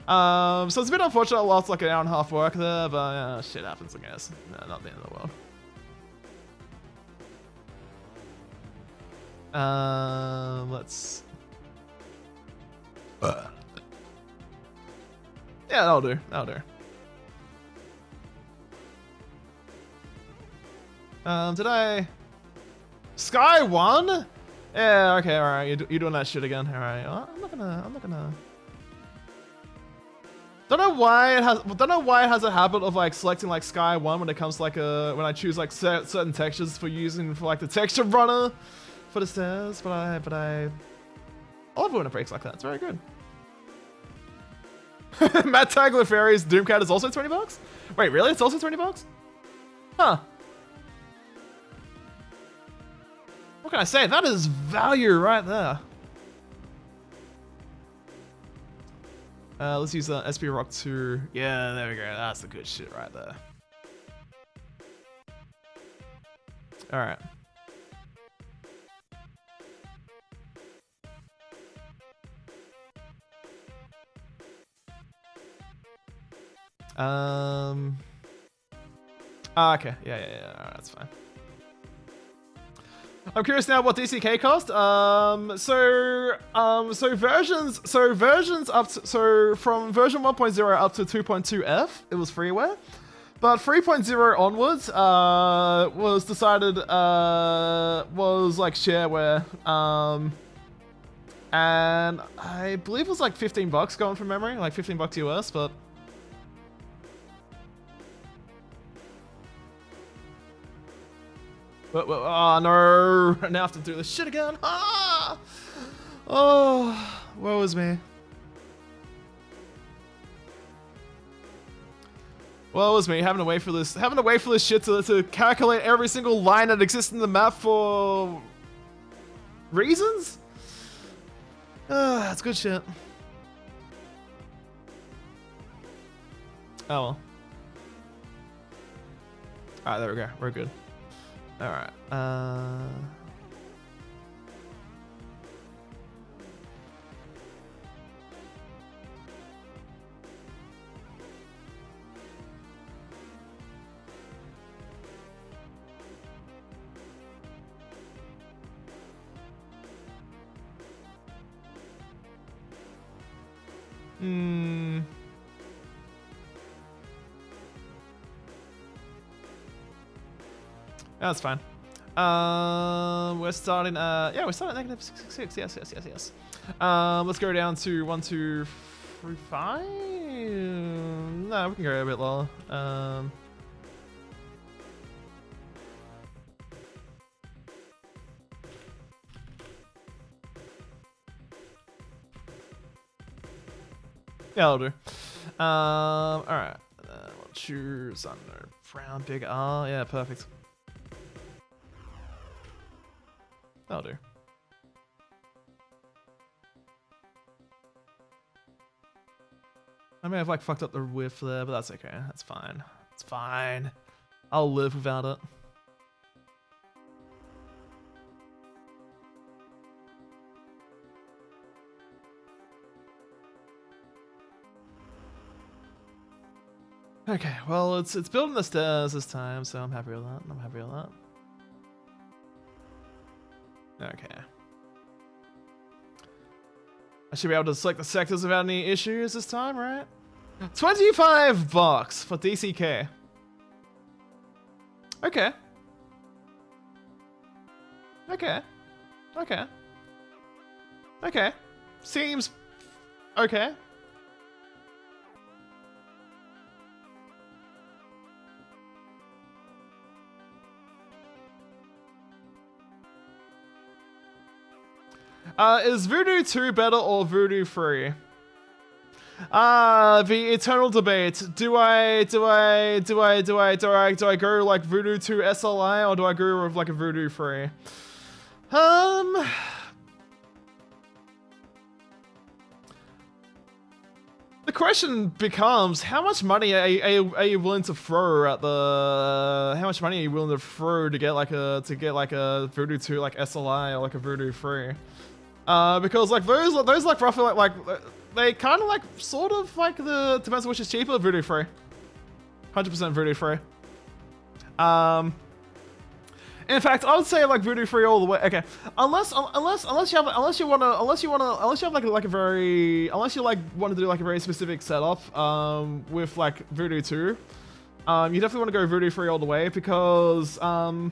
So it's a bit unfortunate I lost like an hour and a half work there, but shit happens, I guess. No, not the end of the world. Let's... yeah, that'll do. That'll do. Did I... Sky 1? Yeah, okay, alright, you're doing that shit again. Alright, I'm not gonna... Don't know why it has a habit of like selecting like Sky 1 when it comes to like when I choose like certain textures for using for like the texture runner for the stairs, but I love it when it breaks like that. It's very good. Matt Tagler Fairy's Doomcat is also 20 bucks? Wait, really? It's also 20 bucks? Huh. What can I say? That is value right there. Let's use SP Rock 2. Yeah, there we go. That's the good shit right there. Alright. Okay. Yeah. Alright, that's fine. I'm curious now what DCK cost. Versions up to, from version 1.0 up to 2.2F, it was freeware. But 3.0 onwards, was decided, was like shareware. And I believe it was like 15 bucks going from memory, like 15 bucks US, but oh no, now I have to do this shit again. Ah! Oh, woe is me. Woe is me, having to wait for this shit to calculate every single line that exists in the map for reasons? That's good shit. Oh well. Alright, there we go, we're good. Alright, that's fine. We're starting, yeah, we're starting at -666. Yes. Let's go down to 1, 2, 3, 5. No, we can go a bit lower. Yeah, that'll do. Alright. We'll choose, I don't know, brown, big R. Yeah, perfect. That'll do. I may have like fucked up the width there, but that's okay. That's fine. It's fine. I'll live without it. Okay, well it's building the stairs this time, so I'm happy with that. Okay. I should be able to select the sectors without any issues this time, right? 25 bucks for DCK. Okay. Seems okay. Is Voodoo 2 better or Voodoo 3? The eternal debate. Do I go like Voodoo 2 SLI or do I go with like a Voodoo 3? The question becomes, how much money are you willing to throw at the? How much money are you willing to throw to get like a Voodoo 2 like SLI or like a Voodoo 3? Because like those like roughly like they kind of like sort of like the depends on which is cheaper. Voodoo 3, 100% Voodoo 3. In fact, I would say like Voodoo 3 all the way. Okay, unless you want to do like a very specific setup with like Voodoo 2, you definitely want to go Voodoo 3 all the way because while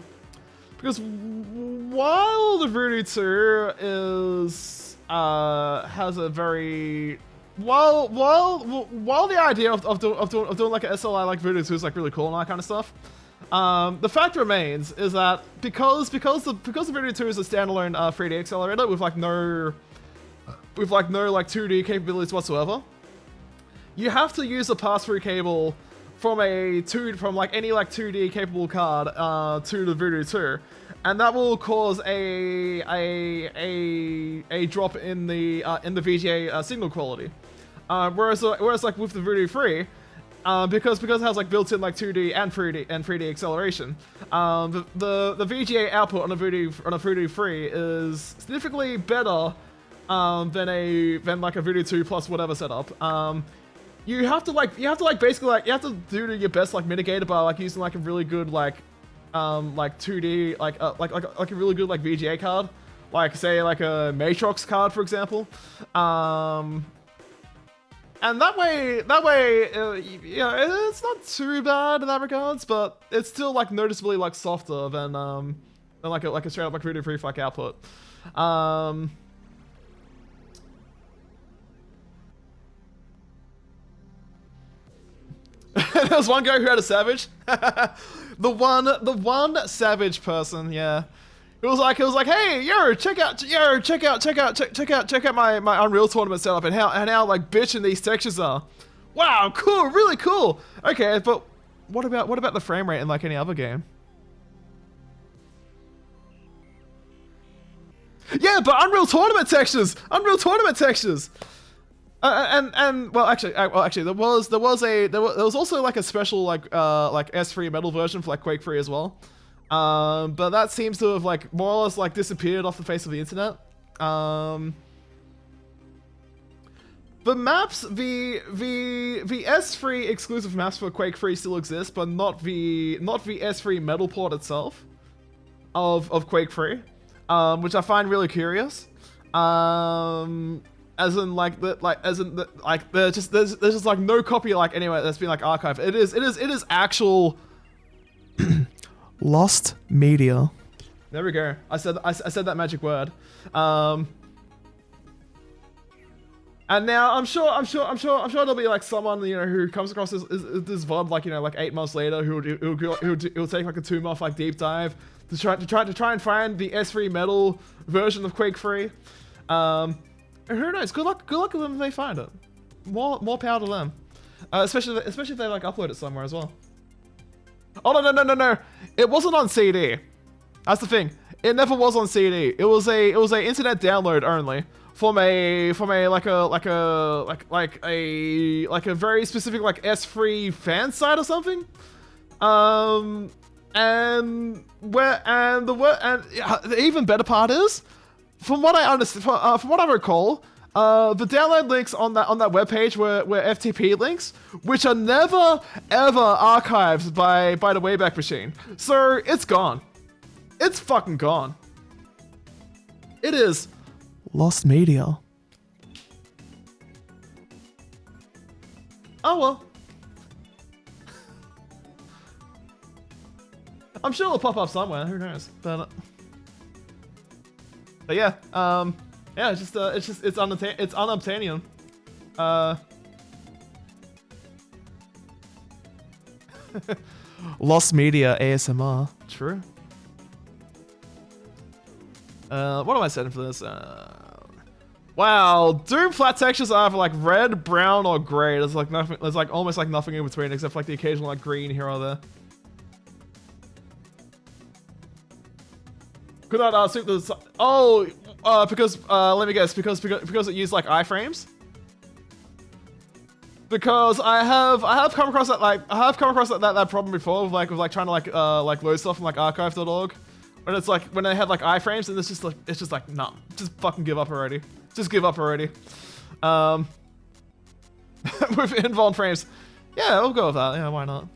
the Voodoo 2 is has a very while the idea of doing like an SLI like Voodoo 2 is like really cool and all that kind of stuff. The fact remains is that because the Voodoo 2 is a standalone 3D accelerator with no 2D capabilities whatsoever, you have to use a pass-through cable from any 2D capable card to the Voodoo 2, and that will cause a drop in the VGA signal quality. Whereas like with the Voodoo 3. Because it has like built-in like 2D and 3D acceleration, the VGA output on a Voodoo 3 is significantly better than like a Voodoo 2 plus whatever setup. You have to basically do your best like mitigate it by like using like a really good like 2D like a really good like VGA card, like say like a Matrox card for example. And that way, it's not too bad in that regards, but it's still like noticeably like softer than like a straight up like Voodoo 3 like output. There was one guy who had a Savage. the one Savage person, yeah. It was like, hey, check out my Unreal Tournament setup and how like bitchin' these textures are. Wow, cool, really cool. Okay, but what about the frame rate in like any other game? Yeah, but Unreal Tournament textures. Well, actually, there was also like a special like S3 metal version for like Quake 3 as well. But that seems to have like more or less like disappeared off the face of the internet. The maps, the S3 exclusive maps for Quake 3 still exist, but not the S3 metal port itself of Quake 3, which I find really curious. As in there's just like no copy like anyway that's been like archived. It is actual lost media. There we go. I said that magic word. And now I'm sure there'll be like someone who comes across this VOD like like 8 months later who'll take like a 2-month like deep dive to try and find the S3 metal version of Quake 3. And who knows? Good luck to them if they find it. More power to them. Especially if they like upload it somewhere as well. Oh no! It wasn't on CD. That's the thing. It never was on CD. It was a internet download only from a very specific like S3 fan site or something. And the even better part is, from what I understand, from what I recall, the download links on that webpage were FTP links, which are never ever archived by the Wayback Machine. So it's gone. It's fucking gone. It is lost media. Oh well. I'm sure it'll pop up somewhere. Who knows? But yeah. Yeah, it's unobtainium. Lost media ASMR. True. What am I setting for this? Wow, Doom flat textures are either like red, brown, or gray. There's like nothing. There's like almost like nothing in between except for like the occasional like green here or there. Could not suit the. Oh, because let me guess. Because it used like iframes. because I have come across that problem before with like trying to like load stuff from like archive.org, when it's like when they had like iframes and it's just like nah, just fucking give up already. Just give up already. With invuln frames. Yeah, we'll go with that. Yeah, why not?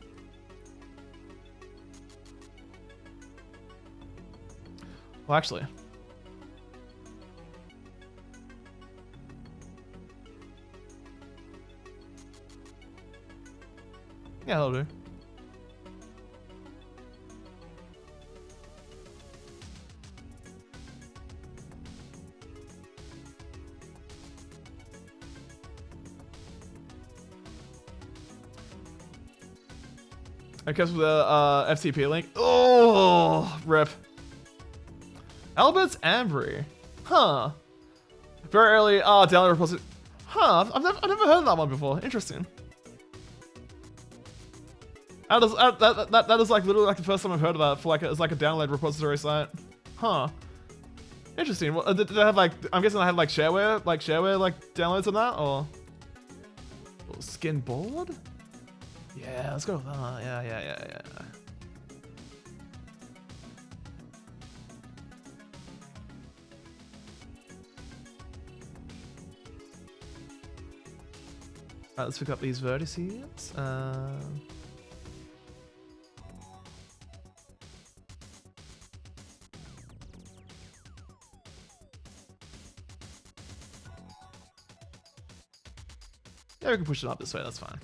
Well, actually. Yeah, that'll do. I guess with the FTP link. Oh, rip. Albert's Ambry. Huh. Very early. Download repository. Huh. I've never heard of that one before. Interesting. That is like literally like the first time I've heard of that for like it's like a download repository site. Huh. Interesting. Well, did they have like? I'm guessing they had like shareware downloads on that or skin board. Yeah, let's go with that. Yeah. Alright, let's pick up these vertices. Yeah, we can push it up this way, that's fine.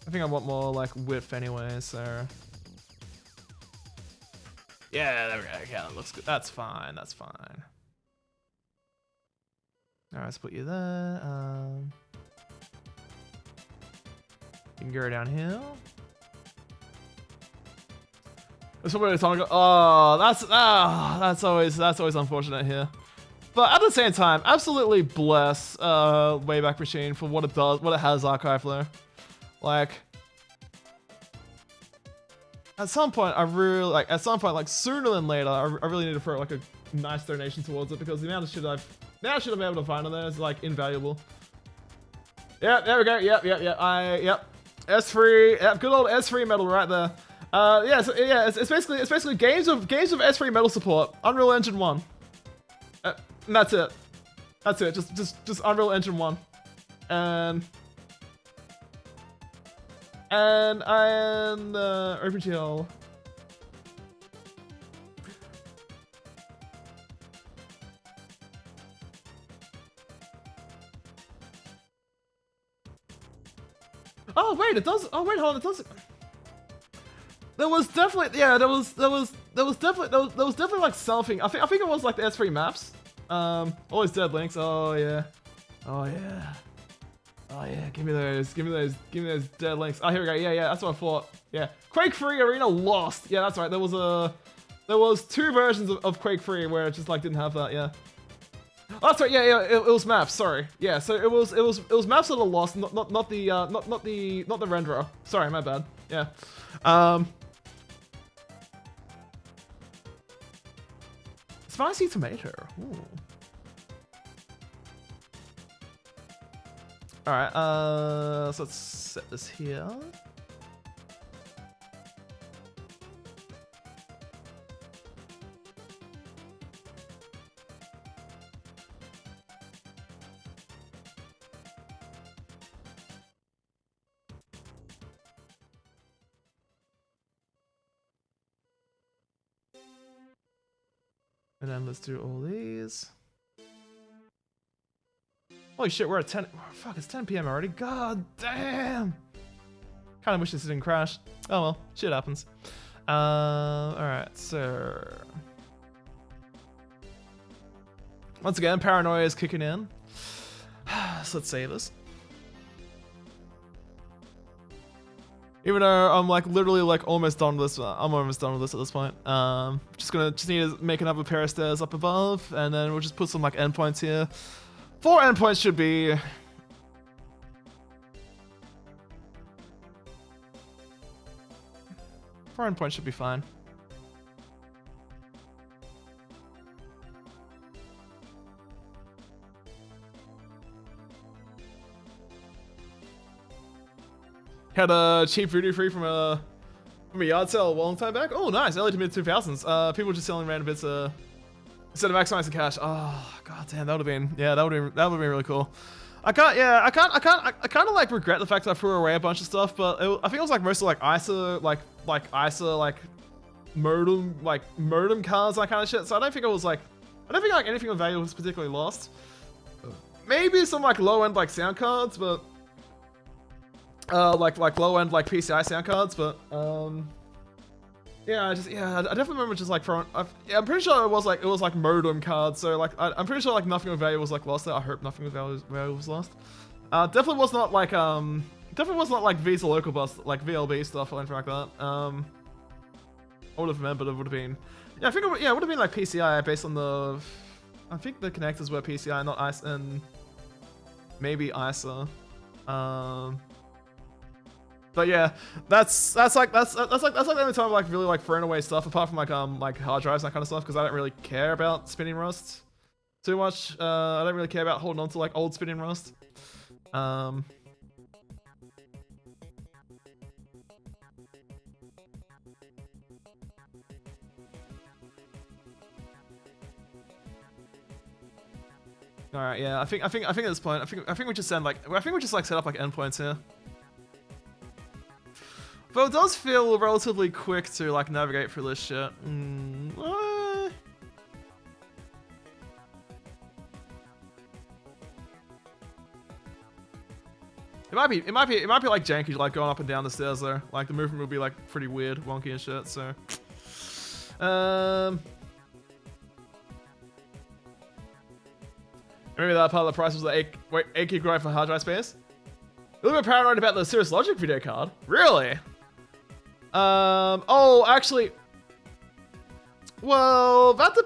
I think I want more like width anyway, so. Yeah, there we go. Yeah, that looks good. That's fine, that's fine. Alright, let's put you there. You can go downhill. That's what we were talking about. Oh, that's always unfortunate here. But at the same time, absolutely bless Wayback Machine for what it does, what it has archived there. Like, at some point, like sooner than later, I really need to throw like a nice donation towards it because the amount of shit I've been able to find on there is like invaluable. Yep, there we go. Yep. S3, yep, good old S3 metal right there. It's basically games of S3 metal support. Unreal Engine 1. And that's it. That's it. Just Unreal Engine 1. And OpenGL. Oh wait, it does. Oh wait, hold on, it does. There was definitely like something. I think it was like the S3 maps. Always dead links. Oh yeah. Give me those dead links. Oh, here we go. Yeah, that's what I thought. Yeah, Quake 3 Arena lost. Yeah, that's right. There was two versions of Quake 3 where it just like didn't have that. Yeah. Oh, that's right. Yeah. It was maps. Sorry. Yeah. So it was maps that are lost, not the renderer. Sorry, my bad. Yeah. Spicy tomato. Ooh. Alright, so let's set this here. And then let's do all these. Holy shit, we're at 10. Oh, fuck, it's 10 PM already. God damn. Kind of wish this didn't crash. Oh well, shit happens. Alright, so. Once again, paranoia is kicking in. So let's save this. Even though I'm like literally like almost done with this, I'm almost done with this at this point. Just need to make another pair of stairs up above, and then we'll just put some like endpoints here. 4 endpoints should be. 4 endpoints should be fine. Had a cheap voodoo free from a yard sale a long time back. Oh, nice, early to mid 2000s. People just selling random bits instead of maximizing cash. Oh, god damn, that would have been, yeah, that would have been really cool. I kind of like regret the fact that I threw away a bunch of stuff, but I think it was like mostly like ISA, like modem cards, that kind of shit. So I don't think like anything of value was particularly lost. Maybe some like low end like sound cards, but like low end like PCI sound cards, but yeah, I definitely remember just like throwing. Yeah, I'm pretty sure it was like modem cards. So like I'm pretty sure like nothing of value was like lost there. I hope nothing of value was lost. Definitely was not like Visa local bus like VLB stuff or anything like that. I would have remembered it would have been. Yeah, I think it would have been like PCI based on the. I think the connectors were PCI, not ISA, and maybe ISA. But yeah, that's like the only time I've like really like thrown away stuff apart from like hard drives and that kind of stuff, because I don't really care about spinning rust too much. I don't really care about holding on to like old spinning rust. All right, yeah, I think at this point, I think we just set up like endpoints here. But it does feel relatively quick to like navigate through this shit. It might be like janky, like going up and down the stairs though. Like the movement will be like pretty weird, wonky and shit. So, maybe that part of the price was the 8 gig drive for hard drive space. A little bit paranoid about the Cirrus Logic video card. Really? Oh, actually, well, that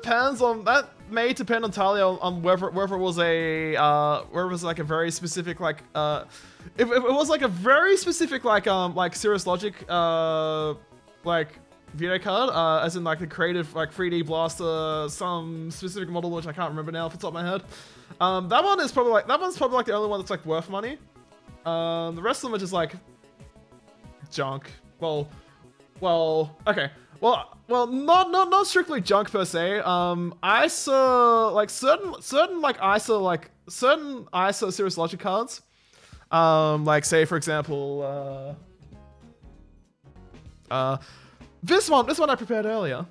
may depend entirely on whether it was like a very specific like if it was like a very specific like Cirrus Logic like video card, as in like the creative like 3D blaster, some specific model which I can't remember now off the top of my head. That one's probably like the only one that's like worth money. The rest of them are just like junk. Well, okay. Well, not strictly junk per se. ISA, like certain ISA Cirrus Logic cards. Like say for example, this one I prepared earlier.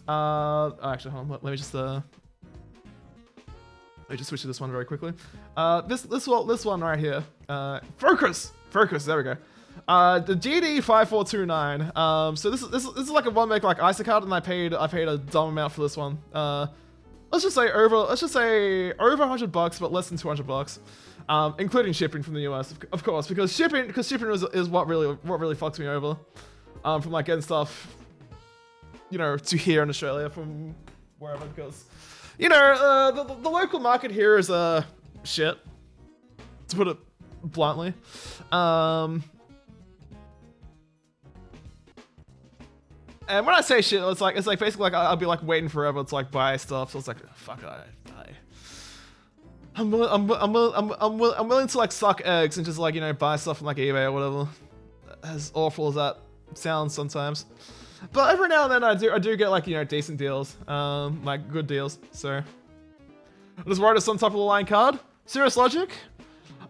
Actually, hold on. Let me just switch to this one very quickly. This one right here. Focus. There we go. The GD5429. So this is like a one make like ISA card, and I paid a dumb amount for this one. Let's just say over $100, but less than $200, including shipping from the US, of course, because shipping is what really fucks me over, from like getting stuff, you know, to here in Australia from wherever, because, you know, the local market here is shit, to put it bluntly. And when I say shit, it's like basically like I'll be like waiting forever to like buy stuff. So it's like fuck it, I'm willing to like suck eggs and just like, you know, buy stuff from like eBay or whatever. As awful as that sounds sometimes, but every now and then I do get like, you know, decent deals, like good deals. So I just wanted some top of the line card, Cirrus Logic.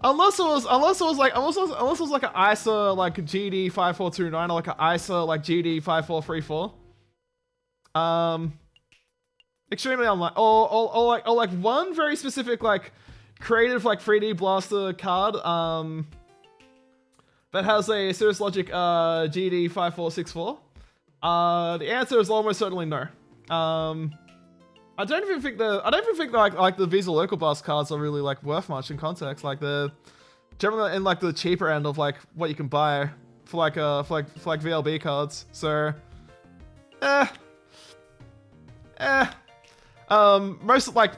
Unless it was like an ISA like GD5429 or like an ISA like GD5434. Extremely unlike, or like one very specific like creative like 3D blaster card that has a Cirrus Logic GD5464. The answer is almost certainly no. I don't even think like the Visa local bus cards are really like worth much in context. Like they're generally in like the cheaper end of like what you can buy for like VLB cards. So, most like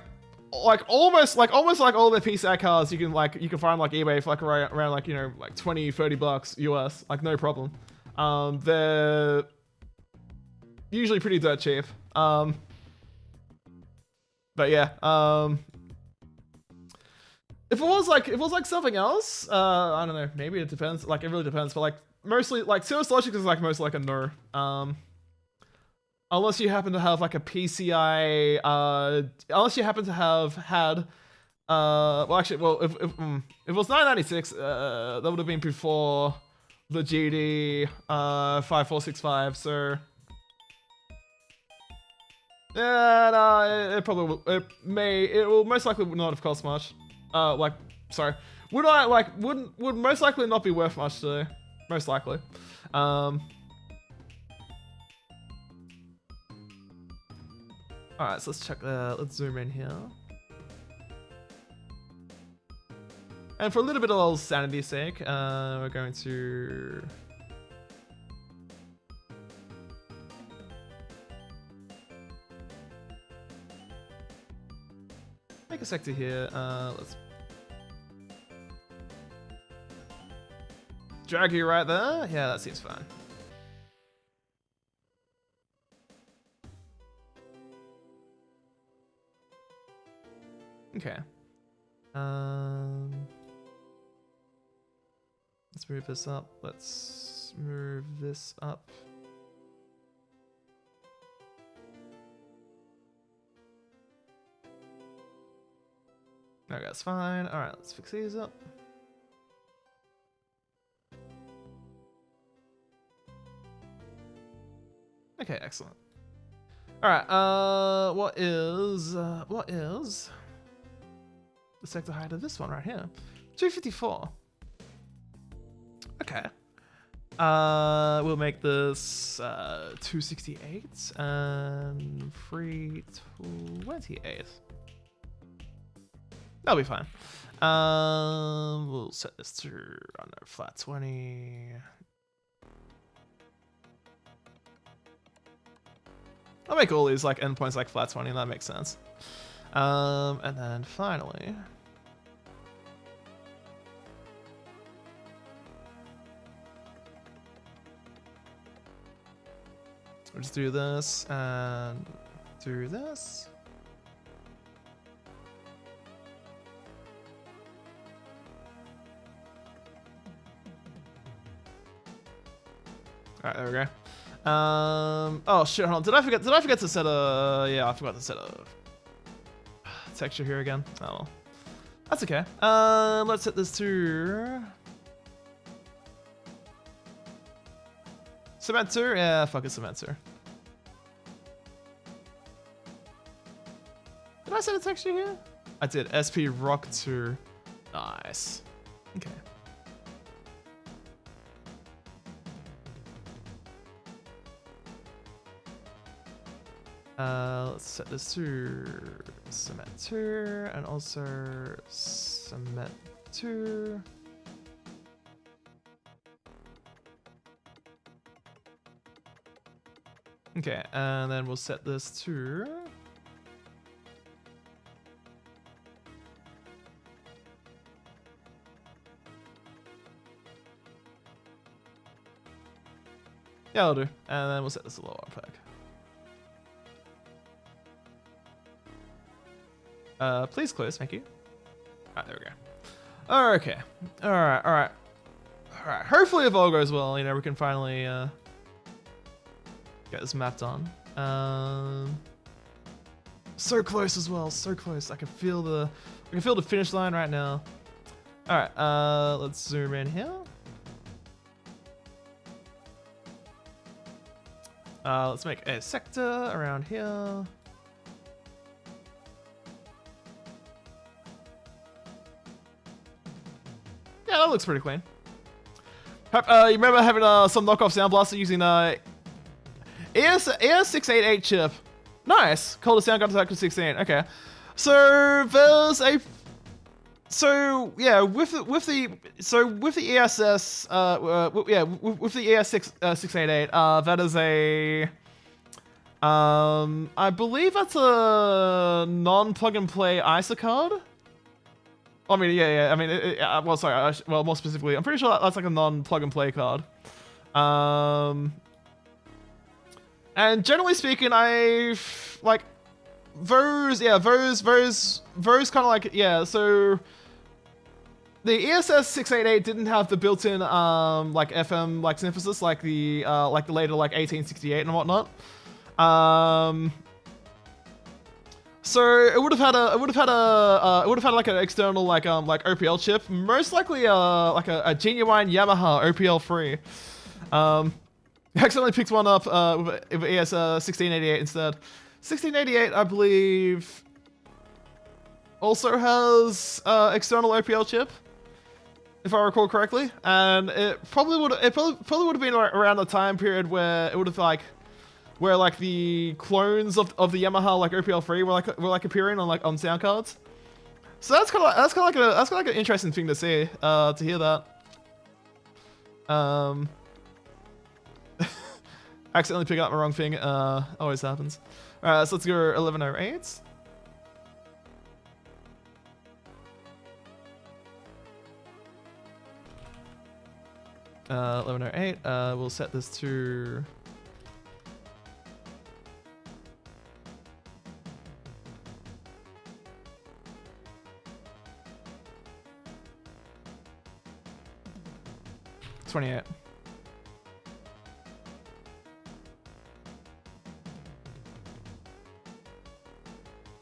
almost like all the PCI cards you can find like eBay for like around like, you know, like $20-$30 US, like no problem. They're usually pretty dirt cheap. But yeah, if it was like something else, I don't know, maybe it depends. Like it really depends. But mostly like Cirrus Logic is like mostly like a no. Unless you happen to have like a PCI, unless you happen to have had, well actually, well if it was 996, that would have been before the GD 5465. So yeah, no, it probably will, it will most likely not have cost much. Like sorry, would most likely not be worth much today, most likely. Alright, so let's check, let's zoom in here. And for a little bit of old sanity's sake, we're going to... make a sector here, let's... drag you right there? Yeah, that seems fine. Okay. Let's move this up. Let's move this up. Okay, that's fine. All right, let's fix these up. Okay, excellent. All right. What is the sector height of this one right here? 254. Okay. We'll make this 268 and 328. That'll be fine. We'll set this to, I don't know, flat 20. I'll make all these like endpoints like flat 20, that makes sense. And then finally, we'll just do this and do this. All right, there we go. Oh shit, hold on. Did I forget to set a, yeah, I forgot to set a texture here again. Oh well. That's okay. Let's set this to Cementer. Yeah, fuck it, Cementer. Did I set a texture here? I did. SP Rock 2. Nice. Okay. Let's set this to Cementer and also Cementer. Okay, and then we'll set this to yeah, I'll do. And then we'll set this to low RPEG. Please close, thank you. Alright, there we go. Okay. Alright. Hopefully if all goes well, you know, we can finally get this map done. So close as well, so close. I can feel the finish line right now. Alright, let's zoom in here. Let's make a sector around here. Yeah, that looks pretty clean. You remember having some knockoff sound blaster using ES688 chip. Nice. Called a sound gun to 16. Okay. So there's a with the ESS with the ES688 that is a I believe that's a non-plug and play ISA card. I mean, yeah. I mean, well, sorry. Well, more specifically, I'm pretty sure that's like a non-plug and play card. And generally speaking, I've like those kind of like, yeah. So the ESS 688 didn't have the built-in like FM like synthesis like the later like 1868 and whatnot. So it would have had like an external like OPL chip, most likely like a genuine Yamaha OPL 3. I accidentally picked one up with ES 1688 instead. 1688, I believe, also has external OPL chip, if I recall correctly, and it probably would have been around the time period where it would have like. Where like the clones of the Yamaha like OPL3 were like appearing on sound cards. So that's kind of like an interesting thing to see, to hear that. Accidentally picking up the wrong thing, always happens. Alright, so let's go 1108. Uh, 1108, we'll set this to 28.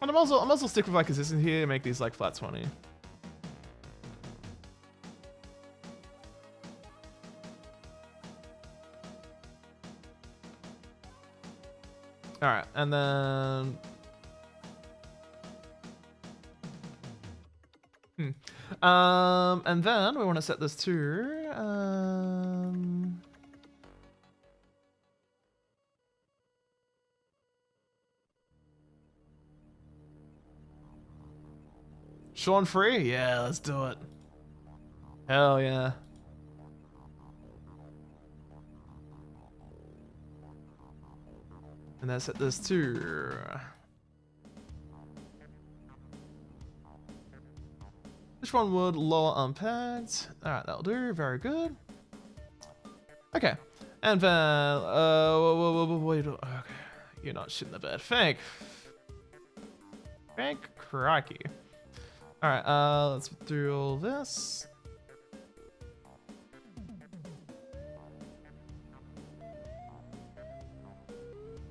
And I'm also stick with like consistency here and make these like flat 20. Alright, and then and then we want to set this to Sean Free? Yeah, let's do it. Hell yeah. And then set this to which one would lower unpacked? Alright, that'll do. Very good. Okay. And then wait, okay. You're not shitting the bed. Thank crikey. Alright, let's do all this.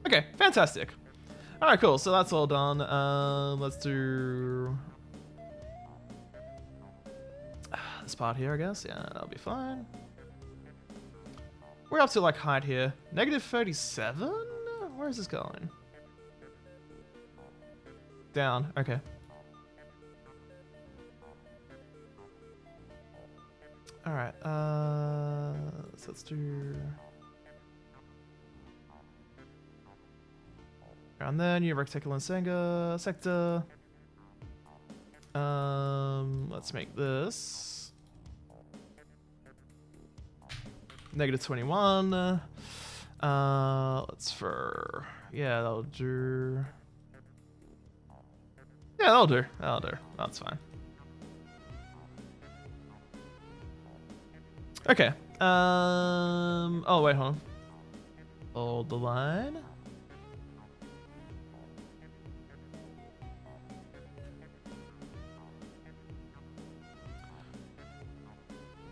Okay, fantastic. Alright, cool. So that's all done. Let's do this part here, I guess. Yeah, that'll be fine. We're up to like height here. -37? Where is this going? Down. Okay. Alright, so let's do around there, new rectangle and sector. Let's make this -21. Let's for that'll do. Yeah, that'll do. That'll do. That's fine. Okay. Oh wait, hold on. Hold the line.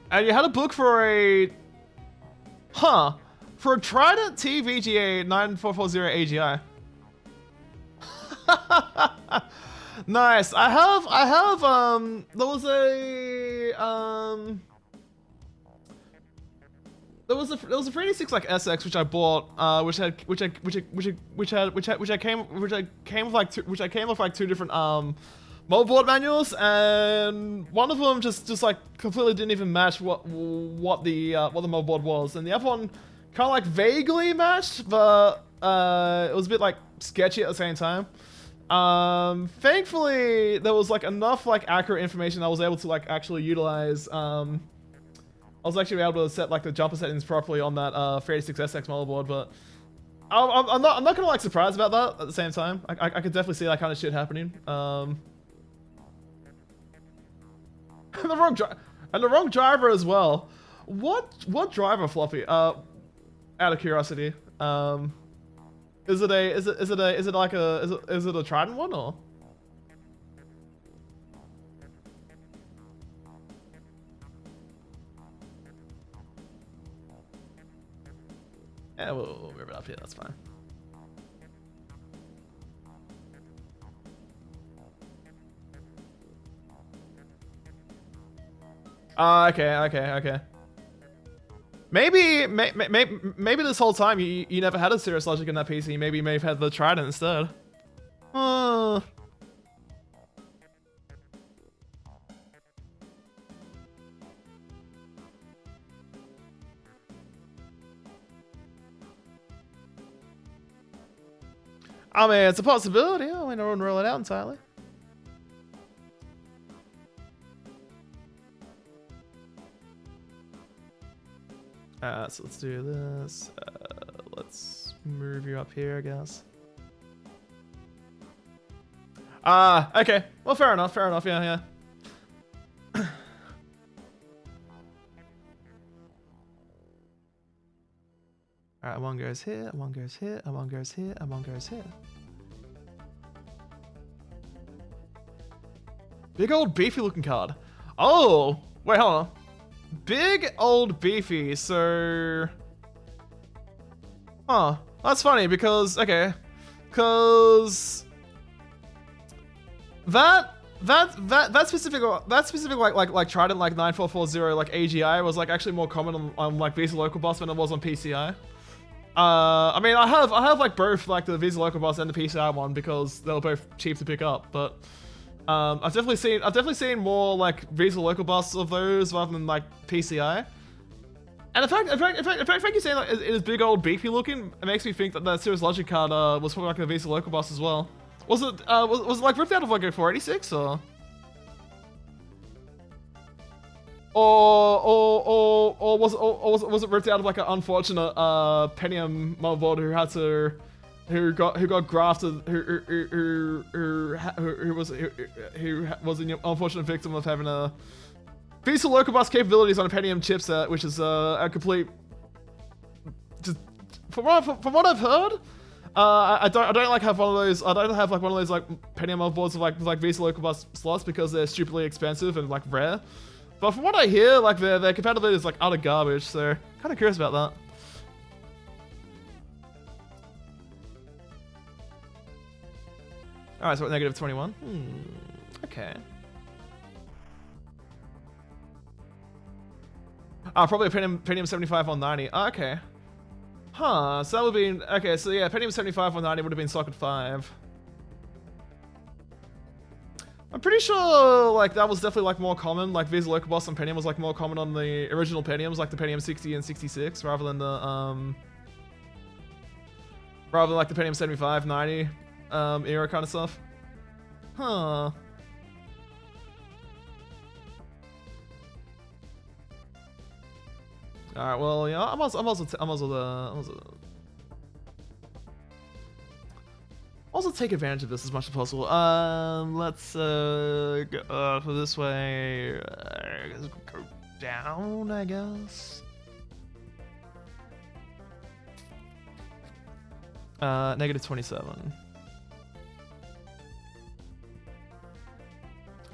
And you had a book for a for a Trident TVGA 9440 AGI. Nice. I have there was a 386 like SX which I bought, which came with like two different Mobo board manuals, and one of them just like completely didn't even match what the Mobo board was, and the other one kind of like vaguely matched, but it was a bit like sketchy at the same time. Thankfully there was like enough like accurate information I was able to like actually utilize. I was actually able to set like the jumper settings properly on that 386 SX motherboard, but I'm not gonna like surprised about that at the same time. I could definitely see that kind of shit happening. The wrong driver as well. What driver floppy? Out of curiosity, is it a Trident one or? Yeah, we'll move it up here. That's fine. Okay. Maybe this whole time you never had a Cirrus Logic in that PC. Maybe you may have had the Trident instead. Oh I mean, it's a possibility. I mean, I wouldn't rule it out entirely. So let's do this. Let's move you up here, I guess. Okay. Well, fair enough. Yeah. Alright, one goes here, one goes here, and one goes here, and one goes here. Big old beefy looking card. Oh! Wait, hold on. Big old beefy, so... Huh. That's funny because, okay. Because... That specific like Trident like 9440 like AGI was like actually more common on like Visa Local Boss than it was on PCI. I mean, I have like both like the Visa Local Boss and the PCI one because they were both cheap to pick up. But I've definitely seen more like Visa Local Boss of those rather than like PCI. And in fact, you're saying like it is big old beefy looking. It makes me think that that Cirrus Logic card was probably like a Visa Local Boss as well. Was it was it like ripped out of like a 486 or? Or was it ripped out of like an unfortunate Pentium motherboard who got grafted who was an unfortunate victim of having a Visa Local Bus capabilities on a Pentium chipset, which is a complete just from what I've heard. I don't like have one of those. I don't have like one of those like Pentium motherboards with like Visa Local Bus slots because they're stupidly expensive and like rare. But from what I hear, like their compatibility is like utter garbage, so kind of curious about that. All right, so negative 21. Okay. Probably a Pentium 75 on 90. Okay. Huh. So that would be okay. So yeah, Pentium 75 on 90 would have been socket 5. I'm pretty sure like that was definitely like more common. Like Visa Local Boss on Pentium was like more common on the original Pentiums, like the Pentium 60 and 66, rather than the like the Pentium 75, 90 era kind of stuff. Huh. All right. Well, yeah. I'm also take advantage of this as much as possible. Let's go this way. Go down, I guess. Negative 27.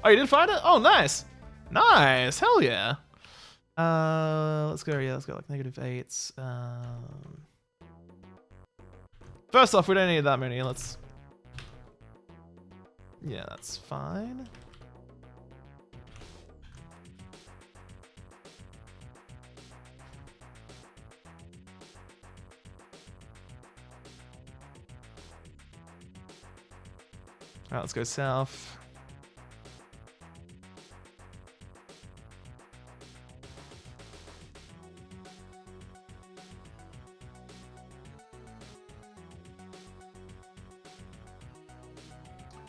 Oh, you did find it? Oh, nice. Nice. Hell yeah. Let's go. Yeah, let's go like negative 8s. First off, we don't need that many. Let's. Yeah, that's fine. Alright, let's go south.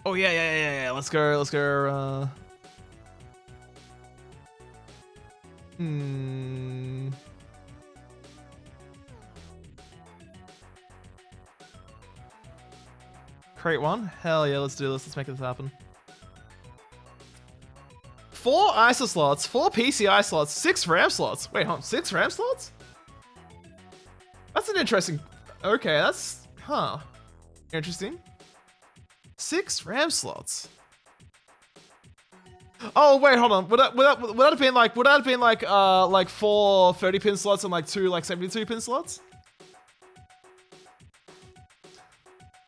Oh yeah. Let's go. Crate 1? Hell yeah, let's do this. Let's make this happen. 4 ISO slots, 4 PCI slots, 6 RAM slots. Wait, hold on, 6 RAM slots? That's an interesting... Okay, that's... Huh. Interesting. 6 RAM slots. Oh wait, hold on. Would that have been like 4 30-pin slots and like 2 like 72-pin slots?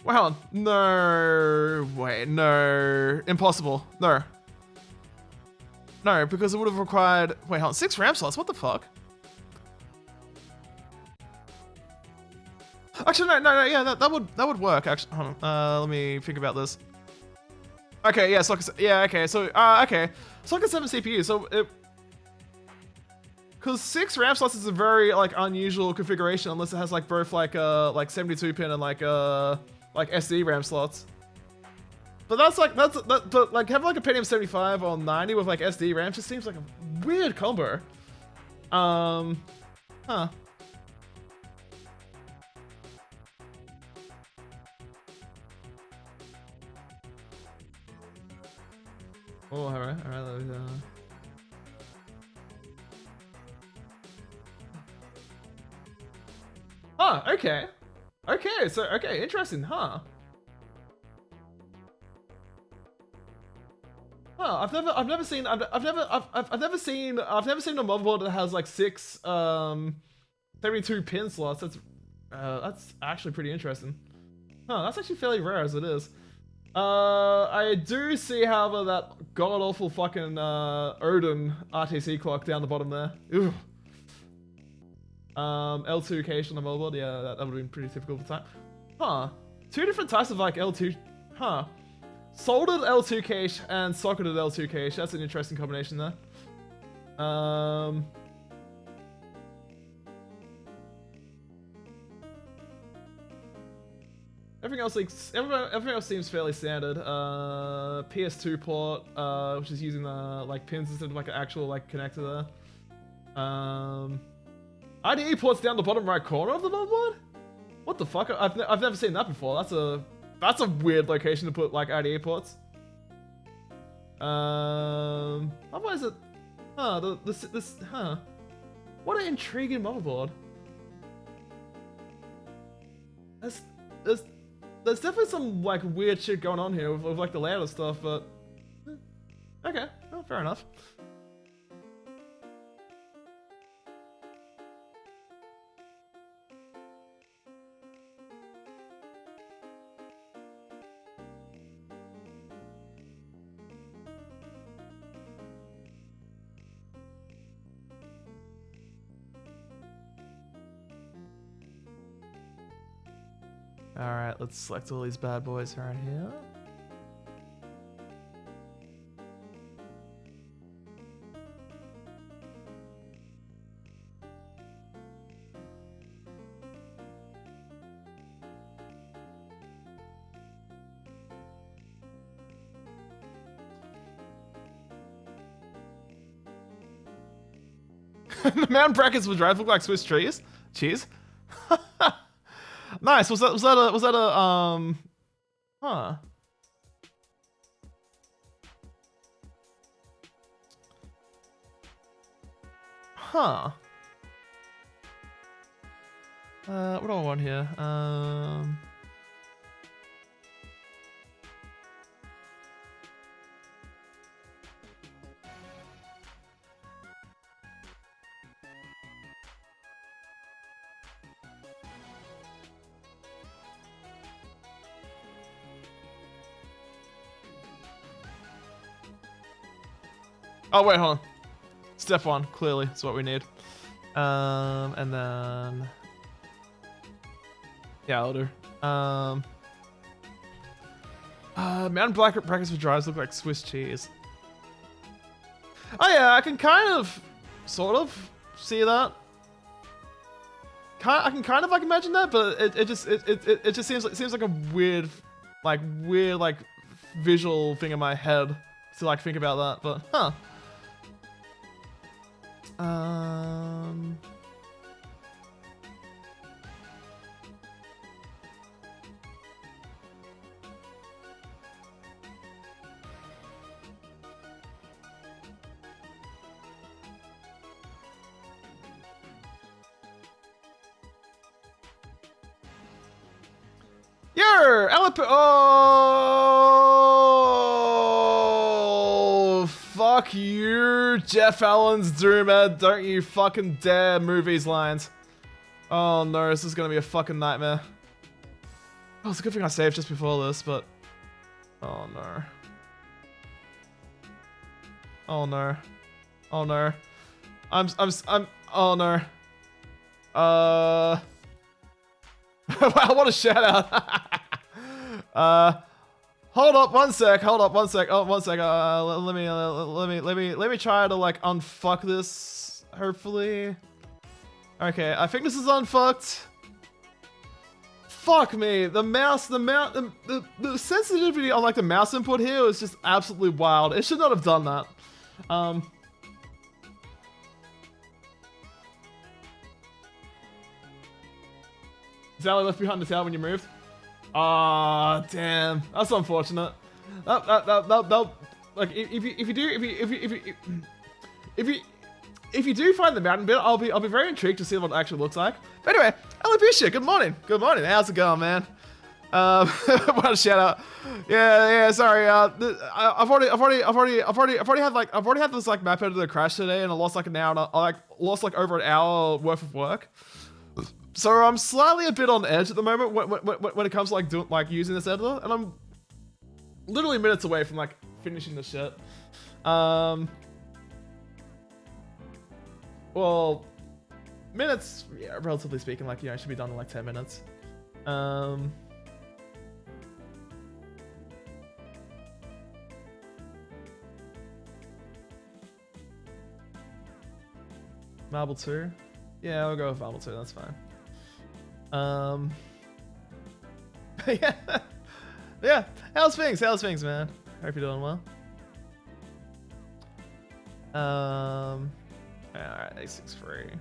Wait, hold on. No. Wait, no. Impossible. No. No, because it would have required... Wait, hold on. 6 RAM slots? What the fuck? Actually, no, yeah, that would work, actually. Hold on. Let me think about this. Okay, yeah, socket... Yeah, okay, so... okay. Socket 7 CPU, so it... Because 6 RAM slots is a very, like, unusual configuration unless it has, like, both, like 72-pin and, like SD RAM slots. But that's like, but like having like a Pentium 75 or 90 with like SD RAM just seems like a weird combo. Huh. Oh, alright. Oh, okay. Okay, so, okay, interesting, huh? Huh, I've never seen a motherboard that has like 6 72 pin slots. That's actually pretty interesting. Huh, that's actually fairly rare as it is. I do see, however, that god awful fucking Odin RTC clock down the bottom there. Ooh. L2 cache on the motherboard, yeah, that would have been pretty typical for the time. Huh, 2 different types of like L2, huh. Soldered L2 cache and socketed L2 cache. That's an interesting combination there. Everything else seems fairly standard. PS2 port, which is using like pins instead of like an actual like connector there. IDE ports down the bottom right corner of the motherboard. What the fuck? I've never seen that before. That's a weird location to put like IDE ports. Otherwise it, huh? Huh? What an intriguing motherboard. There's definitely some like weird shit going on here with like the layout and stuff, but okay, well, fair enough. Alright, let's select all these bad boys right here. The mountain brackets with drive look like Swiss trees. Cheese. Nice. Was that a huh? Huh. What do I want here? Oh wait, hold on. Step 1, clearly, is what we need. And then yeah, I'll do. Mountain brackets with drives look like Swiss cheese. Oh yeah, I can kind of, sort of, see that. I can kind of like imagine that, but it just seems like a weird visual thing in my head to like think about that. But huh. Oh, fuck you, Geoff Allan's DoomED. Don't you fucking dare move these lines. Oh no, this is gonna be a fucking nightmare. Oh, it's a good thing I saved just before this, but oh no. Oh no. Oh no. I'm oh no. I want a shout out. Hold up one sec. Oh, one sec. Let me try to like unfuck this. Hopefully. Okay, I think this is unfucked. Fuck me. The sensitivity on like the mouse input here is just absolutely wild. It should not have done that. Is Allan left behind the tower when you moved? Ah, damn. That's unfortunate. Like if you do find the mountain bit, I'll be very intrigued to see what it actually looks like. But anyway, Alopecia, good morning. Good morning. How's it going, man? What a shout out. Yeah. Sorry. I've already had this like map editor crash today, and I lost like an hour. I lost like over an hour worth of work. So I'm slightly a bit on edge at the moment when it comes to like using this editor, and I'm literally minutes away from like finishing the shit. Well, minutes, yeah, relatively speaking, like, you know, it should be done in like 10 minutes. Marble 2? Yeah, we'll go with Marble 2, that's fine. Yeah. How's things, man? Hope you're doing well. Alright, A6 free.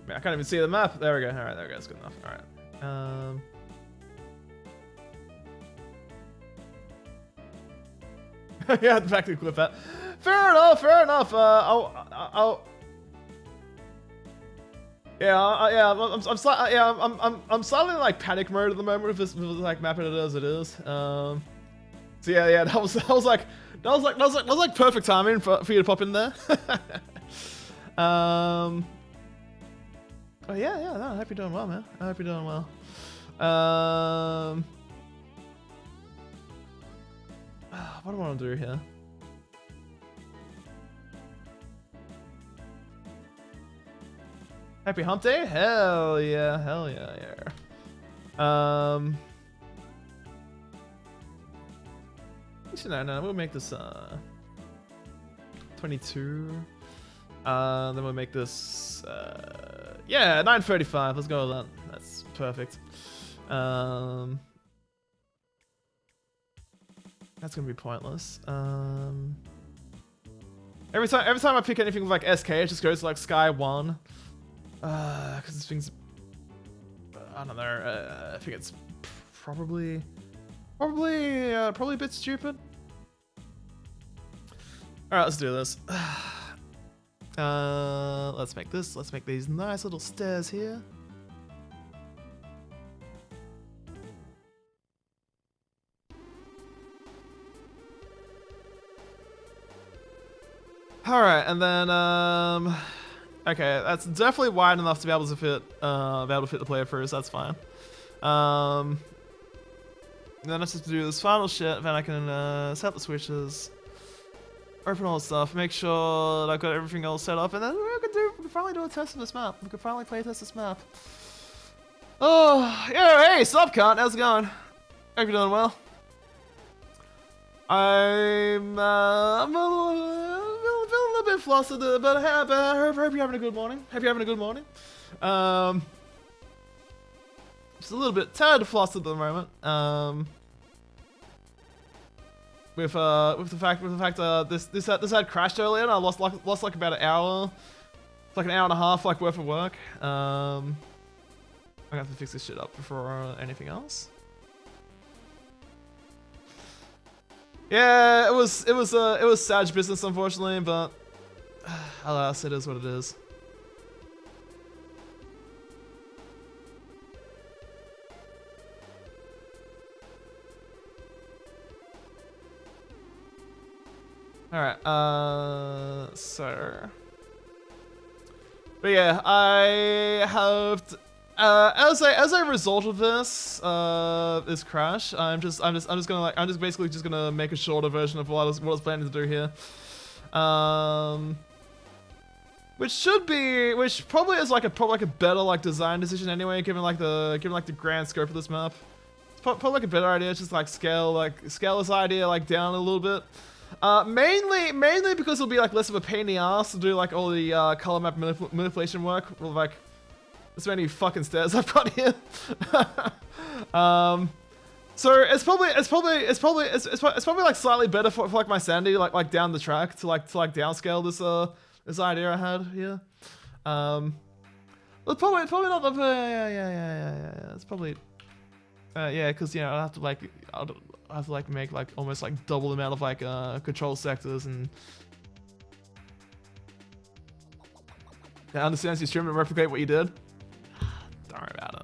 Man, I can't even see the map. There we go. Alright, there we go. That's good enough. Alright. Yeah, the fact that you clip that. Fair enough. I'm slightly in like panic mode at the moment with this like map editor as it is. So yeah, that was like perfect timing for you to pop in there. Oh yeah, no, I hope you're doing well, man. I hope you're doing well. What do I want to do here? Happy hump day? Hell yeah. Actually, no, we'll make this 22. Then we'll make this yeah, 935. Let's go with that. That's perfect. That's gonna be pointless. Every time I pick anything with like SK, it just goes to like Sky 1. Because this thing's, I don't know. I think it's probably a bit stupid. All right, let's do this. Let's make this. Let's make these nice little stairs here. All right, and then okay, that's definitely wide enough to be able to fit the player first. That's fine. And then let's just do this final shit. Then I can set the switches, open all the stuff, make sure that I've got everything else set up, and then we can finally do a test of this map. We can finally play test this map. Oh, yeah, hey, sup, cunt? How's it going? Hope you're doing well. I'm a little bit flustered, but I hope you're having a good morning. Just a little bit tired of flustered at the moment. With the fact this had crashed earlier, and I lost like about an hour, like an hour and a half like worth of work. I'm gonna have to fix this shit up before anything else. Yeah, it was sad business, unfortunately, but alas, it is what it is. All right. So. But yeah, I have. As a result of this crash, I'm just basically just gonna make a shorter version of what I was planning to do here. Which probably is like a better like design decision anyway, given the grand scope of this map. It's probably like a better idea, just like scale this idea like down a little bit. Mainly because it'll be like less of a pain in the ass to do like all the color map manipulation work with like this many fucking stairs I've got here. So it's probably like slightly better for like my sanity like down the track to downscale this idea I had here. It's probably not the yeah. It's probably yeah, because you know I'll have to make like almost like double the amount of like control sectors and. I understand you stream and replicate what you did. Don't worry about it.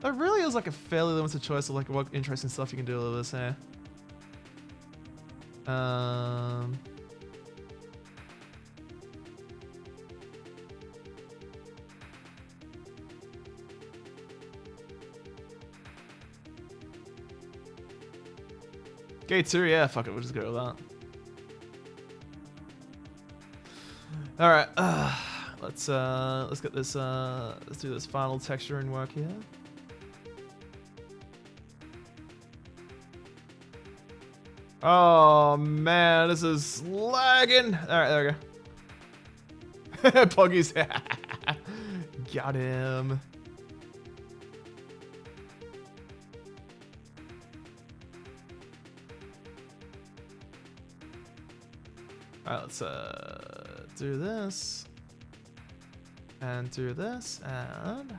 There really is like a fairly limited choice of like what interesting stuff you can do with this here. Gate 2, yeah, fuck it, we'll just go with that. Alright, let's get this let's do this final texturing work here. Oh man, this is lagging. Alright, there we go. Puggies. Got him. Alright, let's do this. And do this, and...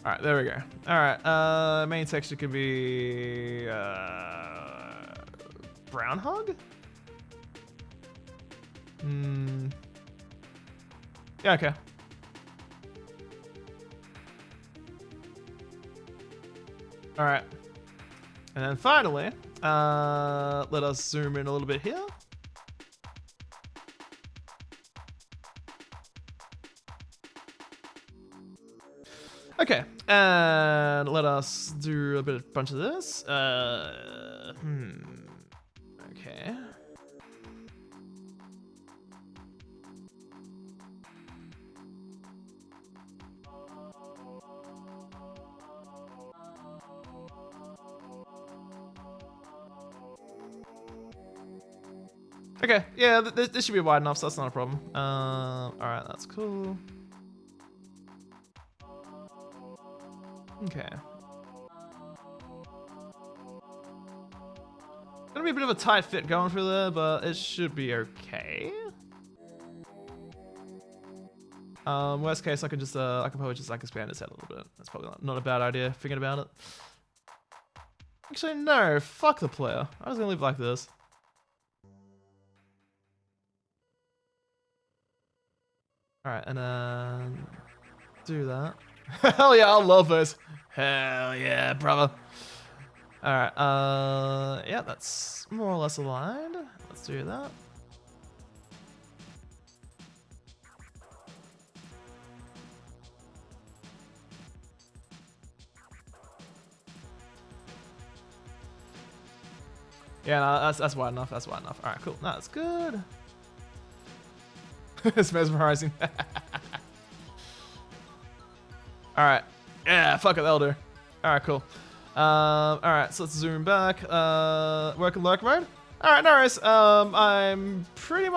Alright, there we go. Alright, main texture could be... brown hog? Yeah, okay. Alright. And then finally, let us zoom in a little bit here. Okay, and let us do a bunch of this. Okay. Okay, yeah, this should be wide enough, so that's not a problem. Alright, that's cool. Okay. Gonna be a bit of a tight fit going through there, but it should be okay. Worst case, I could probably just like expand his head a little bit. That's probably not a bad idea, thinking about it. Actually, no, fuck the player. I was gonna leave it like this. Alright, and then do that. Hell yeah, I love this. Hell yeah, brother. Alright, yeah, that's more or less aligned. Let's do that. Yeah, no, that's wide enough. That's wide enough. Alright, cool. No, that's good. It's mesmerizing. Alright. Yeah, fuck it, that'll do. Alright, cool. Alright, so let's zoom back. Work in lurk mode. Alright, no worries. I'm pretty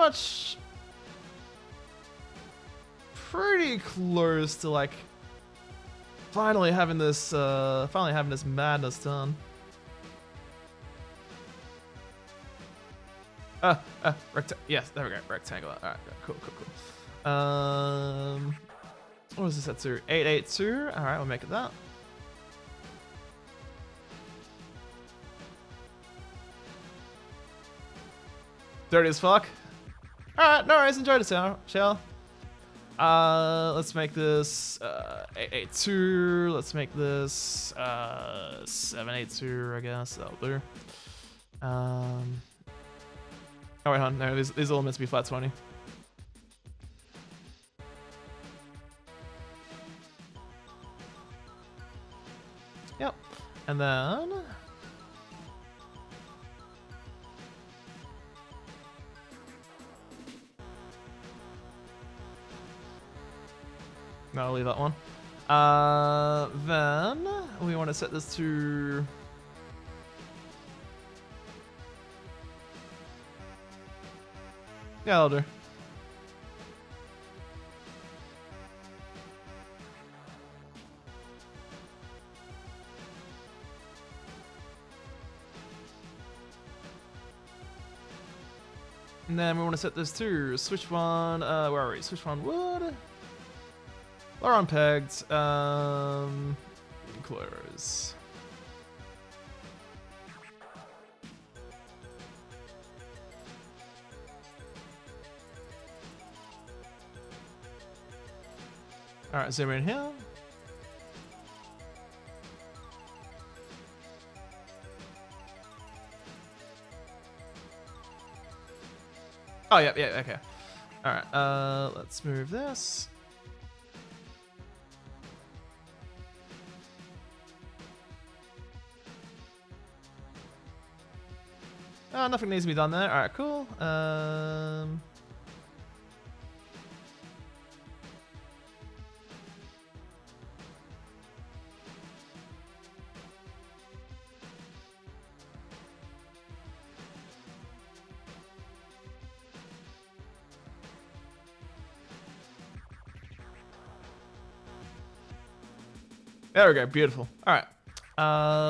close to like finally having this madness done. Yes, there we go. Rectangular. Alright, cool. What is this set to? 882. All right, we'll make it that. Dirty as fuck. All right, no worries. Enjoy the shell. Let's make this 882. Let's make this 782. I guess that'll do. Oh wait, hon. No, these are all meant to be flat 20. Yep. And then no, I'll leave that one. Then we want to set this to yeah, I'll do. And then we want to set this to switch one. Where are we? Switch one wood. Or unpegged. Close. All right, zoom in here. Oh, yeah, okay. All right, let's move this. Oh, nothing needs to be done there. All right, cool. There we go, beautiful. All right,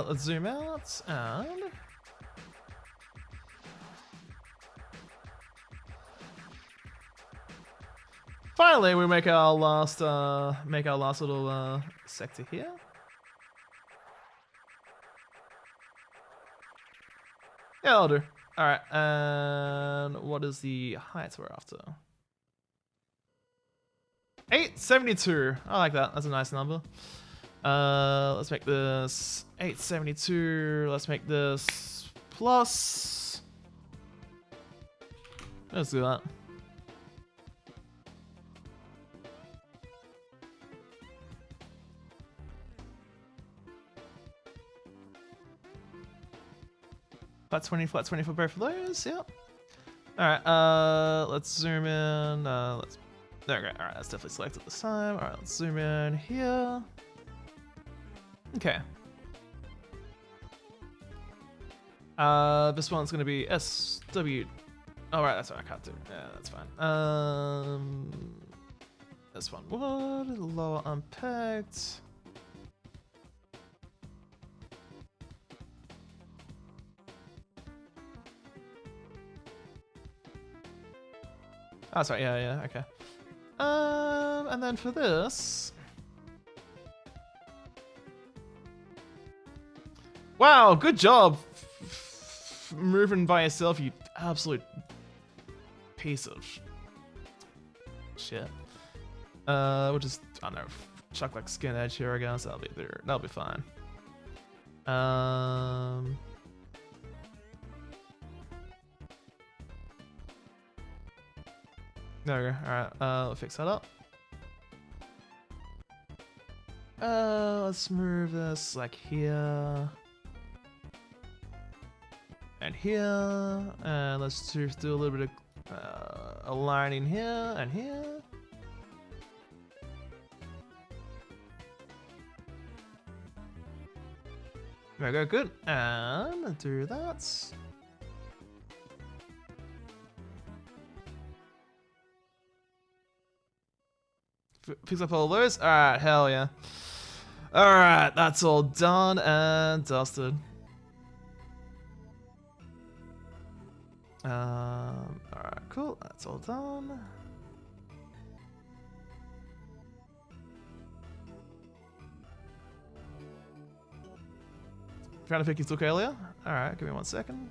let's zoom out and finally we make our last little sector here. Yeah, I'll do. All right, and what is the height we're after? 872. I like that. That's a nice number. Let's make this 872. Let's make this plus. Let's do that. Flat 20 for both of those. Yep. All right. Let's zoom in. There we go. All right, that's definitely selected this time. All right, let's zoom in here. Okay. This one's gonna be SW. Oh right, that's what I can't do. Yeah, that's fine. This one would lower unpegged. Oh, sorry. Yeah. Okay. And then for this. Wow, good job moving by yourself, you absolute piece of shit. We'll just, I don't know, chuck like skin edge here, I guess. That'll be there. That'll be fine. There we go. Alright, we'll fix that up. Let's move this like here. And here, and let's just do a little bit of aligning here and here. There we go, good. And do that. Fix up all those. All right, hell yeah. All right, that's all done and dusted. Alright, cool. That's all done. Found a pic you took earlier. All right, give me 1 second.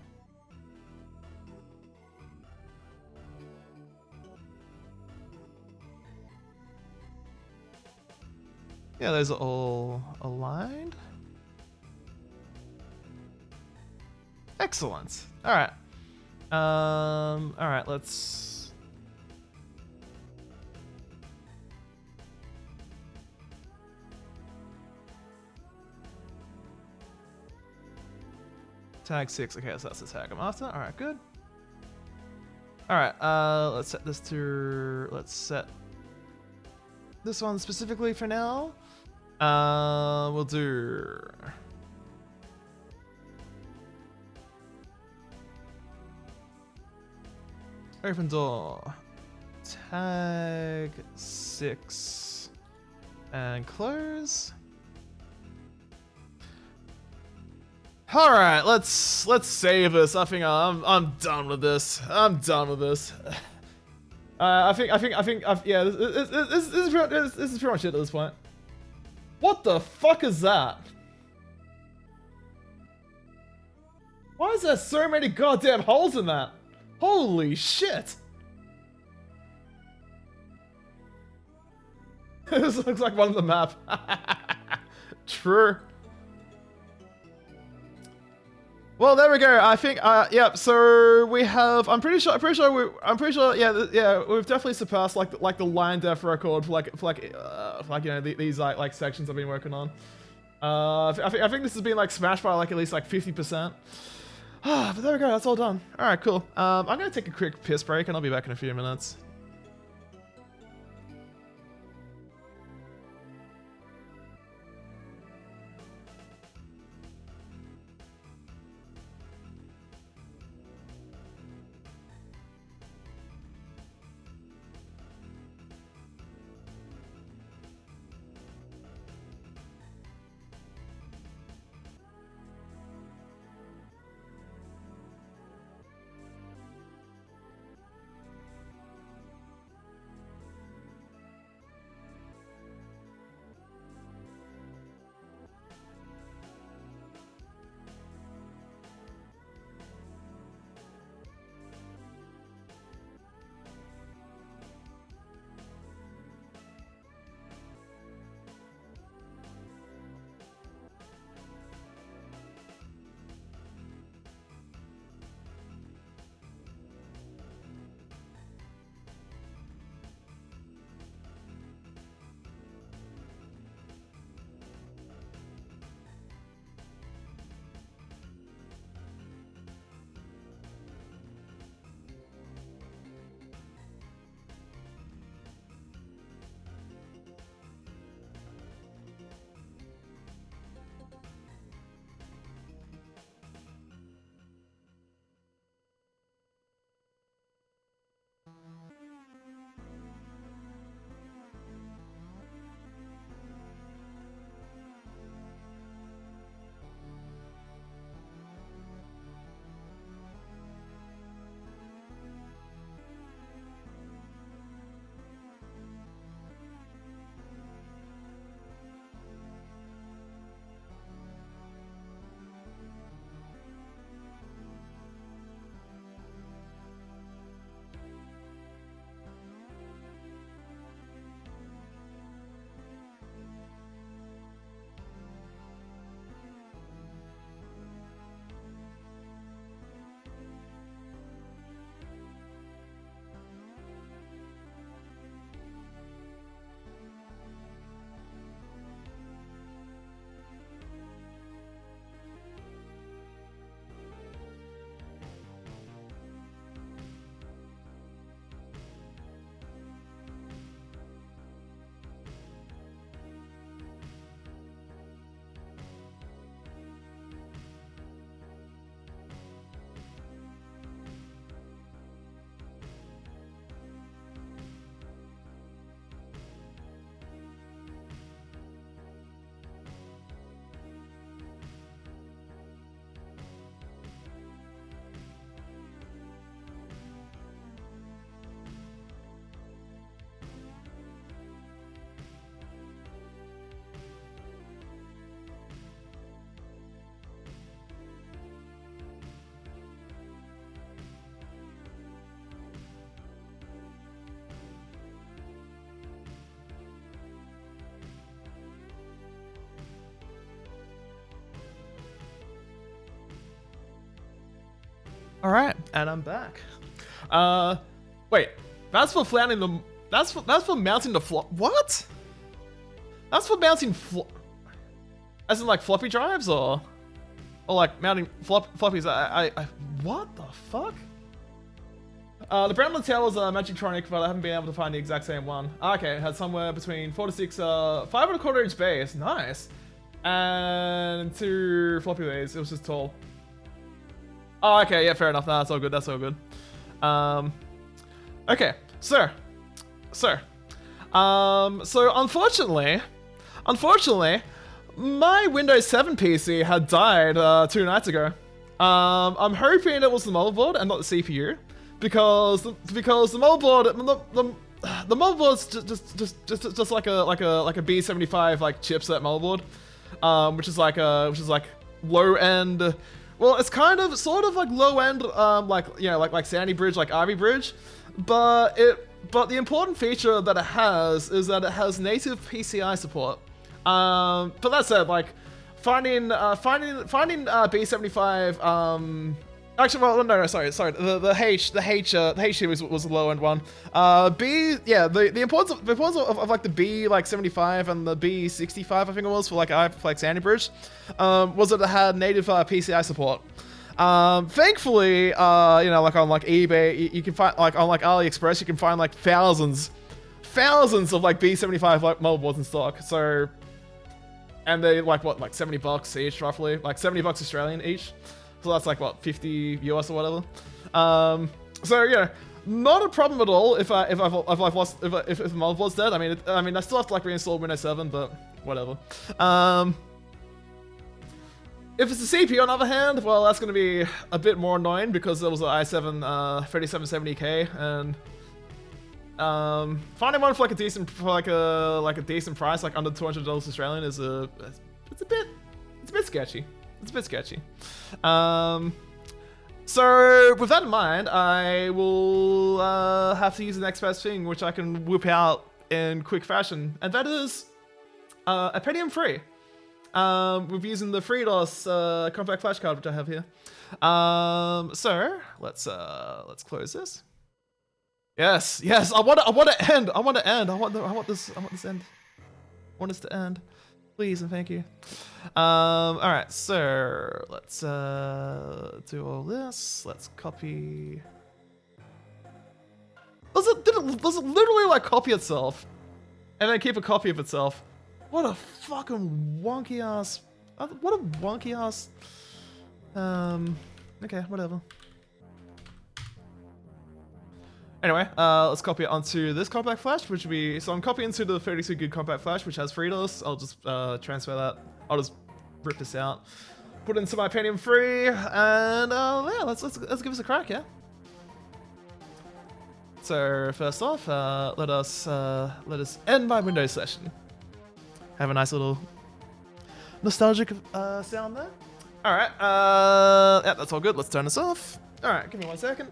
Yeah, those are all aligned. Excellent. All right. All right. Let's. Tag 6. Okay, so that's the tag I'm after. All right, good. All right. Let's set this to. Let's set this one specifically for now. We'll do. Open door. Tag 6 and close. All right, let's save this. I think I'm done with this. I'm done with this. I think yeah. This is pretty much it at this point. What the fuck is that? Why is there so many goddamn holes in that? Holy shit! This looks like one of the map. True. Well, there we go. I think, yeah. So we have. I'm pretty sure. Yeah, we've definitely surpassed like the line depth record for you know these like sections I've been working on. I think this has been like smashed by like at least like 50%. But there we go. That's all done. All right, cool. I'm gonna take a quick piss break and I'll be back in a few minutes. All right, and I'm back. Wait, that's for flattening the. That's for mounting the what? That's for mounting as in like floppy drives or like mounting floppies. What the fuck? The brand on the tail was Magictronic, but I haven't been able to find the exact same one. Okay, it had somewhere between 4 to 6, 5¼ inch base, nice, and 2 floppy bays. It was just tall. Oh, okay, yeah, fair enough. No, that's all good. That's all good. Okay, so unfortunately, my Windows 7 PC had died 2 nights ago. I'm hoping it was the motherboard and not the CPU, because the motherboard the motherboard's just like a B75 like chipset motherboard, which is like low end. Well, it's sort of like low end, like, you know, like Sandy Bridge, like Ivy Bridge, but the important feature that it has is that it has native PCI support. But that said, like finding B75, actually, well, no, sorry, the H was the low end one. B, yeah, the importance of like the B like 75 and the B65, I think it was, for like Sandy Bridge, was that it had native PCI support. Thankfully, you know, like on like eBay, you can find, like on like AliExpress, you can find like thousands of like B75 like motherboards in stock. So, and they like what, like $70 each, roughly, like $70 Australian each. So that's like what, 50 US or whatever. So yeah, not a problem at all if the motherboard's dead. I mean I still have to like reinstall Windows 7, but whatever. If it's the CPU, on the other hand, well, that's going to be a bit more annoying because there was an i7 3770K, and finding one for like a decent decent price, like under $200 Australian, is it's a bit sketchy. It's a bit sketchy. So with that in mind, I will have to use the next best thing, which I can whip out in quick fashion, and that is a Pentium 3. With using the FreeDOS compact flash card, which I have here. So let's close this. Yes, I want to end. I want this end. I want this to end. Please and thank you. All right, so let's do all this. Let's copy. Does it literally like copy itself, and then keep a copy of itself? What a fucking wonky ass. What a wonky ass. Okay, whatever. Anyway, let's copy it onto this compact flash, which would be, so I'm copying into the 32 gig compact flash, which has FreeDOS. I'll just transfer that. I'll just rip this out, put it into my Pentium 3, and yeah, let's give us a crack, yeah. So first off, let us end my Windows session. Have a nice little nostalgic sound there. All right, yeah, that's all good. Let's turn this off. All right, give me 1 second.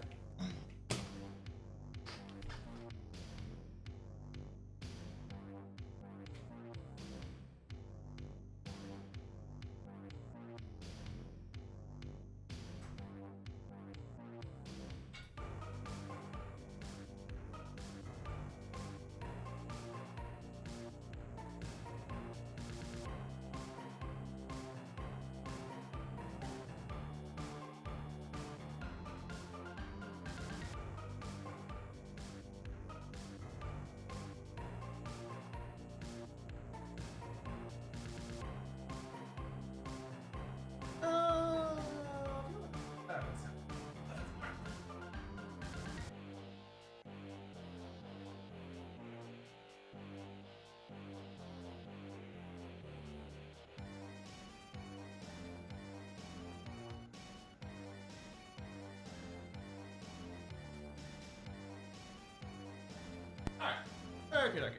Okay.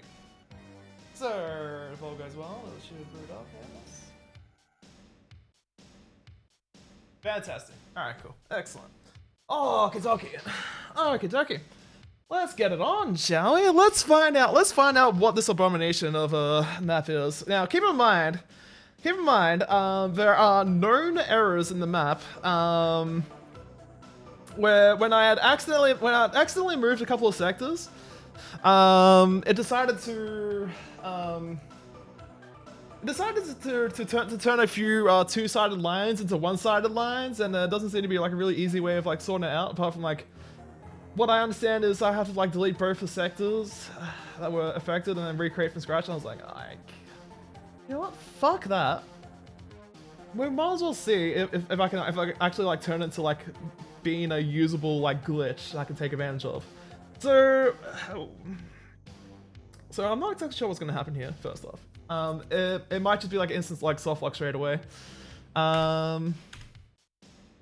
So, if all goes well, it should boot up. Yes. Fantastic. Alright, cool. Excellent. Oh, okie-dokie. Let's get it on, shall we? Let's find out what this abomination of a map is. Now, keep in mind, there are known errors in the map. where when I accidentally moved a couple of sectors, it decided to turn a few two-sided lines into one-sided lines, and there doesn't seem to be like a really easy way of like sorting it out, apart from like what I understand is I have to like delete both the sectors that were affected and then recreate from scratch. And I was like, you know what? Fuck that. We might as well see if I can actually like turn it into like being a usable like glitch that I can take advantage of. So I'm not exactly sure what's gonna happen here. First off, it might just be like an instant like soft lock straight away. We'll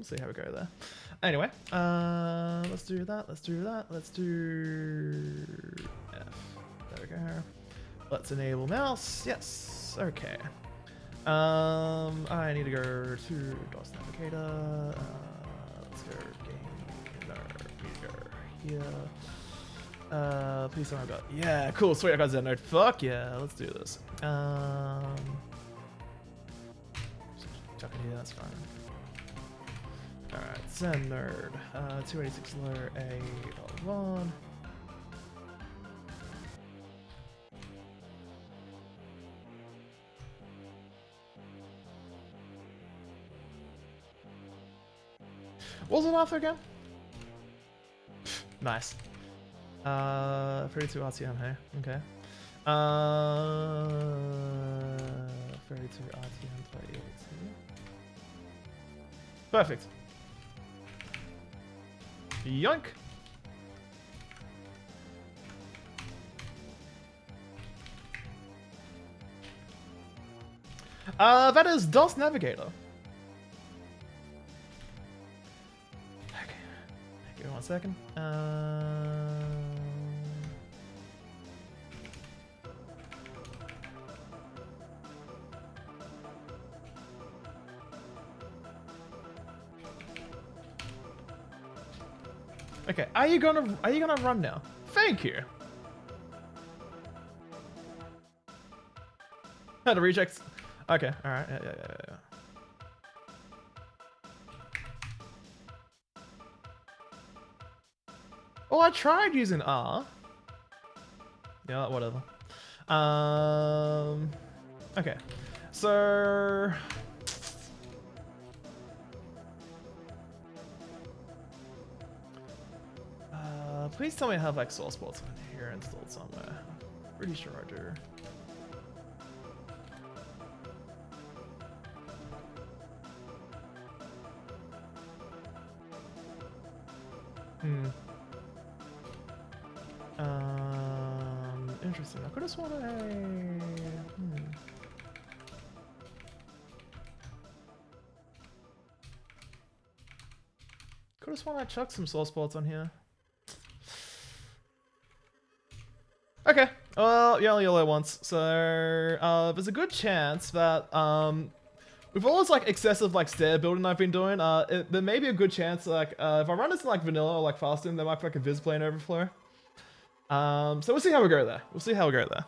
see how we go there. Anyway, let's do that. Let's do that. Let's do F. There we go. Let's enable mouse. Yes. Okay. I need to go to DOS Navigator. Let's go game. No, need to go here. Please tell me about. Yeah, cool. Sweet. I got Zen node. Fuck yeah. Let's do this. Chuck it here. That's fine. Alright, Zen node. 286 layer A.1. What was it after again? Nice. 32 RTM, hey? Okay. 32 RTM 38. Perfect. Yoink! That is DOS Navigator. Okay. Give me 1 second. Okay, are you gonna run now? Thank you. Had to reject. Okay, all right, yeah. Oh, I tried using R. Yeah, whatever. Okay, so. Please tell me I have like soul spots in here installed somewhere. Pretty sure I do. Interesting. I could have sworn could have sworn I chucked some soul spots on here. Okay, well, you only yellow once, so there's a good chance that with all this like excessive like stair building I've been doing, there may be a good chance like if I run this in like vanilla or like fasting, there might be like a viz plane overflow. So we'll see how we go there. We'll see how we go there.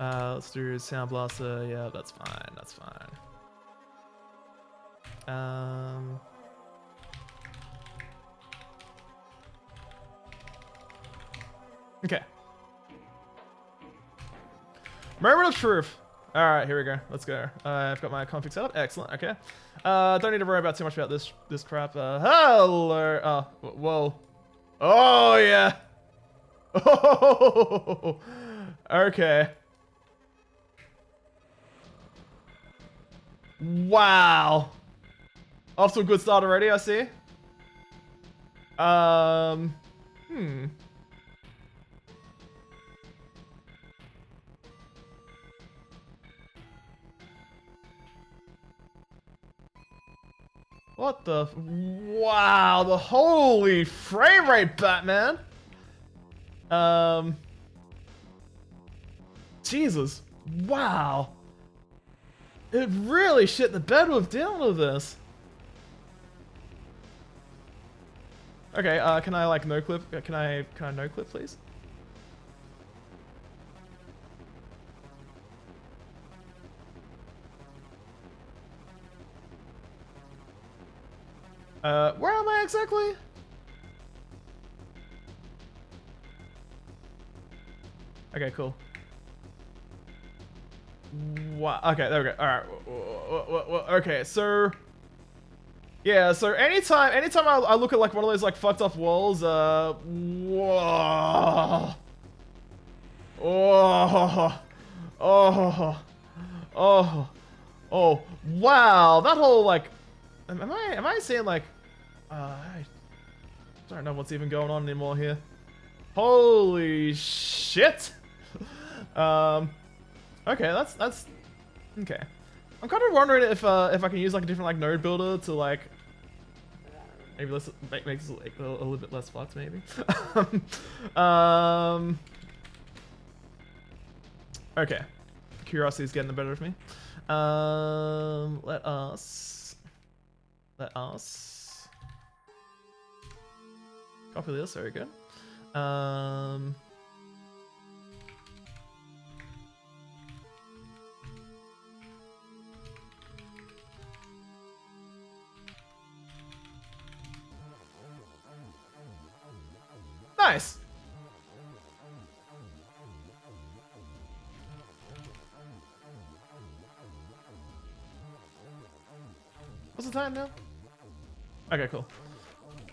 Let's do Sound Blaster. Yeah, that's fine. That's fine. Okay. Moment of truth. All right, here we go. Let's go. I've got my config set up. Excellent. Okay. Don't need to worry about too much about this crap. Hello. Oh, whoa. Oh yeah. Oh. Okay. Wow. Off to a good start already, I see. What the? Wow, the holy frame rate, Batman. Jesus. Wow. It really shit the bed with dealing with this. Okay, can I like no clip? Can I no clip, please? Where am I exactly? Okay, cool. Wow. Okay, there we go. All right. Okay, so yeah. So anytime I look at like one of those like fucked up walls, whoa, oh, oh, oh, wow. That whole like, am I seeing like, I don't know what's even going on anymore here. Holy shit. Okay, that's okay. I'm kind of wondering if I can use like a different like node builder to like maybe let's make this like, a little bit less fucked maybe. Okay, curiosity is getting the better of me. Let us copy this. Very good. Nice. What's the time now? Okay, cool.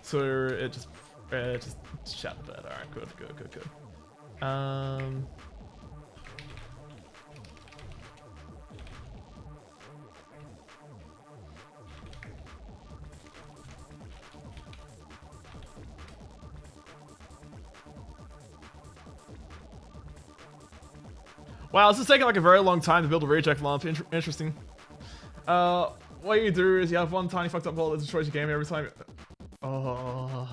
So it just shut the bed. All right, good. Wow, this is taking like a very long time to build a reject lamp. Interesting. What you do is you have one tiny fucked up wall that destroys your game every time. Oh,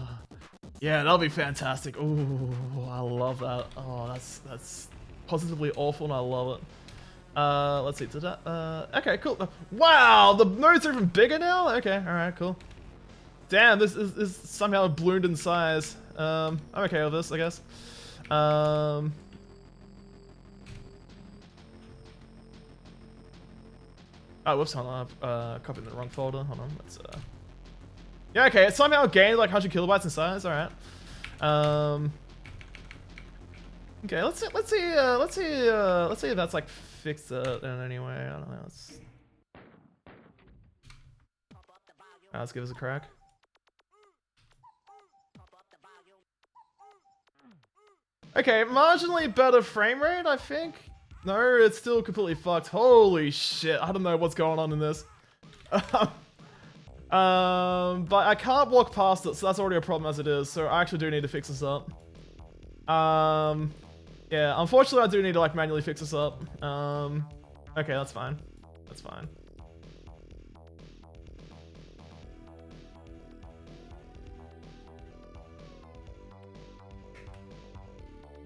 yeah, that'll be fantastic. Ooh, I love that. Oh, that's positively awful, and I love it. Let's see. Okay, cool. Wow, the nodes are even bigger now. Okay, all right, cool. Damn, this is somehow ballooned in size. I'm okay with this, I guess. Oh, whoops, hold on, I've copied the wrong folder. Hold on, let's yeah, okay, it somehow gained like 100 kilobytes in size. All right. Okay, let's see if that's like fixed in any way. I don't know. Let's give this a crack. Okay, marginally better frame rate, I think. No, it's still completely fucked. Holy shit, I don't know what's going on in this. But I can't walk past it, so that's already a problem as it is. So I actually do need to fix this up. Yeah, unfortunately I do need to like manually fix this up. Okay, that's fine. That's fine.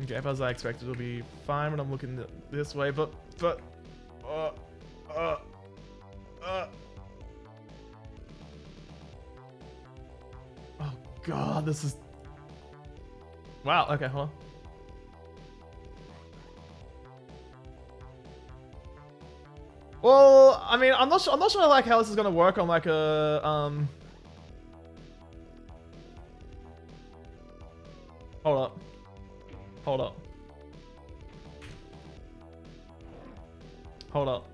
Okay, as I expected, it'll be fine when I'm looking this way, but oh god, this is, wow. Okay, hold on. Well, I mean, I'm not sure like how this is gonna work on like a hold up. Hold up. Hold up.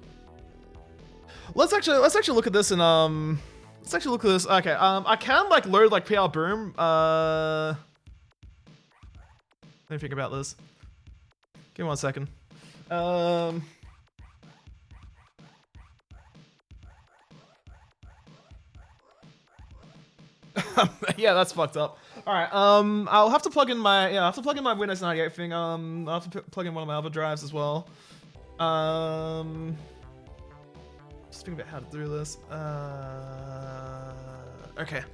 Let's actually look at this and let's actually look at this. Okay, I can like load like PR boom. Let me think about this. Give me 1 second. Yeah, that's fucked up. All right. I'll have to plug in my Windows 98 thing. I'll have to plug in one of my other drives as well. Just think about how to do this. Okay.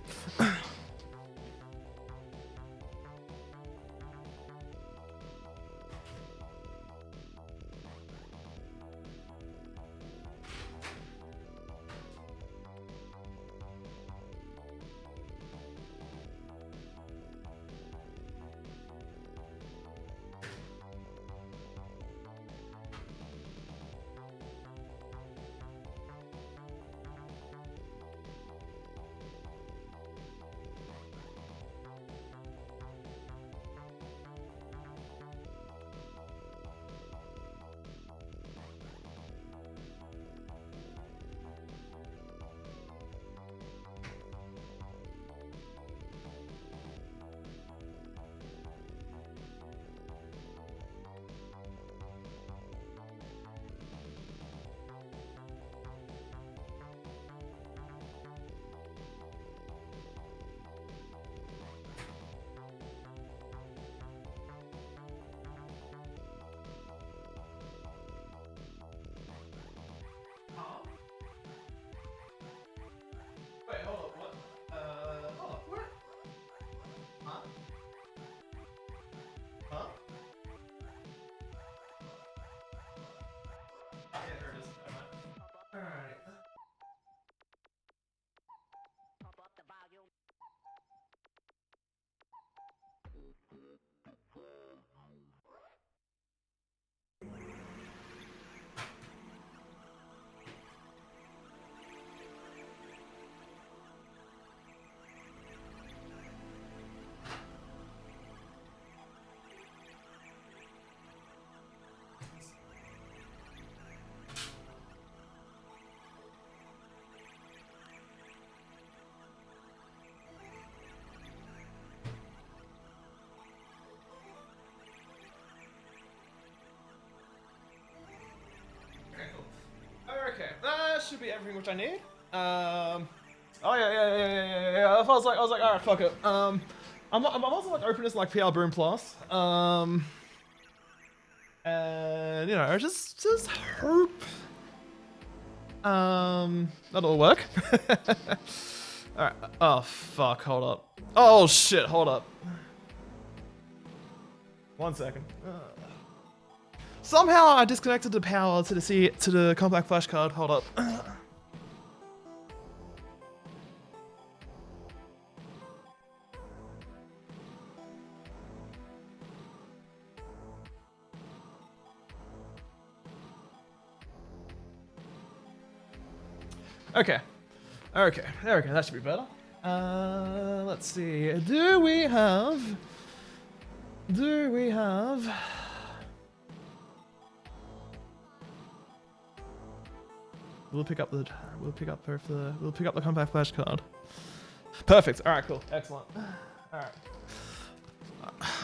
should be everything which I need. Oh yeah. I was like, alright, fuck it. I'm also like opening this like PL Boom Plus. And you know, just hope. That'll work. Alright. Oh fuck, hold up. Oh shit, hold up. 1 second. Somehow I disconnected the power to the compact flash card. Hold up. Okay. Okay. There we go. That should be better. Let's see. Do we have? We'll pick up the compact flash card. Perfect. All right. Cool. Excellent. All right.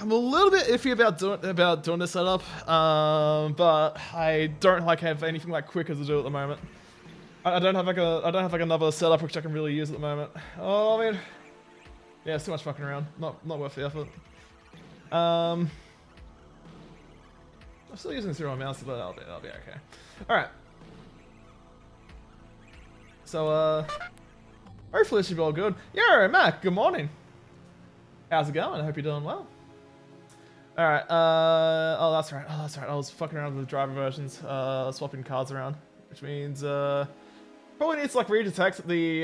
I'm a little bit iffy about doing this setup, but I don't like have anything like quicker to do at the moment. I don't have like another setup which I can really use at the moment. Oh man, yeah, it's too much fucking around. Not worth the effort. I'm still using serial mouse, but I'll be okay. All right. So hopefully it should be all good. Yo, Mac. Good morning. How's it going? I hope you're doing well. All right. Oh, that's right. I was fucking around with the driver versions, swapping cards around, which means probably needs to like redetect the.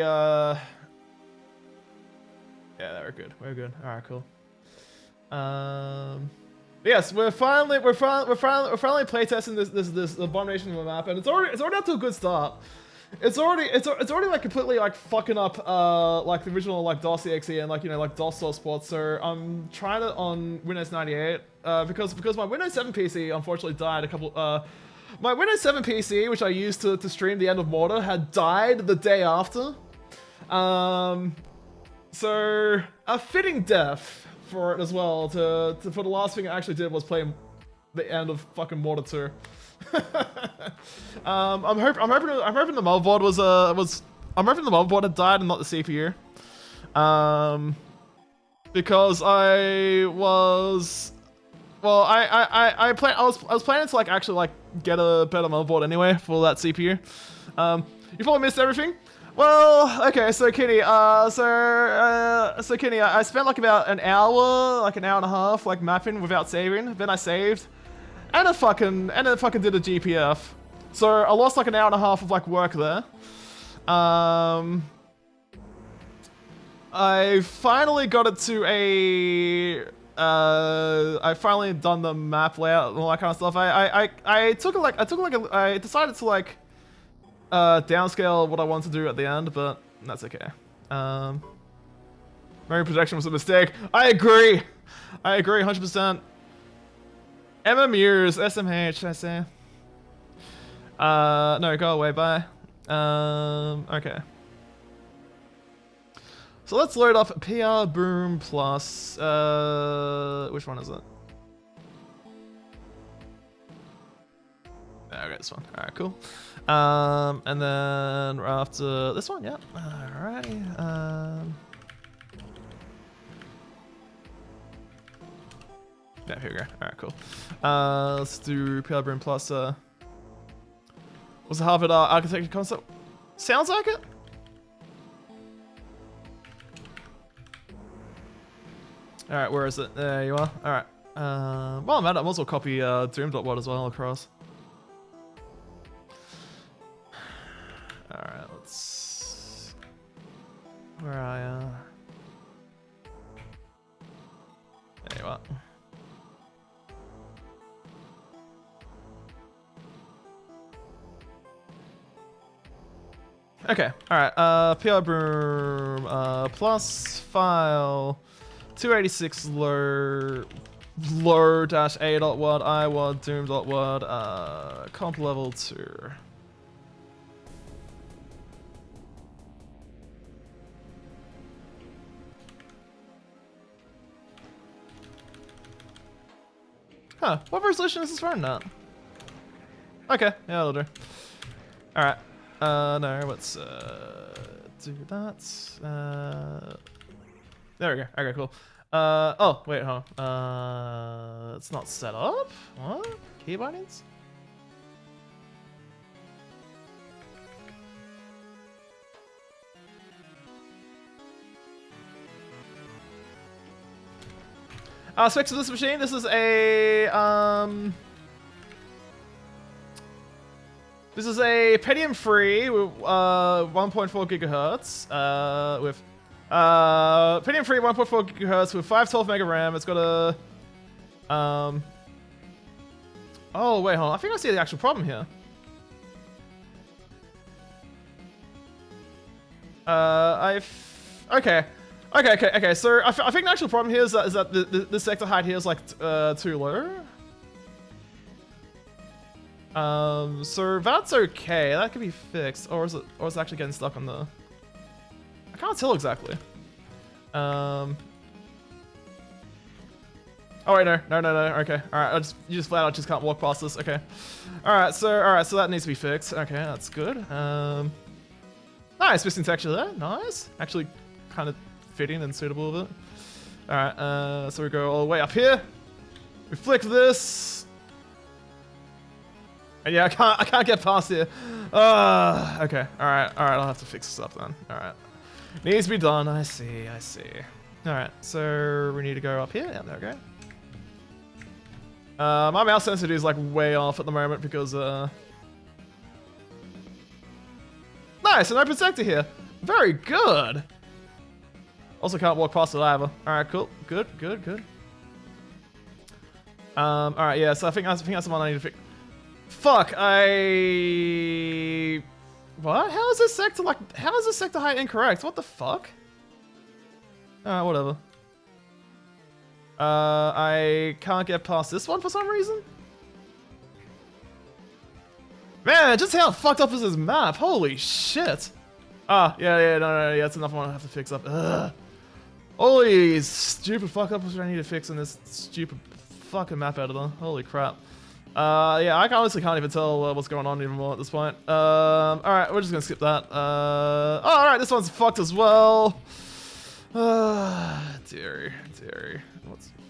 Yeah, we're good. All right, cool. Yes, we're finally playtesting this abomination of a map, and it's already up to a good start. It's already like completely like fucking up like the original like DOS exe and like, you know, like DOS source ports. So I'm trying it on Windows 98 because my Windows 7 PC unfortunately died a couple. My Windows 7 PC, which I used to stream the end of Mortar, had died the day after. So a fitting death for it as well. For the last thing I actually did was play the end of fucking Mortar 2. I'm hoping the motherboard I'm hoping the motherboard had died and not the CPU. Because I was planning to like actually like get a better motherboard anyway for that CPU. You probably missed everything. Well, okay, so Kenny, so Kenny, I spent like about an hour and a half like mapping without saving. Then I saved. And it fucking did a GPF. So I lost like an hour and a half of like work there. I finally got it to a I finally done the map layout and all that kind of stuff. I decided to like downscale what I wanted to do at the end, but that's okay. Memory projection was a mistake. I agree 100%. MMUs, SMH, I say. No, go away, bye. Okay. So let's load up PR Boom Plus. Which one is it? Okay, this one. Alright, cool. And then after this one, yeah. Alrighty. Yeah, here we go. Alright, cool. Let's do PL Boom Plus. What's the Harvard architecture concept? Sounds like it. Alright, where is it? There you are. Alright. Well, I'm also copy DoomED as well across. Alright, let's. Where are you? There you are. Okay, alright, PR Boom, plus file 286 low-a.word, iword, doom.word, comp level 2. Huh, what resolution is this running at? Okay, yeah, that'll do. Alright. No, let's do that. There we go. Okay, cool. Oh, wait, hold on. It's not set up? What? Key bindings? Specs of this machine, this is a, this is a Pentium 3 with 1.4 gigahertz, with Pentium 3 1.4 gigahertz with 512 mega RAM. It's got a oh wait, hold on. I think I see the actual problem here. Okay. So I think the actual problem here is that the sector height here is like too low. So that's okay. That could be fixed, or is it actually getting stuck on the? I can't tell exactly. Oh wait, no. Okay, all right. You just flat out just can't walk past this. Okay. All right. So that needs to be fixed. Okay, that's good. Nice missing texture there. Nice. Actually, kind of fitting and suitable with it. All right. So we go all the way up here. We flick this. And yeah, I can't get past here. Okay. All right. I'll have to fix this up then. All right. Needs to be done. I see. All right. So we need to go up here. Yeah, there we go. My mouse sensitivity is like way off at the moment because nice, an open sector here. Very good. Also can't walk past it either. All right, cool. Good. All right, yeah. So I think that's the one I need to fix. Fuck, what? How is this sector height incorrect? What the fuck? Alright, whatever. I can't get past this one for some reason? Man, just how fucked up is this map? Holy shit. Yeah, that's another one I have to fix up. Ugh. Holy stupid fuck up I need to fix in this stupid fucking map editor. Holy crap. Yeah, I honestly can't even tell what's going on anymore at this point. Alright, we're just gonna skip that. Alright, this one's fucked as well. Dearie.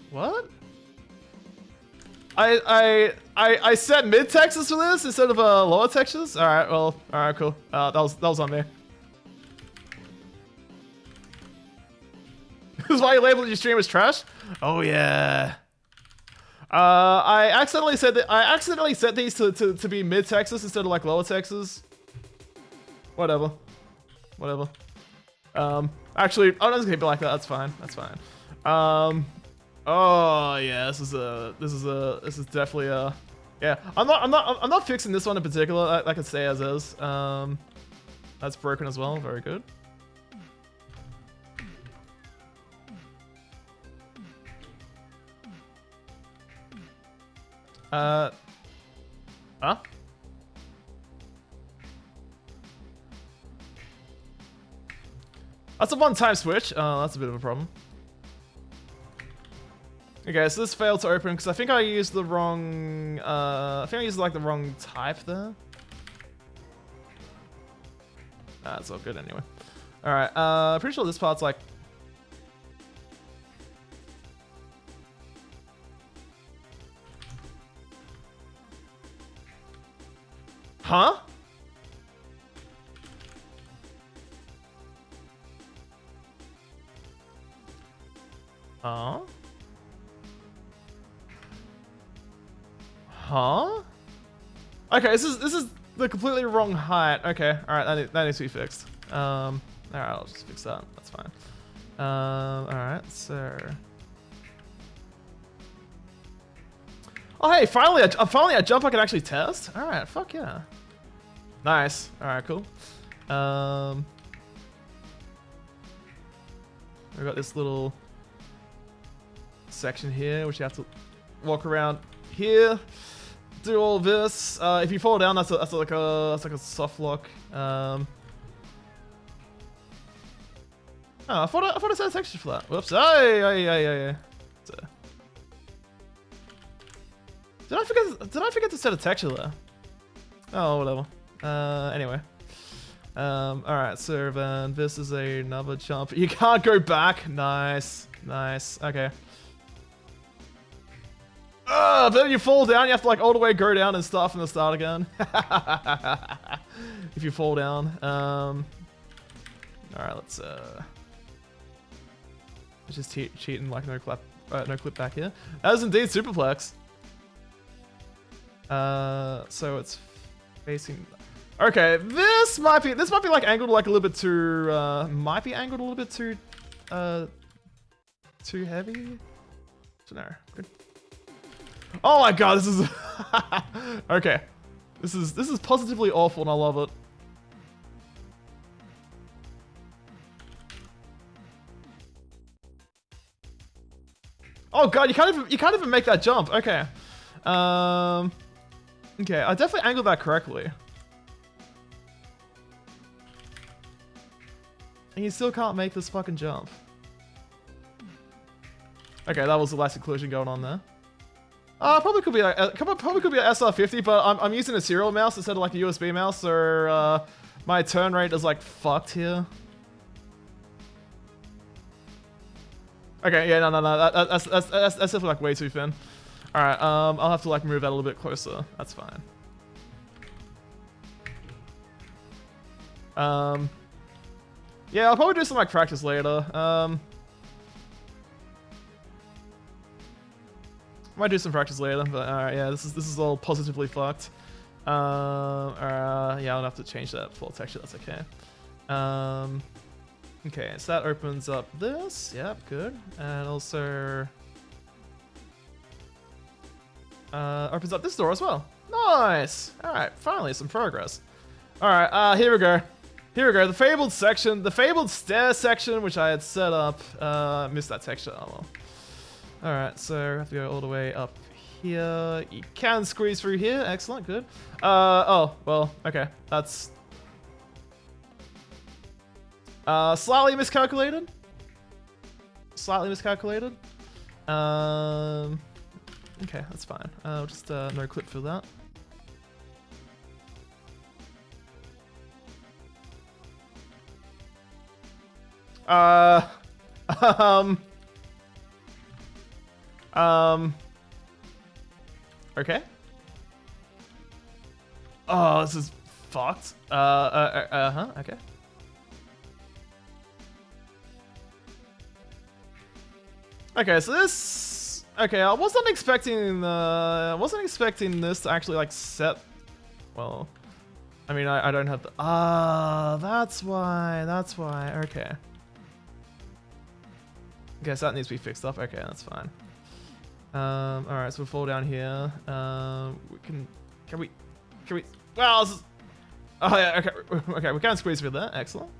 What? I set mid textures for this instead of lower textures? Alright, well, alright, cool. That was on me. This is why you labeled your stream as trash? Oh yeah. I accidentally set these to be mid textures instead of like lower textures. Whatever. Actually, I'm just gonna keep it like that. That's fine. Oh yeah, this is definitely a. Yeah, I'm not fixing this one in particular. I could stay as is. That's broken as well. Very good. Huh? That's a one-time switch. That's a bit of a problem. Okay, so this failed to open because I think I used the wrong. I think I used like the wrong type there. It's all good anyway. All right. Pretty sure this part's like. Huh? Huh? Okay, this is the completely wrong height. Okay, all right, that needs to be fixed. All right, I'll just fix that. That's fine. All right, so. Oh hey, finally a jump I can actually test. All right, fuck yeah. Nice. All right, cool. We've got this little section here, which you have to walk around here, do all this. If you fall down, that's like a soft lock. Oh, I thought I set a texture for that. Whoops. Yeah. Did I forget to set a texture there? Oh, whatever. Anyway. Alright, so then this is another jump. You can't go back. Nice. Nice. Okay. Then you fall down, you have to like all the way go down and start from the start again. If you fall down. Alright, let's just cheating like no clip back here. That is indeed superplex. So it's facing. Okay, this might be like angled like a little bit too might be angled a little bit too heavy. So no, good. Oh my god, this is okay. This is positively awful and I love it. Oh god, you can't even make that jump. Okay. Okay, I definitely angled that correctly. And you still can't make this fucking jump. Okay, that was the last inclusion going on there. Probably could be like SR50, but I'm using a serial mouse instead of like a USB mouse, so my turn rate is like fucked here. Okay, yeah, no, that's definitely like way too thin. All right, I'll have to like move that a little bit closer. That's fine. Yeah, I'll probably do some like practice later. Might do some practice later, but alright, yeah, this is all positively fucked. Yeah, I'll have to change that full texture. That's okay. Okay, so that opens up this. Yep, good, and also opens up this door as well. Nice. All right, finally some progress. All right, here we go. Here we go. The fabled section, the fabled stair section, which I had set up. Missed that texture. Oh well. All right, so I have to go all the way up here. You can squeeze through here. Excellent, good. Oh, well, okay. That's slightly miscalculated. Slightly miscalculated. Okay, that's fine. I'll just no clip for that. Okay. Oh, this is fucked. Okay. Okay, so this. Okay, I wasn't expecting this to actually like set. Well, I mean, I don't have the. That's why. That's why. Okay. Okay, so that needs to be fixed up. Okay, that's fine. All right, so we'll fall down here. Can we? Well, this is, oh yeah. Okay. Okay, we can squeeze through that. Excellent.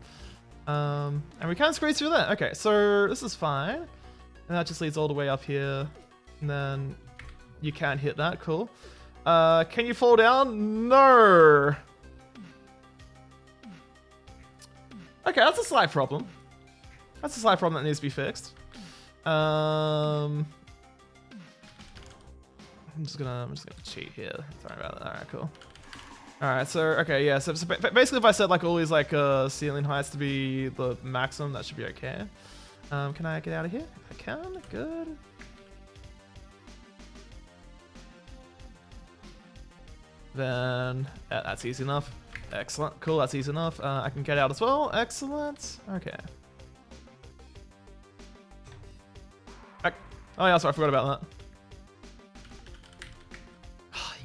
And we can squeeze through that. Okay, so this is fine. And that just leads all the way up here. And then you can't hit that. Cool. Can you fall down? No. Okay, that's a slight problem. That's a slight problem that needs to be fixed. I'm just gonna cheat here. Sorry about that. All right, cool. All right, so okay, yeah. So basically, if I set like all these like ceiling heights to be the maximum, that should be okay. Can I get out of here? I can. Good. Then that's easy enough. Excellent. Cool. That's easy enough. I can get out as well. Excellent. Okay. Oh yeah, sorry, I forgot about that.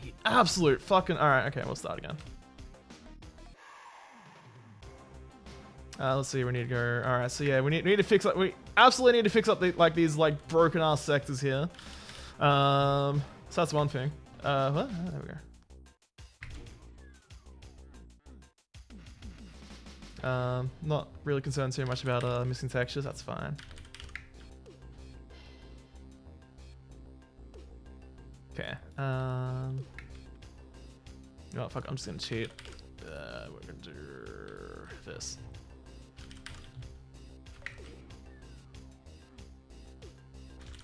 You absolute fucking. All right. Okay, we'll start again. Let's see. We need to go. All right. So yeah, we need to fix up. We absolutely need to fix up these broken ass sectors here. So that's one thing. What? Oh, there we go. Not really concerned too much about missing textures. That's fine. Okay. Oh fuck! I'm just gonna cheat. We're gonna do this.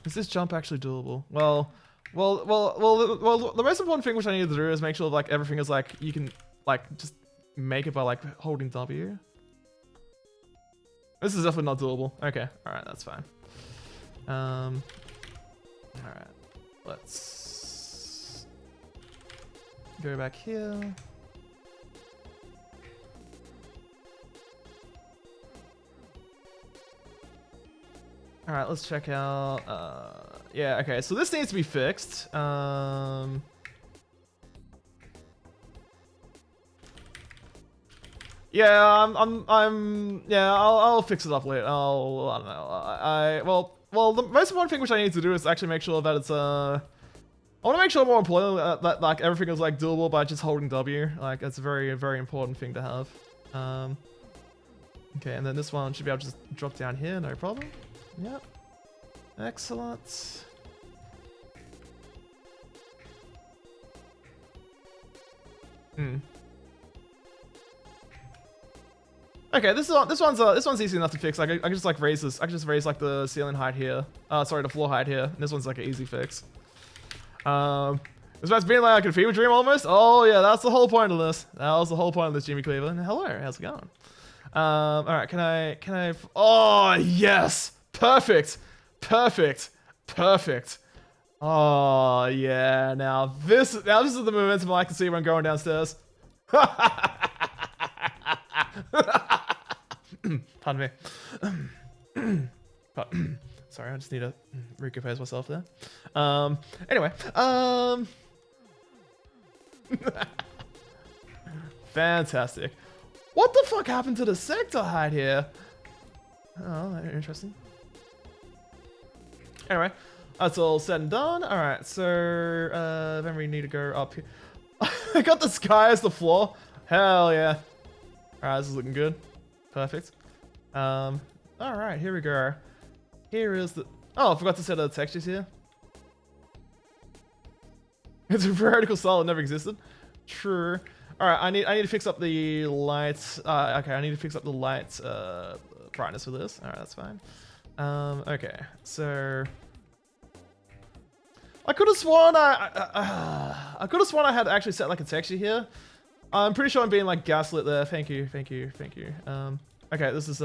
Is this jump actually doable? Well. The most important thing which I need to do is make sure like everything is like you can like just make it by like holding W. This is definitely not doable. Okay, alright, that's fine. Alright. Let's go back here. Alright, let's check out yeah, okay, so this needs to be fixed. Yeah, I'll fix it up later. I don't know. Well, the most important thing which I need to do is actually make sure that it's I want to make sure more importantly that like everything is like doable by just holding W. Like that's a very, very important thing to have. Okay, and then this one should be able to just drop down here, no problem. Yep. Excellent. Okay, this one's easy enough to fix. Like I can just like raise this. I can just raise like the ceiling height here. Sorry, the floor height here. And this one's like an easy fix. This one's being like a fever dream almost. Oh yeah, that's the whole point of this. That was the whole point of this, Jimmy Cleveland. Hello, how's it going? All right, can I? Oh yes, perfect. Oh yeah, now this is the momentum I like to see when going downstairs. Pardon me. Sorry, I just need to recompose myself there. Anyway, fantastic. What the fuck happened to the sector height here? Oh, interesting. Anyway, that's all said and done. All right, so then we need to go up here. I got the sky as the floor. Hell yeah. All right, this is looking good. Perfect. All right, here we go. Here is the. Oh, I forgot to set the textures here. It's a vertical style that never existed. True. All right, I need to fix up the lights. Okay, I need to fix up the lights brightness for this. All right, that's fine. Okay, so I could have sworn I could have sworn I had actually set like a texture here. I'm pretty sure I'm being like gaslit there. Thank you. Okay, this is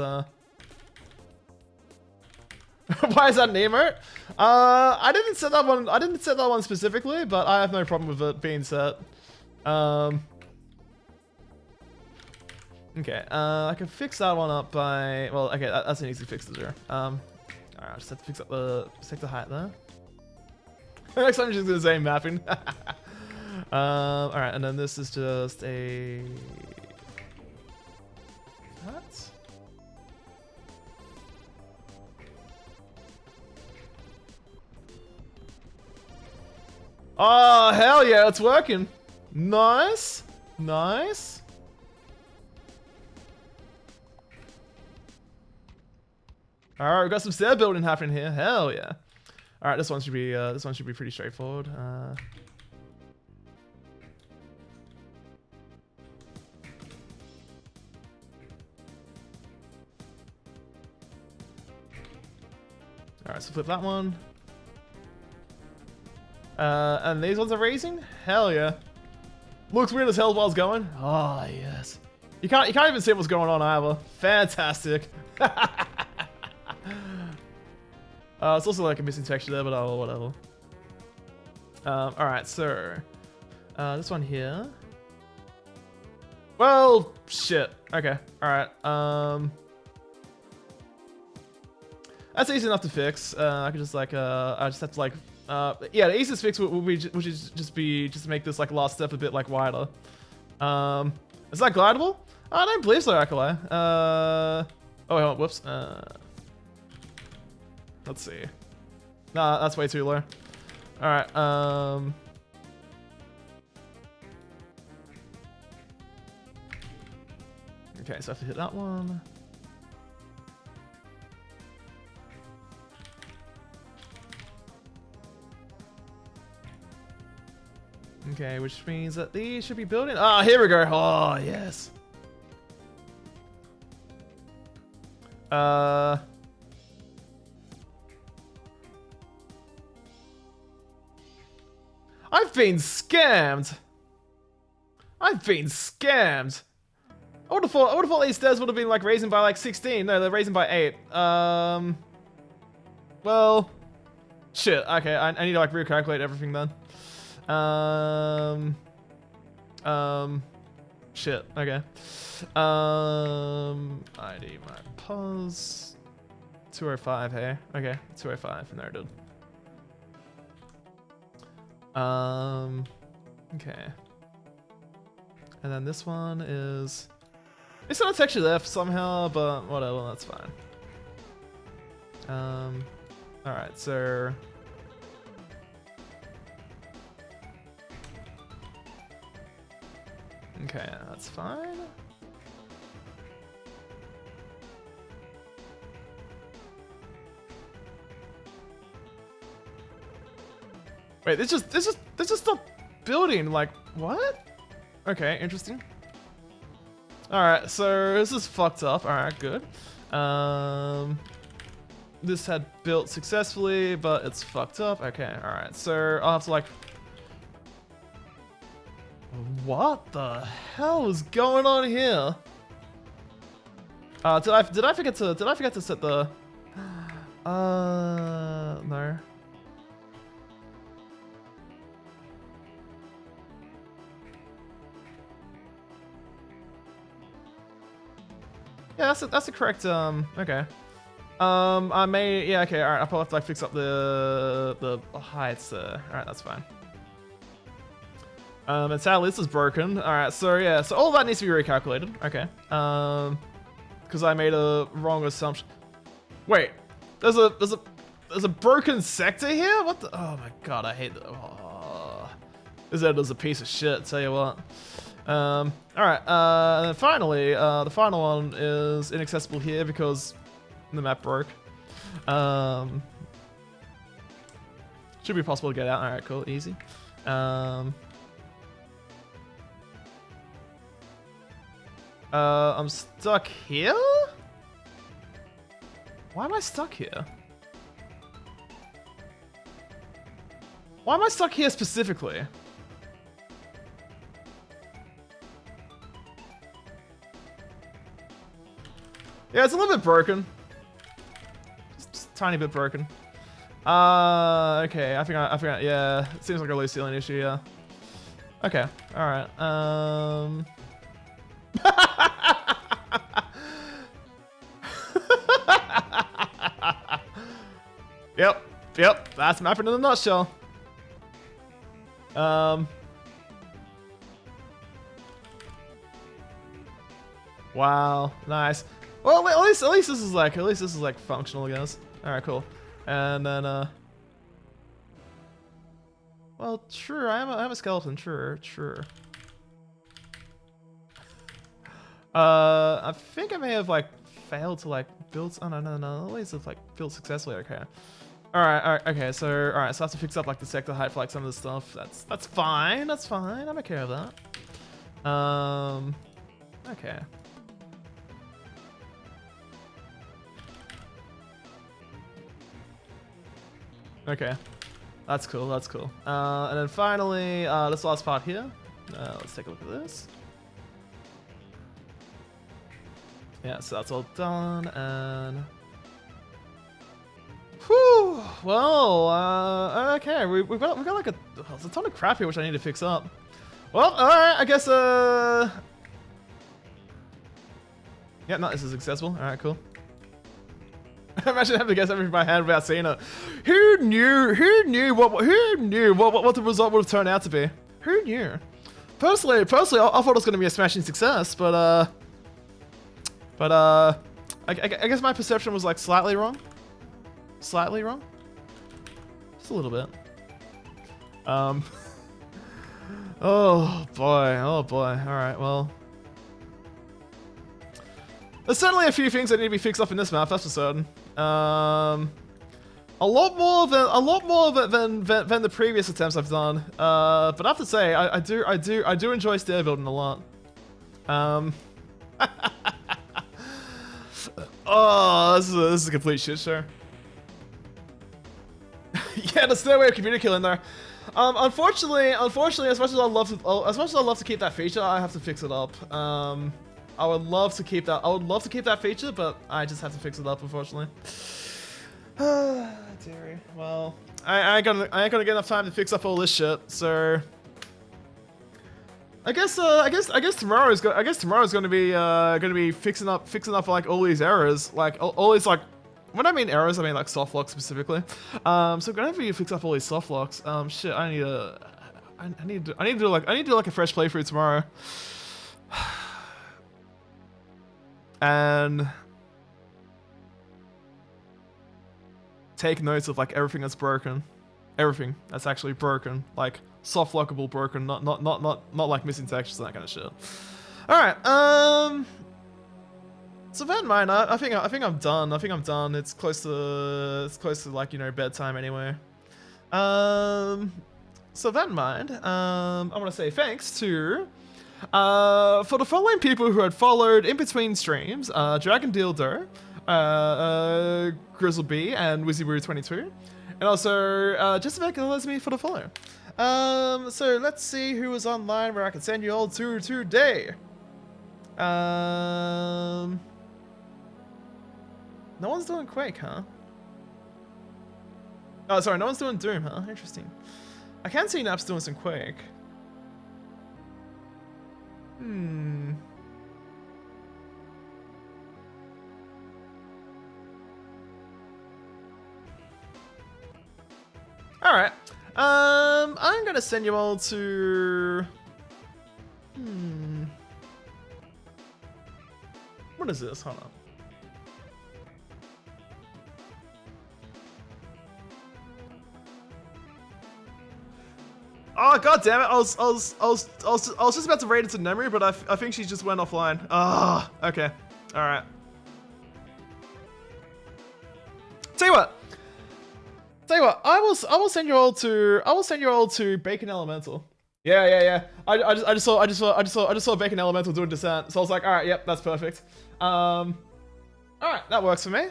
why is that an emote? I didn't set that one. I didn't set that one specifically, but I have no problem with it being set. Okay, I can fix that one up by, well, okay, that's an easy fix to do. Alright, I just have to fix up the sector height there. Next time I'm just gonna say mapping. Alright, and then this is just a... What? Oh, hell yeah, it's working. Nice. Nice. Alright, we've got some stair building happening here. Hell yeah. Alright, this one should be pretty straightforward. Alright, so flip that one. And these ones are raising? Hell yeah. Looks weird as hell while it's going. Oh yes. You can't even see what's going on either. Fantastic. It's also like a missing texture there, but oh, whatever. Alright, so this one here. Well, shit. Okay. Alright. That's easy enough to fix. I could just like I just have to like yeah, the easiest fix would be just make this like last step a bit like wider. Is that glidable? I don't believe so, Akalai. Oh, hold on, whoops. Let's see. Nah, that's way too low. Alright, okay, so I have to hit that one. Okay, which means that these should be building. Ah, here we go. Oh, yes. I've been scammed. I've been scammed. I would have thought these stairs would have been like raising by like 16. No, they're raising by 8. Well, shit. Okay, I need to like recalculate everything then. Shit. Okay. ID my pause. 205. Hey. Okay. 205. There it did. Okay. And then this one is. It's not actually left somehow, but whatever. That's fine. All right. So. Okay, that's fine. Wait, this just stopped building. Like what? Okay, interesting. All right, so this is fucked up. All right, good. This had built successfully, but it's fucked up. Okay, all right. So I'll have to like. What the hell is going on here? Did I forget to set the? No. Yeah, that's the correct. Okay. I may. Yeah. Okay. All right. I'll probably have to like fix up the heights. All right. That's fine. And sadly this is broken. All right. So yeah. So all that needs to be recalculated. Okay. Because I made a wrong assumption. Wait. There's a broken sector here. What the? Oh my god. I hate that. Oh. This editor's a piece of shit. Tell you what. All right, and then finally, the final one is inaccessible here because the map broke. Should be possible to get out. All right, cool, easy. I'm stuck here? Why am I stuck here? Why am I stuck here specifically? Yeah, it's a little bit broken. Just a tiny bit broken. Okay, I think yeah, it seems like a low ceiling issue, yeah. Okay, alright, Yep, that's mapping in a nutshell. Wow, nice. Well, at least this is like functional, I guess. All right, cool. And then well, true. I am a skeleton. True. I think I may have like failed to like build. Oh no. At least it's like built successfully. Okay. All right. Okay. So I have to fix up like the sector height for like some of the stuff. That's fine. That's fine. I'm okay with that. Okay. Okay, that's cool. And then finally, this last part here. Let's take a look at this. Yeah, so that's all done, and whew. Well, okay, we've got like there's a ton of crap here which I need to fix up. Well, all right, I guess. Yeah, no, this is accessible. All right, cool. Imagine having to guess everything by hand without seeing it. Who knew what the result would have turned out to be? Who knew? Personally, I thought it was going to be a smashing success, but I guess my perception was like slightly wrong. Just a little bit. Oh boy. All right, well. There's certainly a few things that need to be fixed up in this map, that's for certain. A lot more than the previous attempts I've done. But I have to say, I do enjoy stair building a lot. Oh, this is a complete shit show. Yeah, the stairway of computer killing there. Unfortunately, as much as I love to keep that feature, I have to fix it up. I would love to keep that. I would love to keep that feature, but I just have to fix it up, unfortunately. Dearie. Well, I ain't gonna get enough time to fix up all this shit. So I guess tomorrow's gonna be fixing up like all these errors, like all these like. When I mean errors, I mean like soft locks specifically. So I'm gonna have to fix up all these soft locks. Shit, I need to do like a fresh playthrough tomorrow. And take notes of like everything that's broken, everything that's actually broken, like soft lockable broken, not like missing textures and that kind of shit. All right, so that mine, I think I'm done. It's close to like, you know, bedtime anyway. So that in mind, I want to say thanks to for the following people who had followed in between streams: Dragon Dildo, Grizzleby, and WizzyWoo22, and also just to make it me for the follow. So let's see who was online where I can send you all to today. No one's doing Quake, huh? Oh, sorry, no one's doing Doom, huh? Interesting. I can see Naps doing some Quake. Alright. I'm gonna send you all to... What is this? Hold on. Oh, god damn it! I was just about to raid into memory, but I think she just went offline. Ah, okay, all right. Tell you what, I will send you all to Bacon Elemental. Yeah. I just saw Bacon Elemental doing Descent, so I was like, all right, yep, that's perfect. All right, that works for me.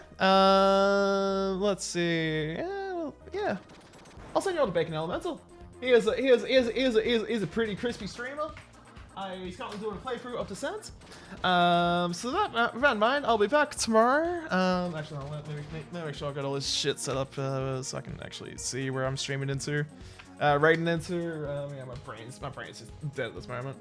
Let's see. Yeah, I'll send you all to Bacon Elemental. He is a pretty crispy streamer. He's currently doing a playthrough of Descent. So that in mind, I'll be back tomorrow. Actually, let me make sure I've got all this shit set up so I can actually see where I'm streaming into, raiding into. Yeah, my brain's just dead at this moment.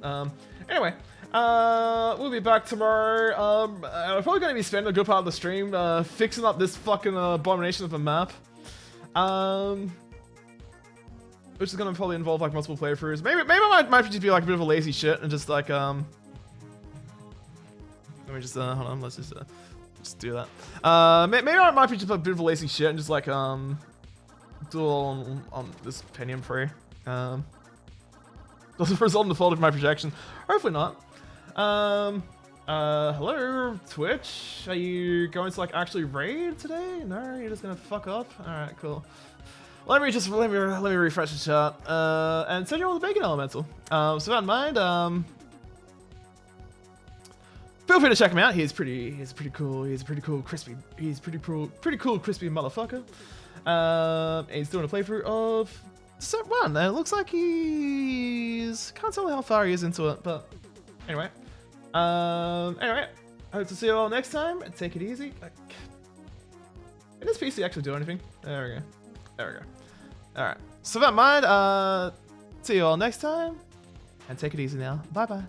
Anyway, we'll be back tomorrow. I'm probably going to be spending a good part of the stream fixing up this fucking abomination of a map. Which is gonna probably involve like multiple playthroughs. Maybe I might just be like a bit of a lazy shit and just like let me just hold on, let's just do that. Maybe I might be just a bit of a lazy shit and just like do all on this Pentium 3. Doesn't result in the fault of my projection. Hopefully not. Hello Twitch. Are you going to like actually raid today? No, you're just gonna fuck up. All right, cool. Let me refresh the chat and send you all the Bacon Elemental. So that in mind, feel free to check him out. He's pretty cool. He's pretty cool crispy motherfucker. He's doing a playthrough of Set 1, and it looks like can't tell how far he is into it, but anyway. Anyway, hope to see you all next time. Take it easy. Can this PC actually do anything? There we go. Alright. So that in mind, see you all next time. And take it easy now. Bye bye.